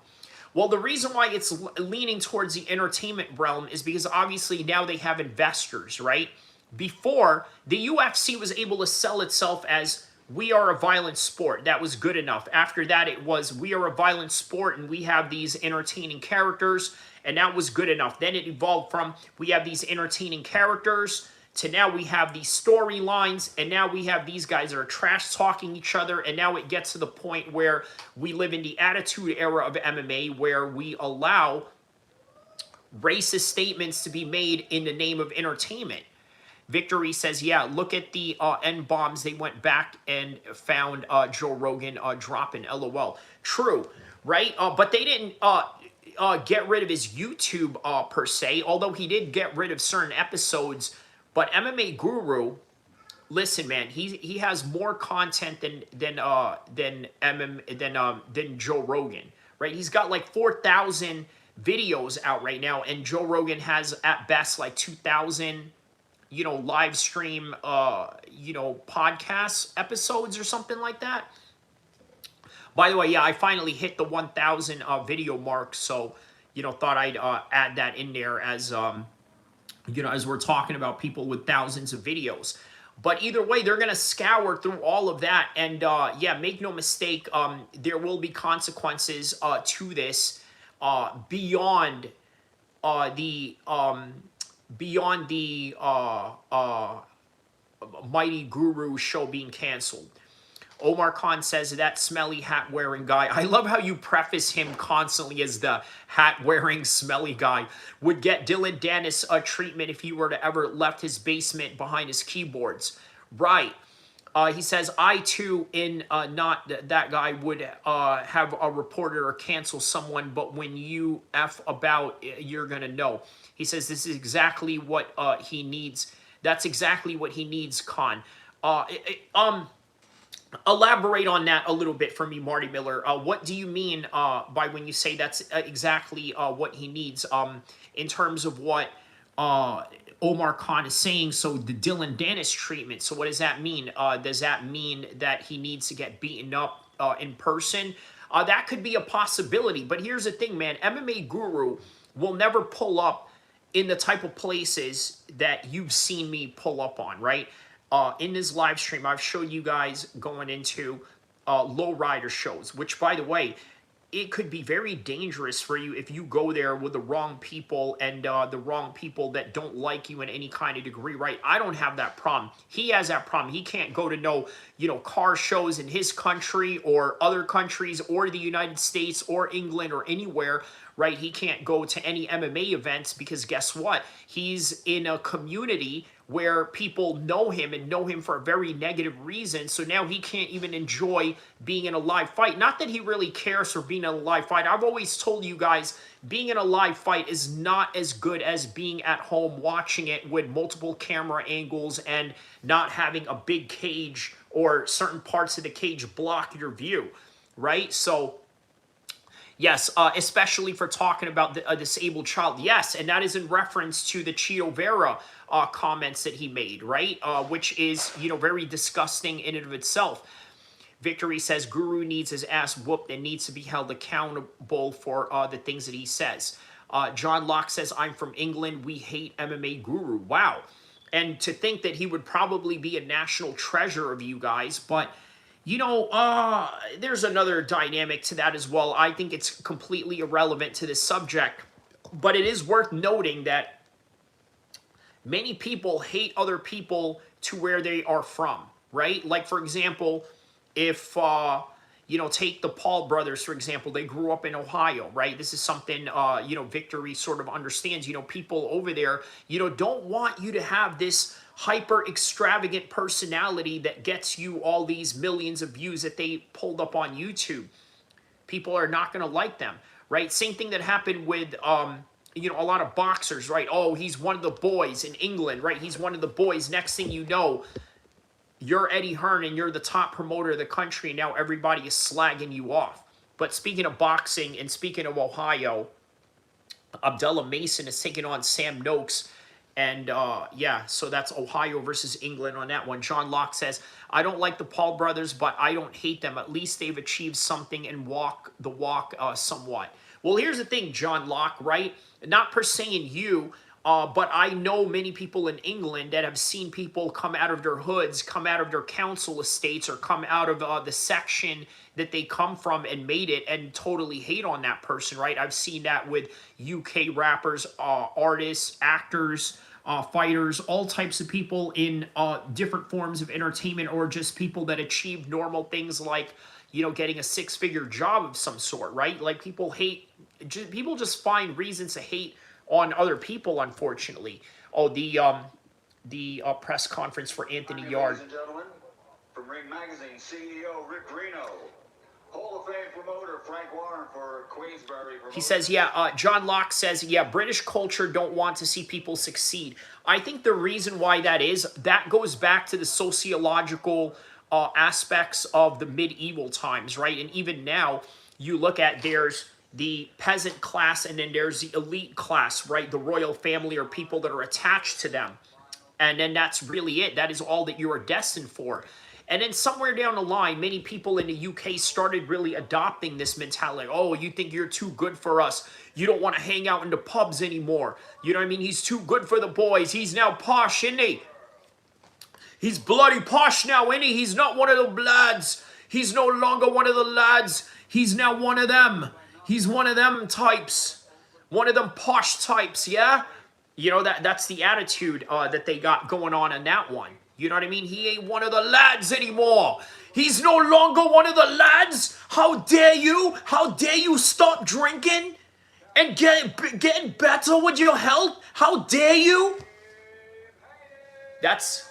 Well, the reason why it's leaning towards the entertainment realm is because obviously now they have investors, right? Before, the UFC was able to sell itself as, we are a violent sport. That was good enough. After that, it was, we are a violent sport and we have these entertaining characters, and that was good enough. Then it evolved from, we have these entertaining characters, to now we have these storylines, and now we have these guys that are trash talking each other, and now it gets to the point where we live in the attitude era of MMA, where we allow racist statements to be made in the name of entertainment. Victory says, yeah, look at the N-bombs. They went back and found Joe Rogan dropping, LOL. True, right? But they didn't get rid of his YouTube per se, although he did get rid of certain episodes. But MMA Guru, listen, man, he has more content than Joe Rogan, right? He's got like 4,000 videos out right now, and Joe Rogan has at best like 2,000, live stream, podcast episodes or something like that. By the way, yeah, I finally hit the 1,000 video mark, so thought I'd add that in there as as we're talking about people with thousands of videos. But either way, they're going to scour through all of that. And yeah, make no mistake, there will be consequences to this beyond the Mighty Guru show being canceled. Omar Khan says, that smelly hat-wearing guy. I love how you preface him constantly as the hat-wearing smelly guy. Would get Dylan Dennis a treatment if he were to ever left his basement behind his keyboards. Right. He says, I too, in not that guy, would have a reporter or cancel someone, but when you F about, you're going to know. He says, this is exactly what he needs. That's exactly what he needs, Khan. Elaborate on that a little bit for me, Marty Miller. What do you mean by when you say that's exactly what he needs in terms of what Omar Khan is saying? So the Dylan Dennis treatment, so what does that mean? Does that mean that he needs to get beaten up in person? That could be a possibility. But here's the thing, man. MMA Guru will never pull up in the type of places that you've seen me pull up on, right? In this live stream, I've showed you guys going into lowrider shows, which, by the way, it could be very dangerous for you if you go there with the wrong people and the wrong people that don't like you in any kind of degree, right? I don't have that problem. He has that problem. He can't go to no, car shows in his country or other countries or the United States or England or anywhere, right? He can't go to any MMA events because guess what? He's in a community where people know him and know him for a very negative reason. So now he can't even enjoy being in a live fight. Not that he really cares for being in a live fight. I've always told you guys, being in a live fight is not as good as being at home watching it with multiple camera angles and not having a big cage or certain parts of the cage block your view, right? So yes, especially for talking about a disabled child. Yes, and that is in reference to the Chito Vera comments that he made, right? Which is, very disgusting in and of itself. Victory says, Guru needs his ass whooped and needs to be held accountable for the things that he says. John Locke says, I'm from England. We hate MMA Guru. Wow. And to think that he would probably be a national treasure of you guys, but there's another dynamic to that as well. I think it's completely irrelevant to this subject, but it is worth noting that many people hate other people to where they are from, right? Like, for example, if, take the Paul brothers, for example, they grew up in Ohio, right? This is something, Victory sort of understands. People over there, don't want you to have this hyper extravagant personality that gets you all these millions of views that they pulled up on YouTube. People are not going to like them, right? Same thing that happened with, a lot of boxers, right? Oh, he's one of the boys in England, right? He's one of the boys. Next thing you know, you're Eddie Hearn and you're the top promoter of the country, and now everybody is slagging you off. But speaking of boxing and speaking of Ohio, Abdullah Mason is taking on Sam Noakes And yeah, so that's Ohio versus England on that one. John Locke says, I don't like the Paul brothers, but I don't hate them. At least they've achieved something and walk the walk somewhat. Well, here's the thing, John Locke, right? Not per se in you, but I know many people in England that have seen people come out of their hoods, come out of their council estates, or come out of the section that they come from and made it and totally hate on that person, right? I've seen that with UK rappers, artists, actors, fighters, all types of people in different forms of entertainment, or just people that achieve normal things like, you know, getting a six-figure job of some sort, right? Like people hate, people just find reasons to hate on other people, unfortunately. Oh, the press conference for Anthony Yarde. Ladies and gentlemen, from Ring Magazine, CEO Rick Reno, Hall of Fame promoter Frank Warren for Queensbury. He says, yeah, John Locke says, yeah, British culture don't want to see people succeed. I think the reason why that is, that goes back to the sociological aspects of the medieval times, right? And even now, you look at, there's the peasant class and then there's the elite class, right? The royal family or people that are attached to them. And then that's really it. That is all that you are destined for. And then somewhere down the line, many people in the UK started really adopting this mentality. Oh, you think you're too good for us. You don't want to hang out in the pubs anymore. You know what I mean? He's too good for the boys. He's now posh, isn't he? He's bloody posh now, isn't he? He's not one of the lads. He's no longer one of the lads. He's now one of them. He's one of them types. One of them posh types, yeah? You know, that's the attitude that they got going on in that one. You know what I mean? He ain't one of the lads anymore. He's no longer one of the lads. How dare you? How dare you stop drinking and getting better with your health? How dare you? That's,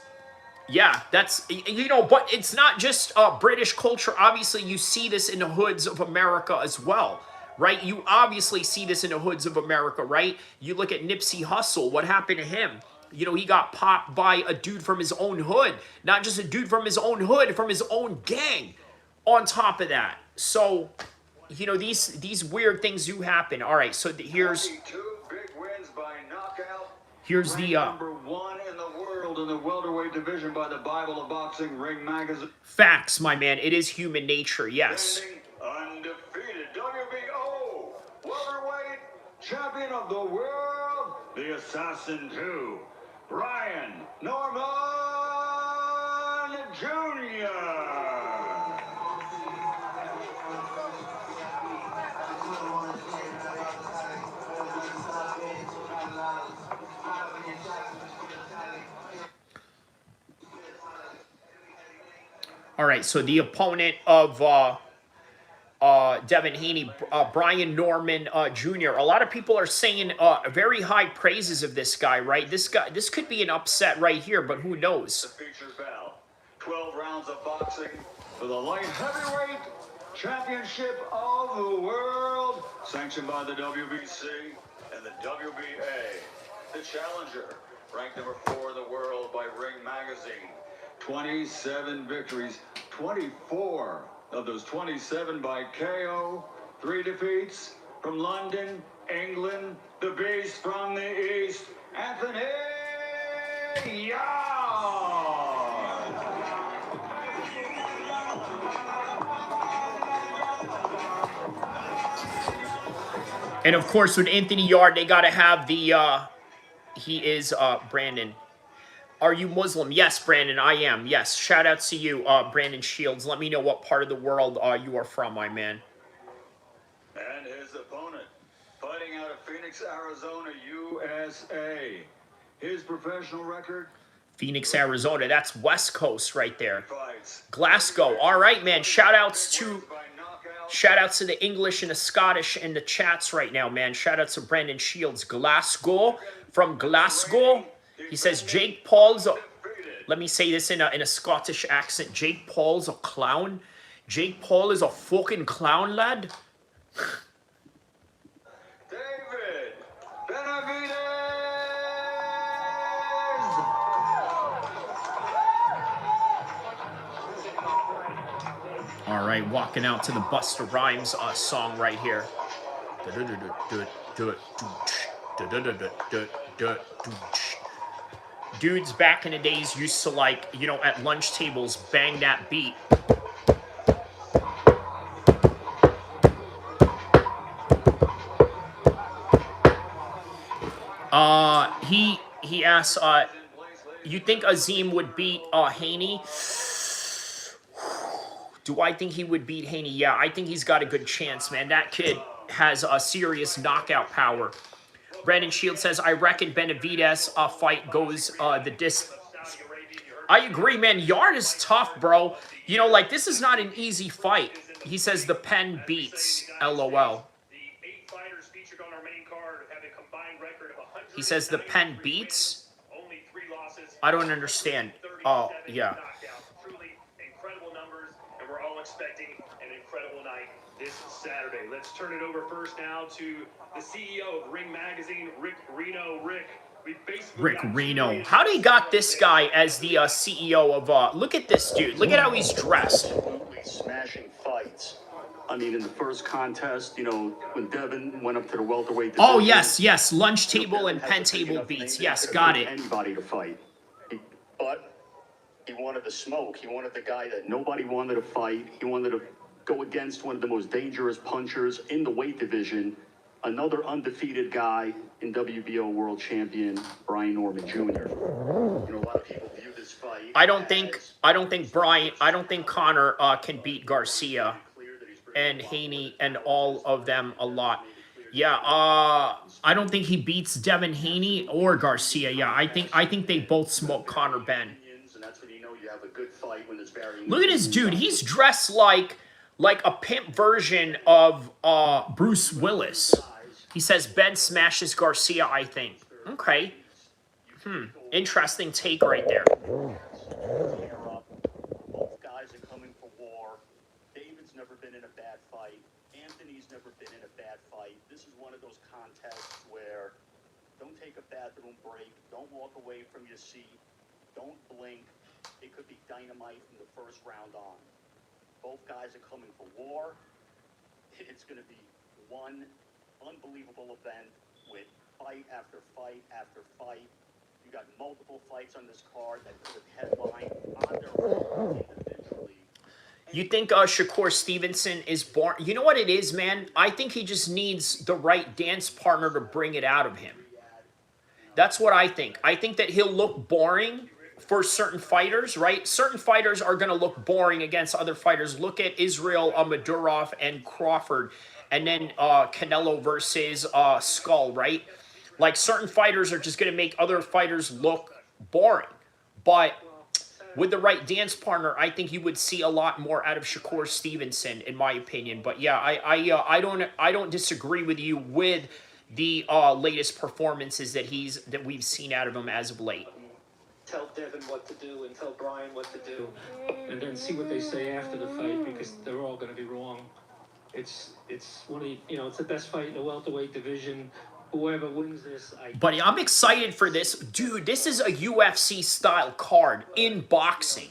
yeah, that's, you know, but it's not just British culture. Obviously, you see this in the hoods of America as well, right? You obviously see this in the hoods of America, right? You look at Nipsey Hussle. What happened to him? You know, he got popped by a dude from his own hood. Not just a dude from his own hood, from his own gang on top of that. So, you know, these weird things do happen. All right, so here's the number one in the world in the welterweight division by the Bible of Boxing Ring Magazine. Facts, my man. It is human nature, yes. Undefeated WBO welterweight champion of the world, the Assassin 2. Brian Norman Jr. All right, so the opponent of Devin Haney, Brian Norman Jr. A lot of people are saying very high praises of this guy, right? This could be an upset right here, but who knows? The features bell. 12 rounds of boxing for the light heavyweight championship of the world, sanctioned by the WBC and the WBA. The challenger, ranked number 4 in the world by Ring Magazine. 27 victories, 24 of those 27 by KO, 3 defeats from London, England, the beast from the east, Anthony Yarde. And of course, with Anthony Yarde, they got to have the, he is Brandon. Are you Muslim? Yes, Brandon, I am. Yes, shout out to you, Brandon Shields. Let me know what part of the world you are from, my man. And his opponent, fighting out of Phoenix, Arizona, USA. His professional record? Phoenix, Arizona. That's West Coast right there. Glasgow. All right, man. Shout outs to the English and the Scottish in the chats right now, man. Shout out to Brandon Shields. Glasgow, from Glasgow. He says Jake Paul's let me say this in a Scottish accent. Jake Paul's a clown. Jake Paul is a fucking clown, lad. David Benavidez. All right, walking out to the Busta Rhymes song right here. Dudes back in the days used to, like, you know, at lunch tables, bang that beat. He asks, you think Azim would beat Haney? Do I think he would beat Haney? Yeah, I think he's got a good chance, man. That kid has a serious knockout power. Brandon Shield says, I reckon Benavidez fight goes the distance. I agree, man. Yarde is tough, bro. You know, like, this is not an easy fight. He says the pen beats. LOL. He says the pen beats? I don't understand. Oh, yeah. Expecting an incredible night this Saturday. Let's turn it over first now to the CEO of Ring Magazine, Rick Reno. Rick, Rick Reno. How do you got this guy as the CEO of, look at this dude. Look at how he's dressed. Absolutely smashing fights. I mean, in the first contest, you know, when Devin went up to the welterweight division, oh, yes. Lunch table and pen table beats. Yes, got it. Anybody to fight. But he wanted the smoke. He wanted the guy that nobody wanted to fight. He wanted to go against one of the most dangerous punchers in the weight division, another undefeated guy in WBO world champion Brian Norman Jr. You know, a lot of people view this fight. I don't think Conor can beat Garcia and Haney and all of them a lot. Yeah, I don't think he beats Devin Haney or Garcia. Yeah, I think they both smoke Conor Benn. Look at this dude. He's dressed like a pimp version of Bruce Willis. He says Ben smashes Garcia, I think. Okay. Interesting take right there. Both guys are coming for war. David's never been in a bad fight. Anthony's never been in a bad fight. This is one of those contests where don't take a bathroom break. Don't walk away from your seat. Don't blink. It could be dynamite from the first round on. Both guys are coming for war. It's going to be one unbelievable event with fight after fight after fight. You got multiple fights on this card that could have headlined on their own individually. You think Shakur Stevenson is born? You know what it is, man? I think he just needs the right dance partner to bring it out of him. That's what I think. I think that he'll look boring for certain fighters, right? Certain fighters are going to look boring against other fighters. Look at Israel Madurov and Crawford, and then Canelo versus Skull, right? Like, certain fighters are just going to make other fighters look boring. But with the right dance partner, I think you would see a lot more out of Shakur Stevenson, in my opinion. But yeah, I don't disagree with you with the latest performances that we've seen out of him as of late. Tell Devin what to do and tell Brian what to do, and then see what they say after the fight, because they're all going to be wrong. It's one of the, it's the best fight in the welterweight division. Whoever wins this, Buddy, I'm excited for this. Dude, this is a UFC style card in boxing,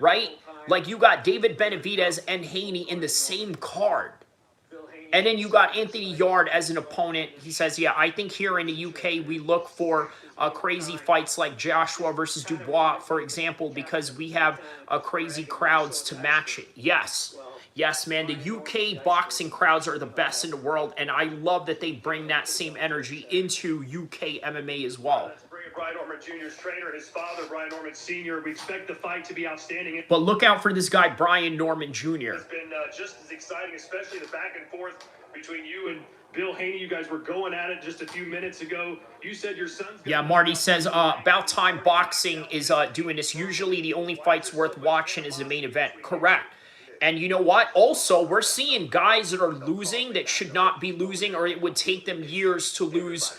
right? Like, you got David Benavidez and Haney in the same card. And then you got Anthony Yarde as an opponent. He says, yeah, I think here in the UK we look for crazy fights like Joshua versus Dubois, for example, because we have crazy crowds to match it. Yes, man, the UK boxing crowds are the best in the world, and I love that they bring that same energy into UK MMA as well. Brian Norman Jr.'s trainer, his father, Brian Norman Sr. We expect the fight to be outstanding. But look out for this guy, Brian Norman Jr. It's been just as exciting, especially the back and forth between you and Bill Haney. You guys were going at it just a few minutes ago. You said your son's... Yeah, Marty says, About Time Boxing is doing this. Usually the only fights worth watching is the main event. Correct. And you know what? Also, we're seeing guys that are losing that should not be losing, or it would take them years to lose,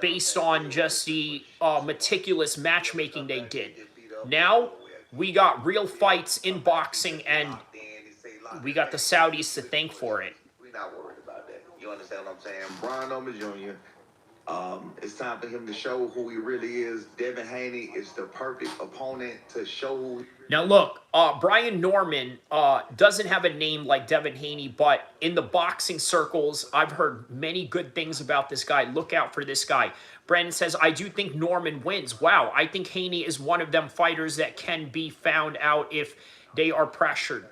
based on just the meticulous matchmaking they did. Now, we got real fights in boxing, and we got the Saudis to thank for it. We're not worried about that. You understand what I'm saying? Brian Norman Jr., It's time for him to show who he really is. Devin Haney is the perfect opponent to show who he Now look, Brian Norman doesn't have a name like Devin Haney, but in the boxing circles, I've heard many good things about this guy. Look out for this guy. Brandon says, I do think Norman wins. Wow, I think Haney is one of them fighters that can be found out if they are pressured.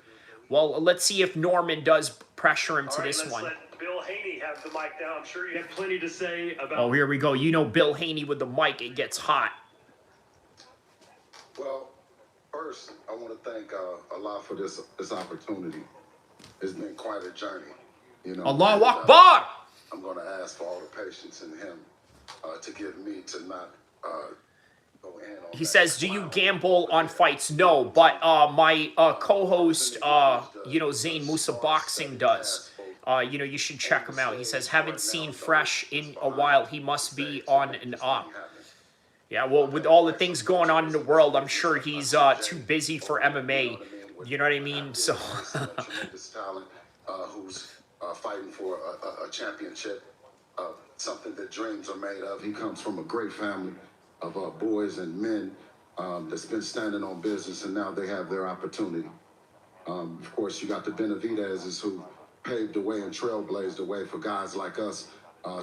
Well, let's see if Norman does pressure him to this one. Let Bill Haney have the mic now. I'm sure you have plenty to say about... Oh, here we go. You know Bill Haney with the mic, it gets hot. Well, first, I want to thank Allah for this opportunity. It's been quite a journey, you know. Allahu Akbar! I'm going to ask for all the patience in Him to give me to not go in on. He says, "Do you gamble on fights?" No, but my co-host, you know, Zain Musa Boxing does. You know, you should check him out. He says, "Haven't seen Fresh in a while. He must be on and up." Yeah, well, with all the things going on in the world, I'm sure he's too busy for MMA. You know what I mean? So, Tremendous talent who's fighting for a championship, something that dreams are made of. He comes from a great family of boys and men that's been standing on business, and now they have their opportunity. Of course, you got the Benavidez's who paved the way and trailblazed the way for guys like us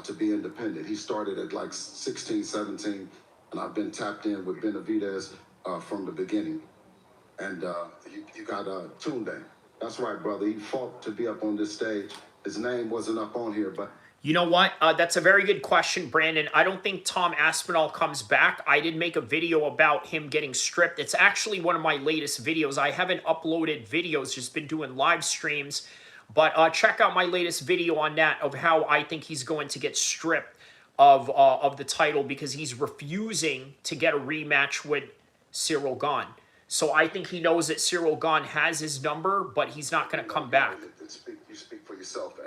to be independent. He started at like 16, 17, and I've been tapped in with Benavidez from the beginning. And you got Tunde. That's right, brother. He fought to be up on this stage. His name wasn't up on here, but... You know what? That's a very good question, Brandon. I don't think Tom Aspinall comes back. I did make a video about him getting stripped. It's actually one of my latest videos. I haven't uploaded videos, just been doing live streams. But check out my latest video on that of how I think he's going to get stripped of the title because he's refusing to get a rematch with Cyril Gane. So I think he knows that Cyril Gane has his number, but he's not going to come back. You speak for yourself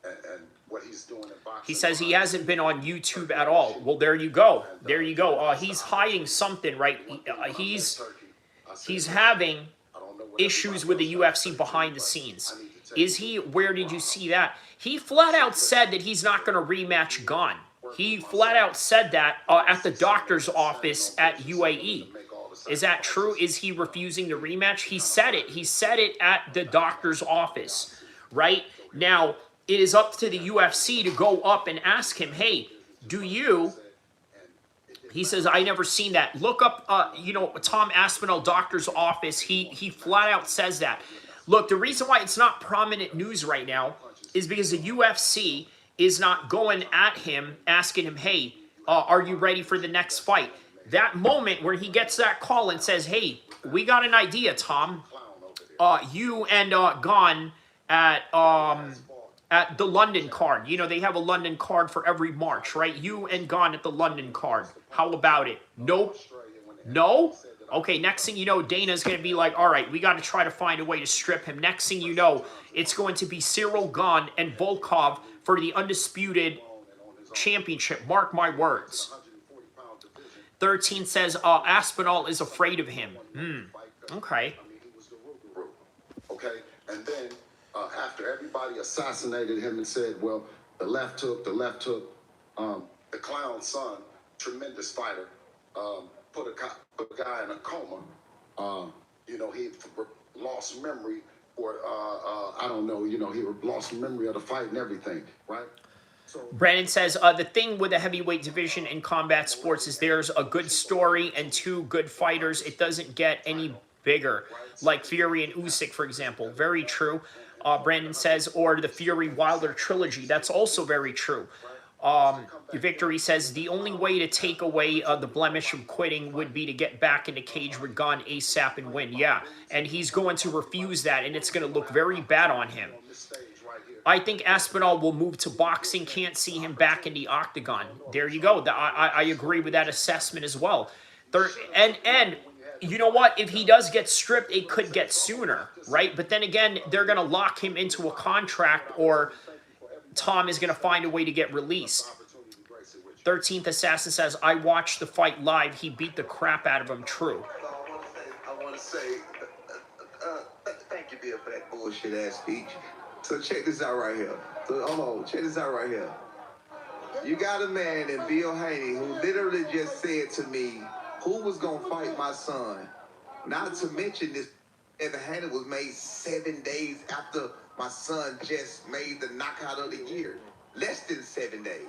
and what he's doing in boxing. He says he hasn't been on YouTube at all. Well, there you go. There you go. He's hiding something, right? He's having issues with the UFC behind the scenes. Is he? Where did you see that? He flat out said that he's not going to rematch Gane. He flat out said that at the doctor's office at UAE. Is that true? Is he refusing the rematch? He said it. He said it at the doctor's office, right? Now, it is up to the UFC to go up and ask him, hey, do you... He says, I never seen that. Look up, you know, Tom Aspinall doctor's office. He flat out says that. Look, the reason why it's not prominent news right now is because the UFC is not going at him, asking him, hey, are you ready for the next fight? That moment where he gets that call and says, hey, we got an idea, Tom. You and Gane at the London card. You know, they have a London card for every March, right? You and Gane at the London card. How about it? Nope. No? Okay, next thing you know, Dana's going to be like, all right, we got to try to find a way to strip him. Next thing you know, it's going to be Cyril Gane and Volkov for the undisputed championship. Mark my words. 13 says Aspinall is afraid of him. Okay. Okay, and then after everybody assassinated him and said, well, the left hook, the clown's son, tremendous fighter, put a guy in a coma. You know, he lost memory, or I don't know, you know, he lost memory of the fight and everything, right? Brandon says, the thing with the heavyweight division in combat sports is there's a good story and two good fighters. It doesn't get any bigger, like Fury and Usyk, for example. Very true. Brandon says, or the Fury-Wilder trilogy. That's also very true. Victory says, the only way to take away the blemish of quitting would be to get back in the cage with Gane ASAP and win. Yeah, and he's going to refuse that, and it's going to look very bad on him. I think Aspinall will move to boxing. Can't see him back in the octagon. There you go. I agree with that assessment as well. And you know what? If he does get stripped, it could get sooner, right? But then again, they're going to lock him into a contract, or Tom is going to find a way to get released. 13th Assassin says, I watched the fight live. He beat the crap out of him. True. I want to say, thank you, Bill, for that bullshit-ass speech. So check this out right here. So, hold on. Check this out right here. You got a man in Bill Haney who literally just said to me, who was going to fight my son? Not to mention this, Evan Haney was made 7 days after my son just made the knockout of the year. Less than 7 days.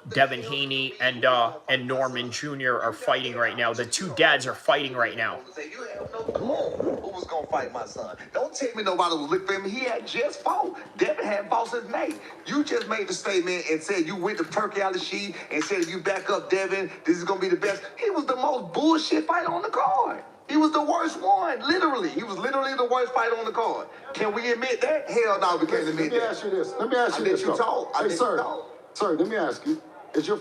Devin Haney and Norman Jr. are fighting right now. The two dads are fighting right now. You have no clue who was going to fight my son. Don't tell me nobody was looking for him. He had just fought. Devin hadn't fought since May. You just made the statement and said you went to Turkey Al-Sheikh and said if you back up Devin, this is going to be the best. He was the most bullshit fight on the card. He was the worst one, literally. He was literally the worst fight on the card. Can we admit that? Hell no, we can't admit that. Let me ask you this. Let me ask you this. I let you talk. Hey, sir, let me ask you. Is your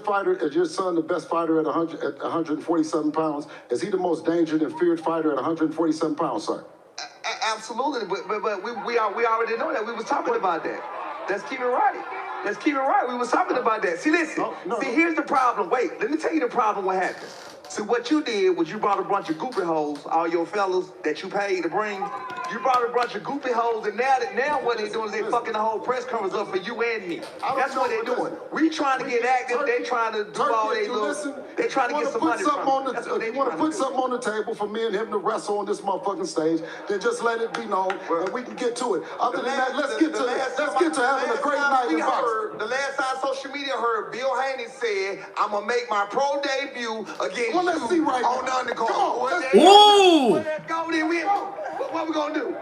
son the best fighter at 147 pounds? Is he the most dangerous and feared fighter at 147 pounds, sir? Absolutely, but we already know that. We was talking about that. Let's keep it right. Let's keep it right. We was talking about that. See, listen. Here's the problem. Wait, let me tell you the problem what happened. See, what you did was you brought a bunch of goopy hoes, all your fellas that you paid to bring. You brought a bunch of goopy hoes, and now what they doing is they fucking the whole press conference up for you and me. That's what they're doing. We trying to get active. They trying to do all they little. They trying to get some money from us. If you want to put something on the table for me and him to wrestle on this motherfucking stage, then just let it be known, and we can get to it. Other than that, let's get to having a great night in boxing. The last time social media heard, Bill Haney said, "I'm gonna make my pro debut against let's see right on the undercard." Ooh! Go then, what we gonna do?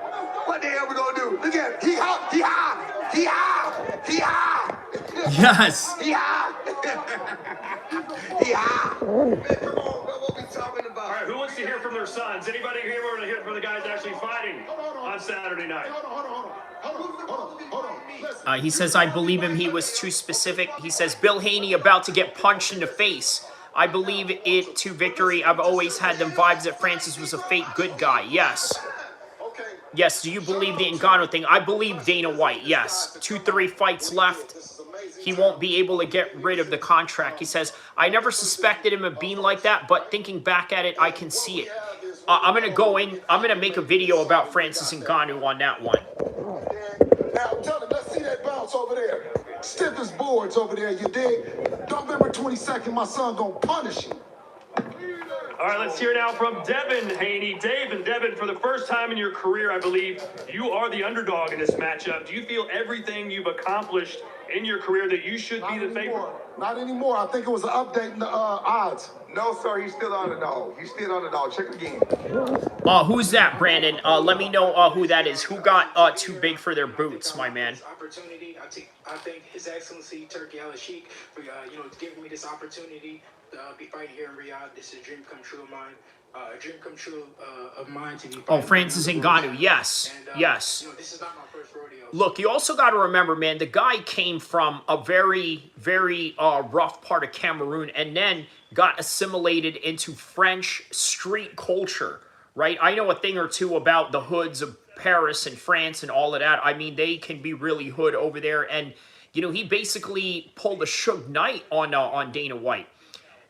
What the hell we gonna do? Look at it. He hot. He hot. He hot. He hot. Yes. He hot. He hot. Man, come on, bro. What we talking about? All right, who wants to hear from their sons? Anybody here want to hear from the guys actually fighting on Saturday night? He says, I believe him. He was too specific. He says, Bill Haney about to get punched in the face. I believe it to victory. I've always had them vibes that Francis was a fake good guy. Yes. Yes, do you believe the Ngannou thing? I believe Dana White, yes. 2-3 fights left. He won't be able to get rid of the contract. He says, I never suspected him of being like that, but thinking back at it, I can see it. I'm going to go in. I'm going to make a video about Francis Ngannou on that one. Now, tell him, let's see that bounce over there. Stiff as boards over there, you dig? November 22nd, my son gonna punish you. All right, let's hear now from Devin Haney. Devin, for the first time in your career, I believe, you are the underdog in this matchup. Do you feel everything you've accomplished in your career that you should be the favorite? Not anymore. I think it was an update in the odds. No, sir, he's still underdog. He's still underdog. Check it again. Who's that, Brandon? Let me know who that is. Who got too big for their boots, my man? Opportunity. I thank His Excellency Turkey Al-Sheikh for giving me this opportunity to be fighting here in Riyadh. This is a dream come true of mine. A dream come true of mine to be fighting. Oh, Francis Ngannou. Yes. Yes. This is not my first rodeo. Look, you also got to remember, man, the guy came from a very, very rough part of Cameroon and then got assimilated into French street culture, right? I know a thing or two about the hoods of Paris and France and all of that. I mean, they can be really hood over there. And, you know, he basically pulled a Suge Knight on Dana White.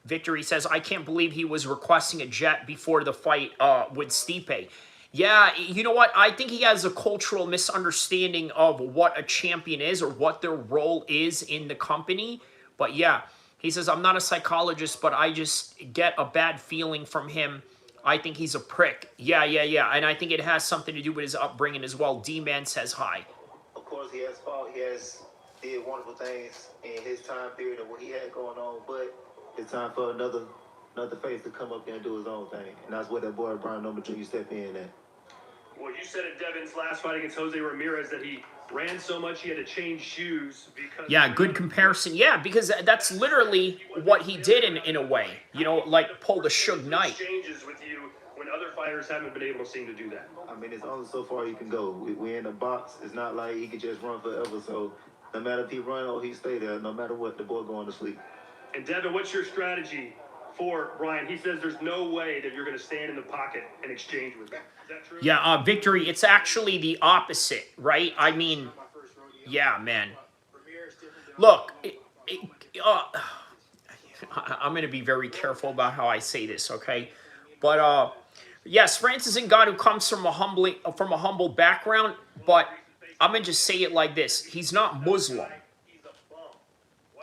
Victory says, I can't believe he was requesting a jet before the fight with Stipe. Yeah, you know what? I think he has a cultural misunderstanding of what a champion is or what their role is in the company. But yeah, he says, I'm not a psychologist, but I just get a bad feeling from him. I think he's a prick. Yeah. And I think it has something to do with his upbringing as well. D-Man says hi. Of course, he has fought. He has did wonderful things in his time period and what he had going on. But it's time for another face to come up there and do his own thing. And that's where that boy Brian number 2 you step in at. Well, you said in Devin's last fight against Jose Ramirez that he ran so much he had to change shoes because... Yeah, good comparison. Yeah, because that's literally what he did in a way. You know, like pull the Suge Knight. ...changes with you when other fighters haven't been able to seem to do that. I mean, it's only so far you can go. We in a box. It's not like he could just run forever. So no matter if he run or he stay there, no matter what, the boy going to sleep. And Devin, what's your strategy for Brian? He says there's no way that you're going to stand in the pocket and exchange with him. Is that true? Yeah, Victory, it's actually the opposite, right? I mean, yeah, man. Look, I'm going to be very careful about how I say this, okay? But, yes, Francis Ngannou comes from a humble background, but I'm going to just say it like this. He's not Muslim.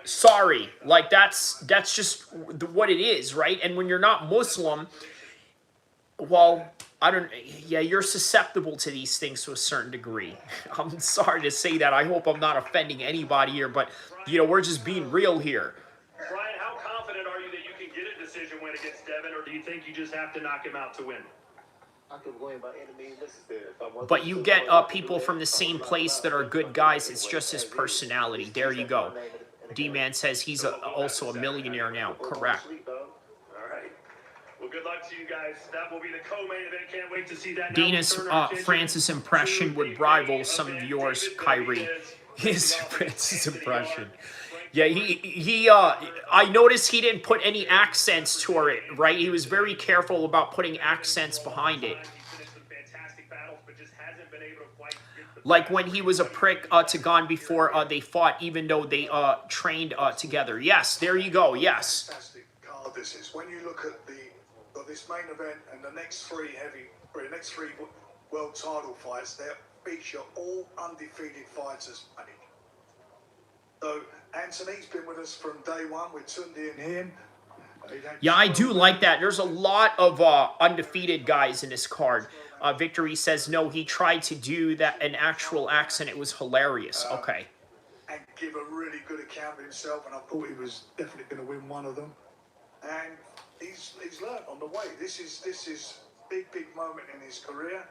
Sorry, like that's just what it is, right? And when you're not Muslim, well, I don't. Yeah, you're susceptible to these things to a certain degree. I'm sorry to say that. I hope I'm not offending anybody here, but you know, we're just being real here. Brian, how confident are you that you can get a decision win against Devin, or do you think you just have to knock him out to win? I could win by any means necessary. But you get people from the same place that are good guys. It's just his personality. There you go. D-Man says he's also a millionaire now. Correct. All right. Well, good luck to you guys. That will be the co-main event. Can't wait to see that. Dana's Francis impression would rival some of yours, Kyrie. His Francis impression. Yeah, I noticed he didn't put any accents to it, right? He was very careful about putting accents behind it. Like when he was a prick to Gon before they fought, even though they trained together. Yes, there you go, yes. Fantastic card this is. When you look at this main event and the next three world title fights, they feature all undefeated fighters, Manny. So Anthony's been with us from day one with Tundi and him. Yeah, I do like that. There's a lot of undefeated guys in this card. Victory says, no, he tried to do that an actual accent. It was hilarious. Okay. And give a really good account of himself, and I thought he was definitely going to win one of them. And he's learned on the way. This is big moment in his career.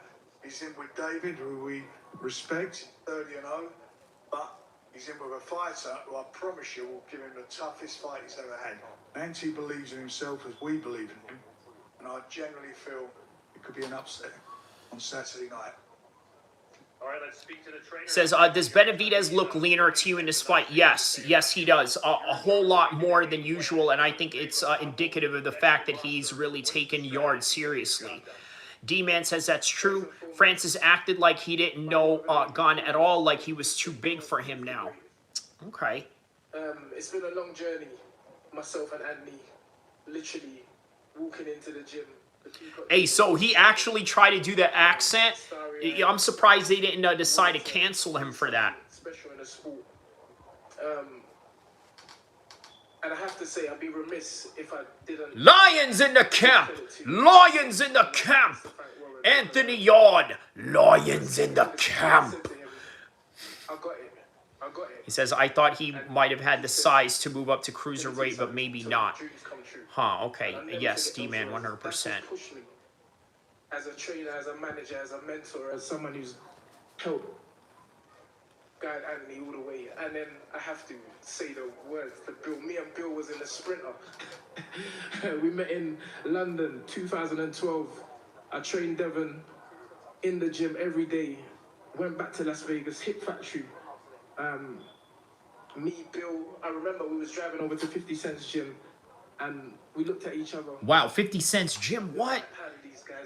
He's in with David, who we respect, 30-0, but he's in with a fighter who I promise you will give him the toughest fight he's ever had. Nancy believes in himself as we believe in him, and I generally feel it could be an upset on Saturday night. All right, let's speak to the trainer. Says, does Benavidez look leaner to you in this fight? Yes, he does. A whole lot more than usual, and I think it's indicative of the fact that he's really taken Yarde seriously. D-Man says that's true. Francis acted like he didn't know Gon at all, like he was too big for him now. Okay. It's been a long journey. Myself and Anthony literally walking into the gym. Hey, so he actually tried to do the accent. I'm surprised they didn't decide to cancel him for that. Special in a sport. And I have to say, I'd be remiss if I didn't... Lions in the camp! Lions in the camp! Anthony Yarde! Lions in the camp! I got it. He says, I thought he might have had the size to move up to cruiserweight, but maybe not. Huh, okay. Yes, D-Man, 100%. As a trainer, as a manager, as a mentor, as someone who's helped guide Anthony all the way. And then I have to say the words to Bill. Me and Bill was in the Sprinter. We met in London, 2012. I trained Devon in the gym every day. Went back to Las Vegas, Hip Factory. Me, Bill, I remember we was driving over to 50 Cent's gym and we looked at each other. Wow, 50 Cent's gym, what?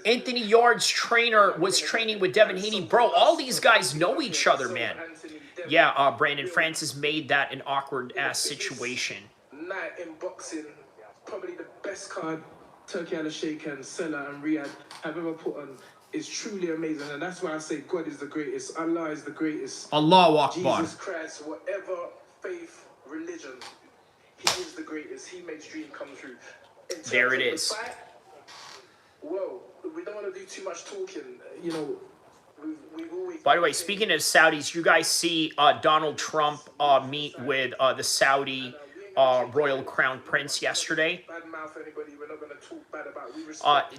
Anthony Yarde's trainer was training with Devin Haney. Bro, all these guys know each other, man. Yeah, Brandon Francis made that an awkward-ass situation. Night in boxing, probably the best card Turkey Al-Sheikh and Sella and Riyadh have ever put on. Is truly amazing, and that's why I say God is the greatest, Allah is the greatest. Allahu Akbar. Jesus Christ, whatever faith, religion, He is the greatest. He makes dreams come true. There it is. The fight, whoa, we don't want to do too much talking. You know, we've always... By the way, speaking of Saudis, you guys see Donald Trump meet with the Saudi Royal Crown Prince yesterday.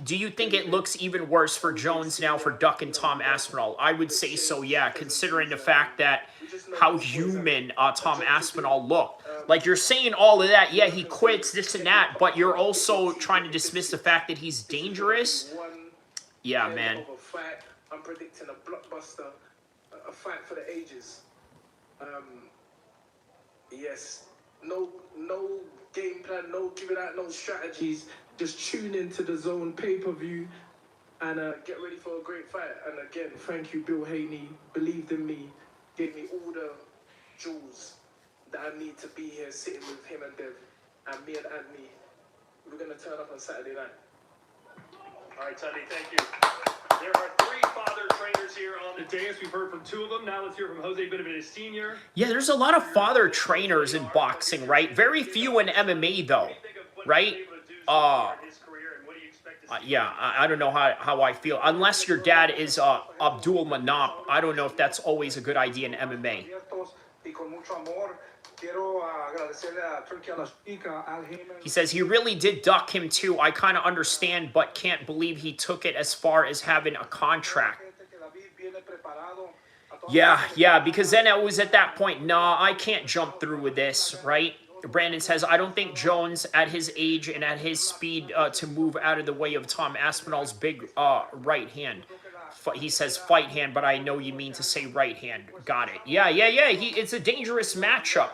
Do you think it looks even worse for Jones now for ducking Tom Aspinall? I would say so, yeah, considering the fact that how human Tom Aspinall looked. Like, you're saying all of that, yeah, he quits, this and that, but you're also trying to dismiss the fact that he's dangerous? Yeah, man. I'm predicting a blockbuster, a fight for the ages. Yes. No game plan, no giving out no strategies. Just tune into the Zone pay-per-view and get ready for a great fight. And again, thank you, Bill Haney. Believed in me, gave me all the jewels that I need to be here sitting with him and Dev. And me and Anthony, we're going to turn up on Saturday night. All right, Tony, thank you. There are 3 father trainers here on the dais. We've heard from 2 of them. Now let's hear from Jose Benavidez Sr. Yeah, there's a lot of father trainers in boxing, right? Very few in MMA, though, right? Yeah, I don't know how I feel. Unless your dad is Abdul Manap, I don't know if that's always a good idea in MMA. He says he really did duck him too. I kind of understand, but can't believe he took it as far as having a contract. Yeah, because then it was at that point, nah, I can't jump through with this, right? Brandon says, I don't think Jones, at his age and at his speed, to move out of the way of Tom Aspinall's big right hand. He says fight hand, but I know you mean to say right hand. Got it. Yeah. It's a dangerous matchup.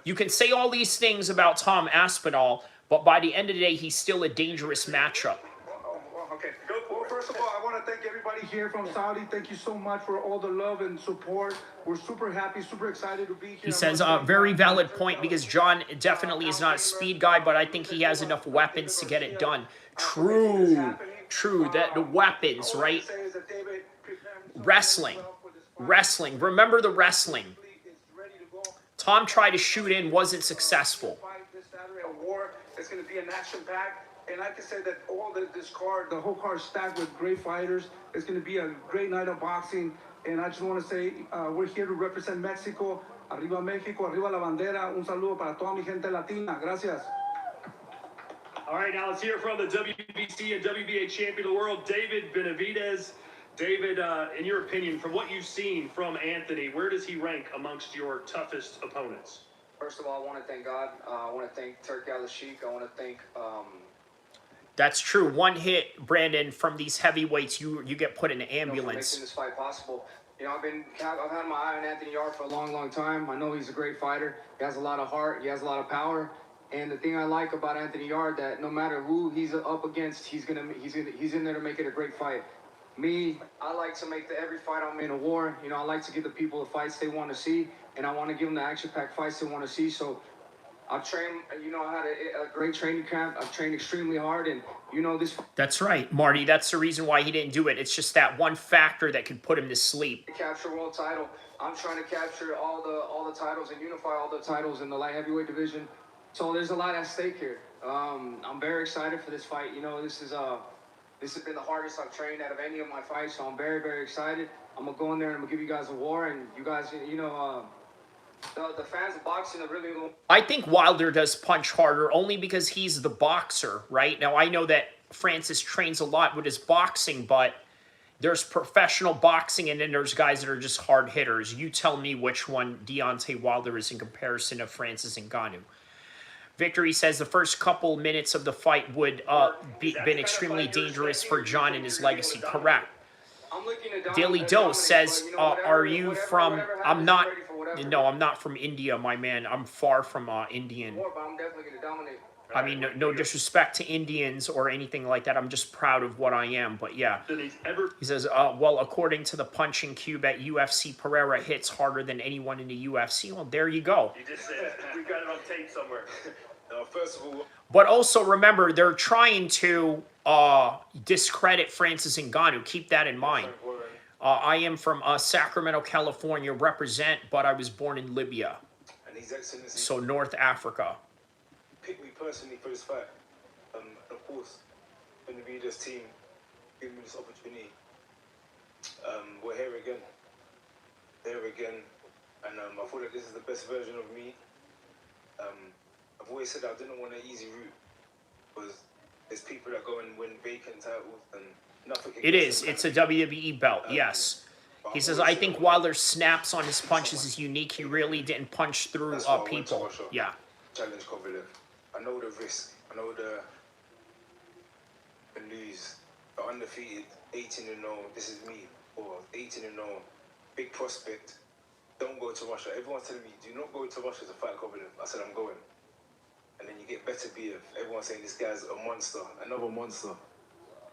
You can say all these things about Tom Aspinall, but by the end of the day, he's still a dangerous matchup. Okay. Well, first of all, I want to thank everybody here from Saudi. Thank you so much for all the love and support. We're super happy, super excited to be here. He says a very valid point because John definitely is not a speed guy, but I think he has enough weapons to get it done. True. That the weapons, right? Wrestling. Remember the wrestling. Tom tried to shoot in, wasn't successful. This Saturday at War, it's going to be an action-packed. And I can say that this card, the whole card is stacked with great fighters. It's going to be a great night of boxing. And I just want to say, we're here to represent Mexico. Arriba México, arriba la bandera. Un saludo para toda mi gente latina. Gracias. All right, now let's hear from the WBC and WBA champion of the world, David Benavidez. David, in your opinion, from what you've seen from Anthony, where does he rank amongst your toughest opponents? First of all, I want to thank God. I want to thank Turki Al-Sheikh. I want to thank... That's true. One hit, Brandon, from these heavyweights, you get put in an ambulance. For making this fight possible. You know, I've had my eye on Anthony Yarde for a long time. I know he's a great fighter. He has a lot of heart. He has a lot of power. And the thing I like about Anthony Yarde, that no matter who he's up against, he's in there to make it a great fight. Me, I like to make every fight I'm in a war. You know, I like to give the people the fights they want to see, and I want to give them the action-packed fights they want to see. So I've trained, you know, I had a great training camp. I've trained extremely hard, and you know this. That's right, Marty. That's the reason why he didn't do it. It's just that one factor that could put him to sleep. Capture world title. I'm trying to capture all the titles and unify all the titles in the light heavyweight division. So there's a lot at stake here. I'm very excited for this fight. You know, this has been the hardest I've trained out of any of my fights, so I'm very excited. I'm gonna go in there and I'm gonna give you guys a war, and you guys, you know, the fans of boxing are really. I think Wilder does punch harder only because he's the boxer, right? Now I know that Francis trains a lot with his boxing, but there's professional boxing, and then there's guys that are just hard hitters. You tell me which one Deontay Wilder is in comparison to Francis Ngannou. Victory says the first couple minutes of the fight would been extremely dangerous for John and his legacy. Correct. Daily Dose says, are you from... I'm not from India, my man. I'm far from Indian. I mean, no disrespect to Indians or anything like that. I'm just proud of what I am, but yeah. He says, well, according to the punching cube at UFC, Pereira hits harder than anyone in the UFC. Well, there you go. You just said we got it on tape somewhere. First of all... But also, remember, they're trying to discredit Francis Ngannou. Keep that in mind. I am from Sacramento, California, represent, but I was born in Libya. And His Excellency... So, North Africa. Pick me personally for this fight. Of course, Benavidez team giving me this opportunity. We're here again. And I feel like this is the best version of me. I've always said I didn't want an easy route because there's people that go and win vacant titles and nothing. It is. It's a WWE belt, yes. He says, I think Wilder's snaps on his punches is unique. He really didn't punch through people. Yeah. Challenge Kovalev. I know the risk. I know the lose. The undefeated, 18-0. This is me. Or 18-0. Big prospect. Don't go to Russia. Everyone's telling me, do not go to Russia to fight Kovalev. I said, I'm going. And then you get better BF. Everyone's saying this guy's a monster. Another monster.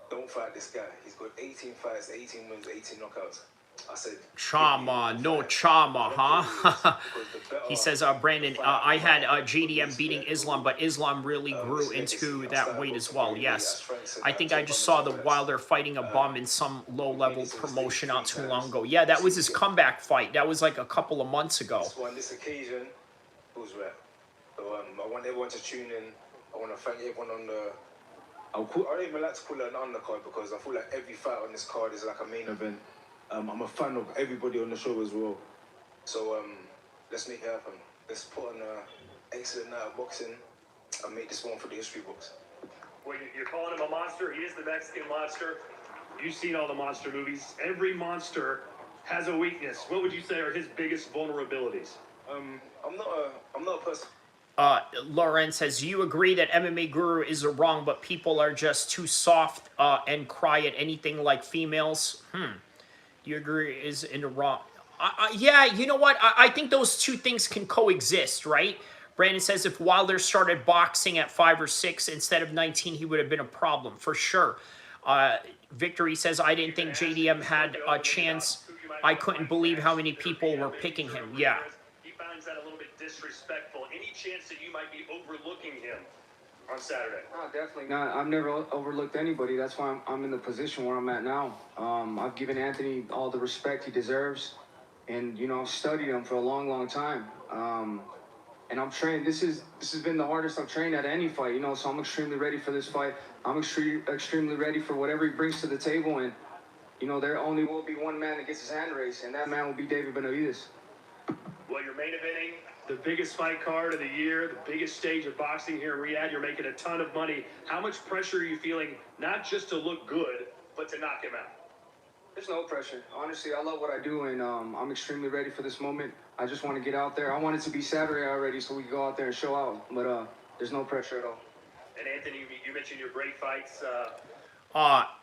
Don't fight this guy. He's got 18 fights, 18 wins, 18 knockouts. I said, Trauma, no trauma, huh? He says, Brandon, I had JDM beating Islam, but Islam really grew into that weight as well. Yes. I think I just saw the Wilder fighting a bum in some low-level promotion not too long ago. Yeah, that was his comeback fight. That was like a couple of months ago. So on this occasion, it was rare. So I want everyone to tune in. I want to thank everyone on the... I don't even like to call it an undercard because I feel like every fight on this card is like a main event. I'm a fan of everybody on the show as well. So let's make it happen. Let's put on an excellent night of boxing and make this one for the history books. Well, you're calling him a monster. He is the Mexican monster. You've seen all the monster movies. Every monster has a weakness. What would you say are his biggest vulnerabilities? I'm not a person. Lauren says, you agree that MMA Guru is wrong, but people are just too soft and cry at anything like females? Do you agree is in the wrong? Yeah, you know what? I think those two things can coexist, right? Brandon says if Wilder started boxing at 5 or 6 instead of 19, he would have been a problem, for sure. Victory says, I didn't think JDM had a chance. I couldn't believe how many people were picking him. Yeah. He finds that a little bit disrespectful. Any chance that you might be overlooking him on Saturday? No, definitely not. I've never overlooked anybody. That's why I'm in the position where I'm at now. I've given Anthony all the respect he deserves. And, you know, I've studied him for a long, long time. And I'm trained. This has been the hardest I've trained at any fight, you know, so I'm extremely ready for this fight. I'm extremely ready for whatever he brings to the table. And, you know, there only will be one man that gets his hand raised, and that man will be David Benavidez. Well, you're main eventing the biggest fight card of the year, the biggest stage of boxing here in Riyadh. You're making a ton of money. How much pressure are you feeling, not just to look good, but to knock him out? There's no pressure. Honestly, I love what I do, and I'm extremely ready for this moment. I just want to get out there. I want it to be Saturday already so we can go out there and show out, but there's no pressure at all. And Anthony, you mentioned your great fights.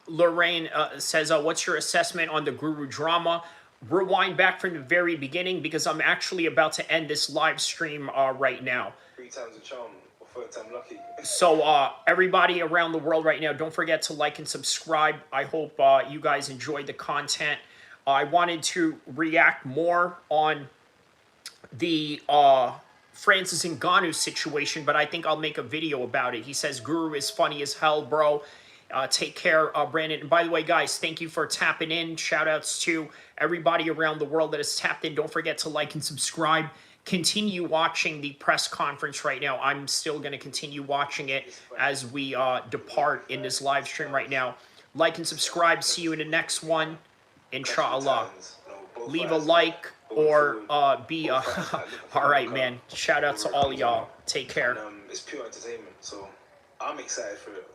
Lorraine says, what's your assessment on the Guru drama? Rewind back from the very beginning because I'm actually about to end this live stream right now. 3 times a charm, or 3rd time lucky. So everybody around the world right now, don't forget to like and subscribe. I hope you guys enjoyed the content. I wanted to react more on the Francis Ngannou situation, but I think I'll make a video about it. He says, Guru is funny as hell, bro. Take care, Brandon. And by the way, guys, thank you for tapping in. Shout outs to everybody around the world that has tapped in. Don't forget to like and subscribe. Continue watching the press conference right now. I'm still going to continue watching it as we depart in this live stream right now. Like and subscribe. See you in the next one. Inshallah. Leave a like or be all right, man. Shout out to all y'all. Take care. It's pure entertainment, so I'm excited for it.